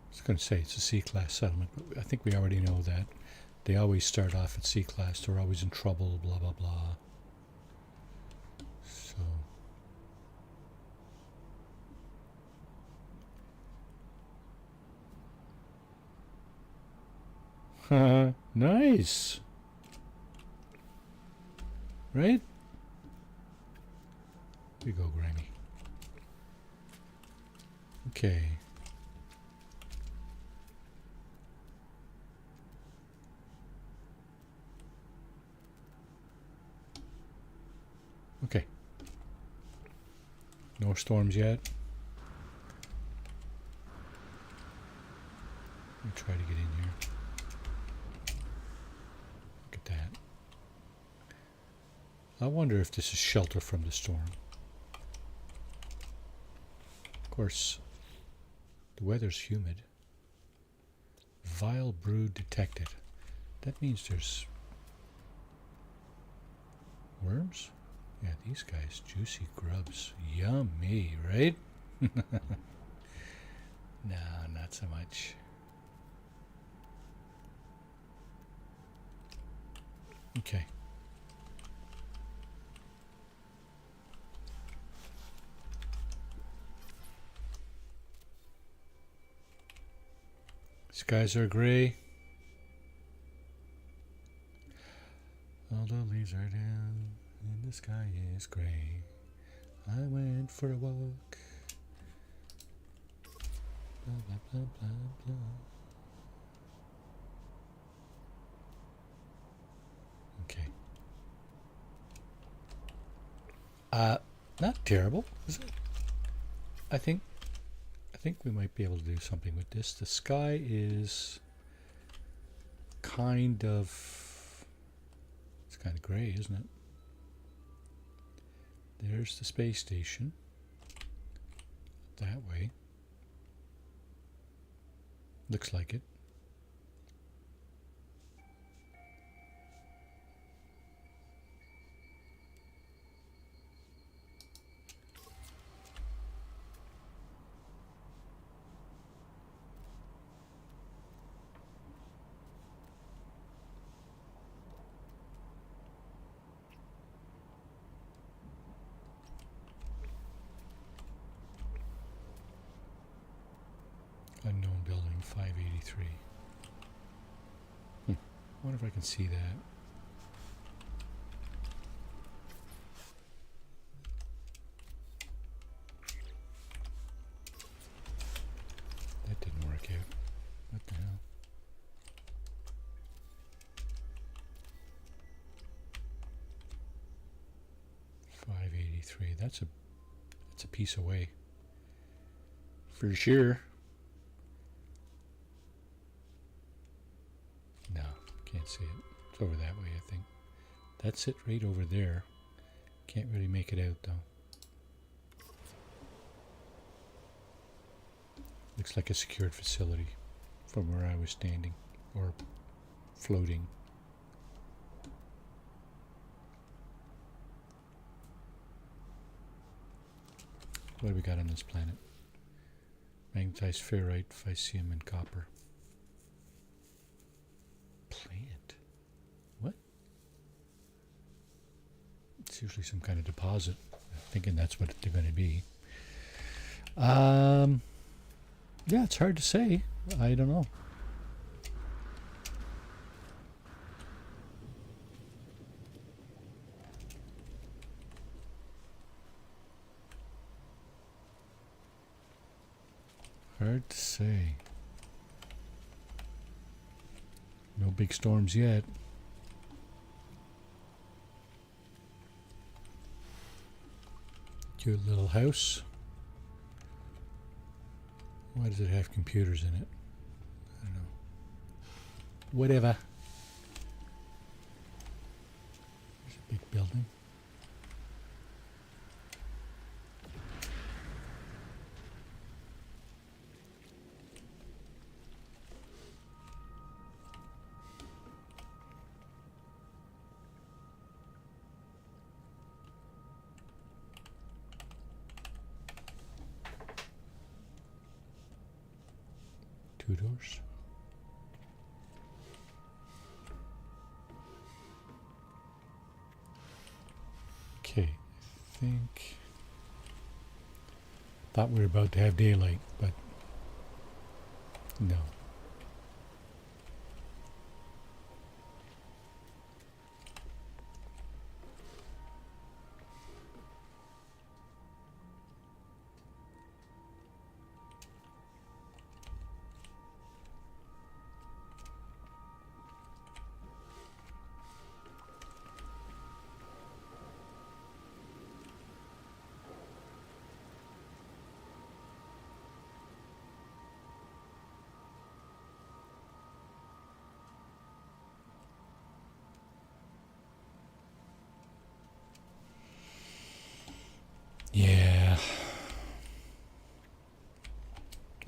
Speaker 1: I was going to say it's a C-class settlement, but I think we already know that. They always start off at C-class. They're always in trouble, blah, blah, blah. So... nice! Right? Here you go, Granny. Okay. Okay. No storms yet. Let me try to get in here. Look at that. I wonder if this is shelter from the storm. Of course, the weather's humid. Vile brood detected. That means there's worms? Yeah, these guys, juicy grubs. Yummy, right? No, not so much. Okay. Skies are gray. All the leaves are down and the sky is gray. I went for a walk. Blah, blah, blah, blah, blah. Okay. Not terrible, is it? I think we might be able to do something with this. The sky is kind of, it's kind of gray, isn't it? There's the space station. That way. Looks like it. Unknown building 583. I wonder if I can see that. That didn't work out. What the hell? $583. That's a piece away. For sure. No, can't see it. It's over that way, I think. That's it right over there. Can't really make it out though. Looks like a secured facility from where I was standing or floating. What do we got on this planet? Magnetized ferrite, Physium, and copper. Plant? What? It's usually some kind of deposit. I'm thinking that's what they're going to be. Yeah, it's hard to say. I don't know. Hard to say. No big storms yet. Cute little house. Why does it have computers in it? I don't know. Whatever. There's a big building. Two doors. Okay, I think. Thought we were about to have daylight, but no.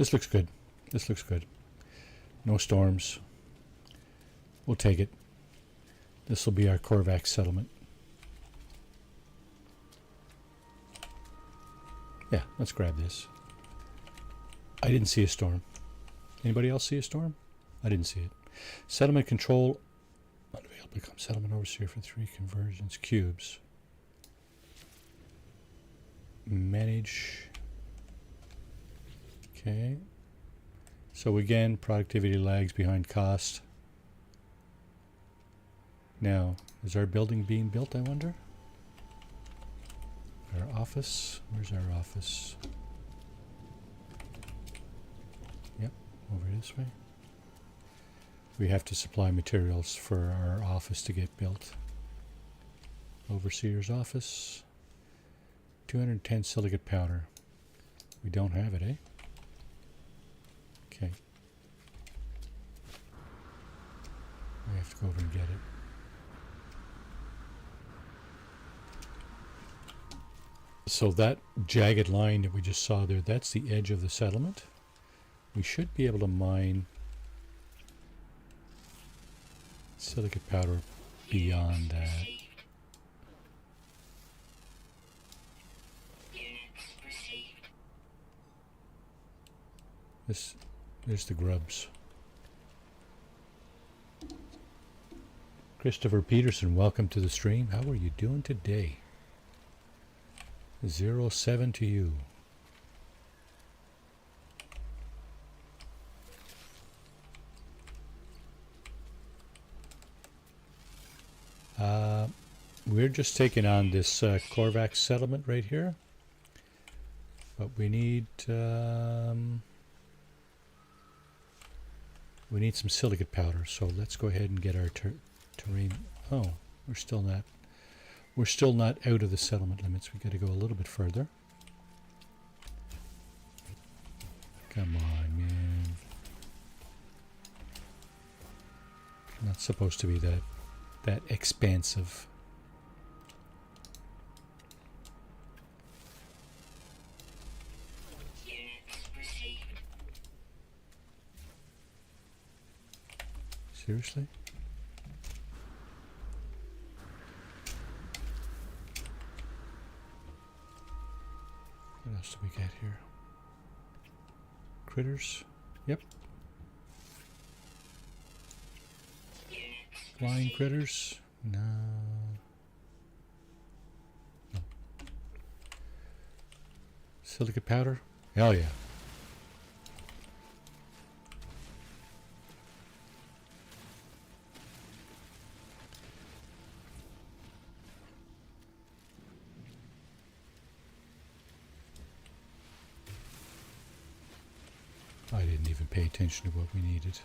Speaker 1: This looks good. This looks good. No storms. We'll take it. This will be our Korvac settlement. Yeah, let's grab this. I didn't see a storm. Anybody else see a storm? I didn't see it. Settlement control unavailable. Become settlement overseer for 3 convergence cubes. Manage. Okay. So again, productivity lags behind cost. Now, is our building being built, I wonder? Our office? Where's our office? Yep, over this way. We have to supply materials for our office to get built. Overseer's office. 210 silicate powder. We don't have it, eh? Okay. We have to go over and get it. So that jagged line that we just saw there, that's the edge of the settlement. We should be able to mine silicate powder beyond that. There's the grubs. Christopher Peterson, welcome to the stream. How are you doing today? 07 to you. We're just taking on this Korvac settlement right here, but we need some silicate powder. So let's go ahead and get our terrain. Oh, we're still not out of the settlement limits. We got to go a little bit further. Come on, man. Not supposed to be that expansive. Seriously? What else do we get here? Critters? Yep. Flying critters? No. No. Silicate powder? Hell yeah. I didn't even pay attention to what we needed.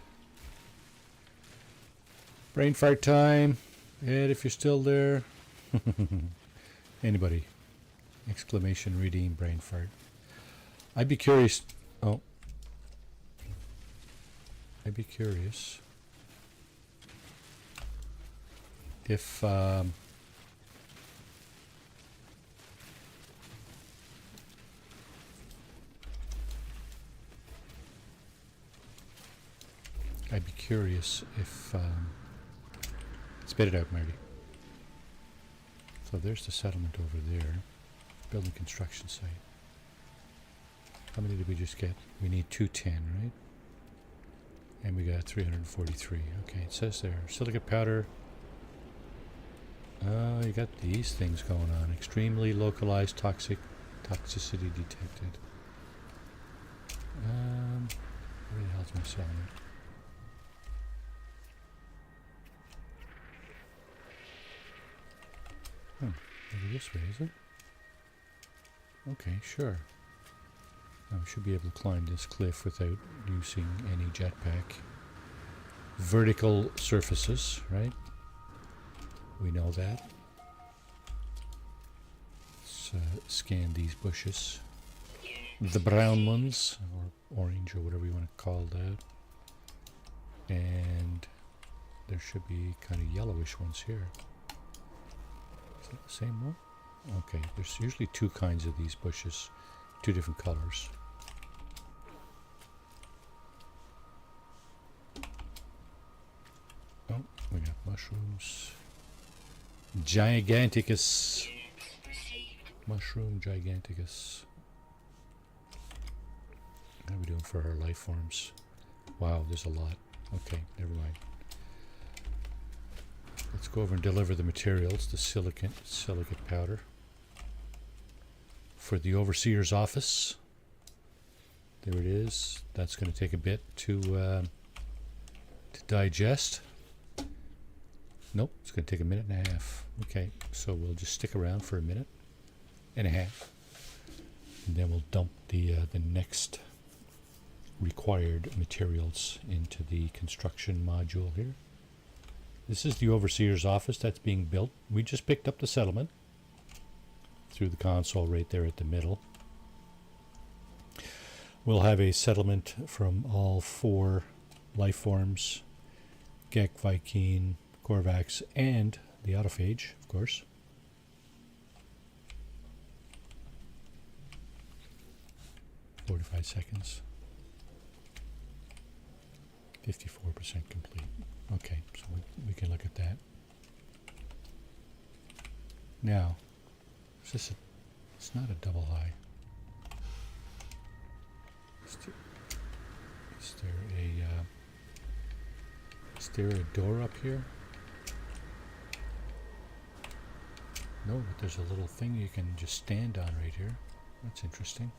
Speaker 1: Brain fart time. Ed, if you're still there. Anybody? Exclamation redeem brain fart. I'd be curious. Oh. I'd be curious if spit it out, Marty. So there's the settlement over there. Building construction site. How many did we just get? We need 210, right? And we got 343. Okay, it says there. Silicate powder. You got these things going on. Extremely localized toxicity detected. Where the hell's my settlement? Maybe this way, is it? Okay, sure. Now we should be able to climb this cliff without using any jetpack. Vertical surfaces, right? We know that. Let's scan these bushes. The brown ones, or orange, or whatever you want to call that. And there should be kind of yellowish ones here. Is that the same one? Okay, there's usually two kinds of these bushes, two different colors. Mushrooms. Giganticus.
Speaker 2: Units received.
Speaker 1: Mushroom giganticus. How are we doing for our life forms? Wow, there's a lot. Okay, never mind. Let's go over and deliver the materials, the silicate powder. For the overseer's office. There it is. That's going to take a bit to digest. Nope, it's going to take a minute and a half. Okay, so we'll just stick around for a minute and a half, and then we'll dump the next required materials into the construction module here. This is the overseer's office that's being built. We just picked up the settlement through the console right there at the middle. We'll have a settlement from all 4 life forms, Gek, Vy'keen, Korvax, and the autophage, of course. "45 seconds. 54% complete." Okay, so we can look at that. Now, it's not a double high. Is there a door up here? No, but there's a little thing you can just stand on right here. That's interesting.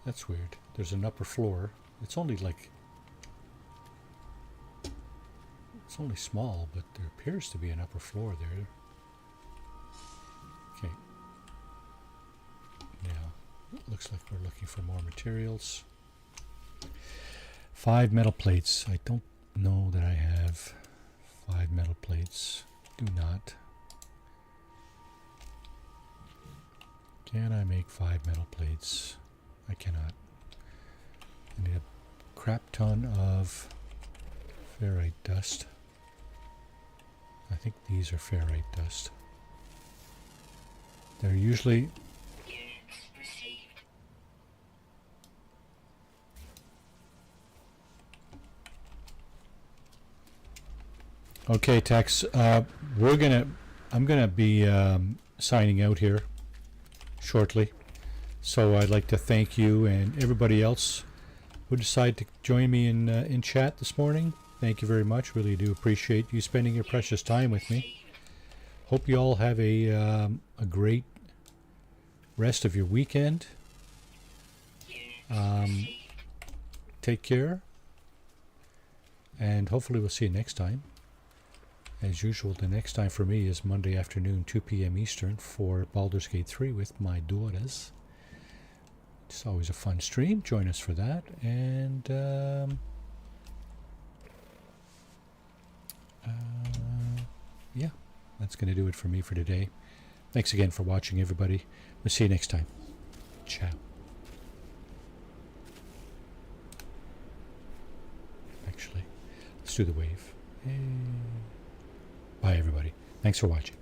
Speaker 1: That's weird. There's an upper floor. It's only small, but there appears to be an upper floor there. Okay. Now, it looks like we're looking for more materials. 5 metal plates. I don't know that I have 5 metal plates. Do not. Can I make 5 metal plates? I cannot. I need a crap ton of ferrite dust. I think these are ferrite dust. They're usually...
Speaker 2: Units received.
Speaker 1: Okay, Tex. I'm gonna be signing out here shortly. So I'd like to thank you and everybody else who decided to join me in chat this morning. Thank you very much. Really do appreciate you spending your precious time with me. Hope you all have a great rest of your weekend. Take care, and hopefully we'll see you next time. As usual, the next time for me is Monday afternoon, 2 p.m. Eastern, for Baldur's Gate 3 with my daughters. It's always a fun stream. Join us for that. And yeah, that's going to do it for me for today. Thanks again for watching, everybody. We'll see you next time. Ciao. Actually, let's do the wave. Bye, everybody. Thanks for watching.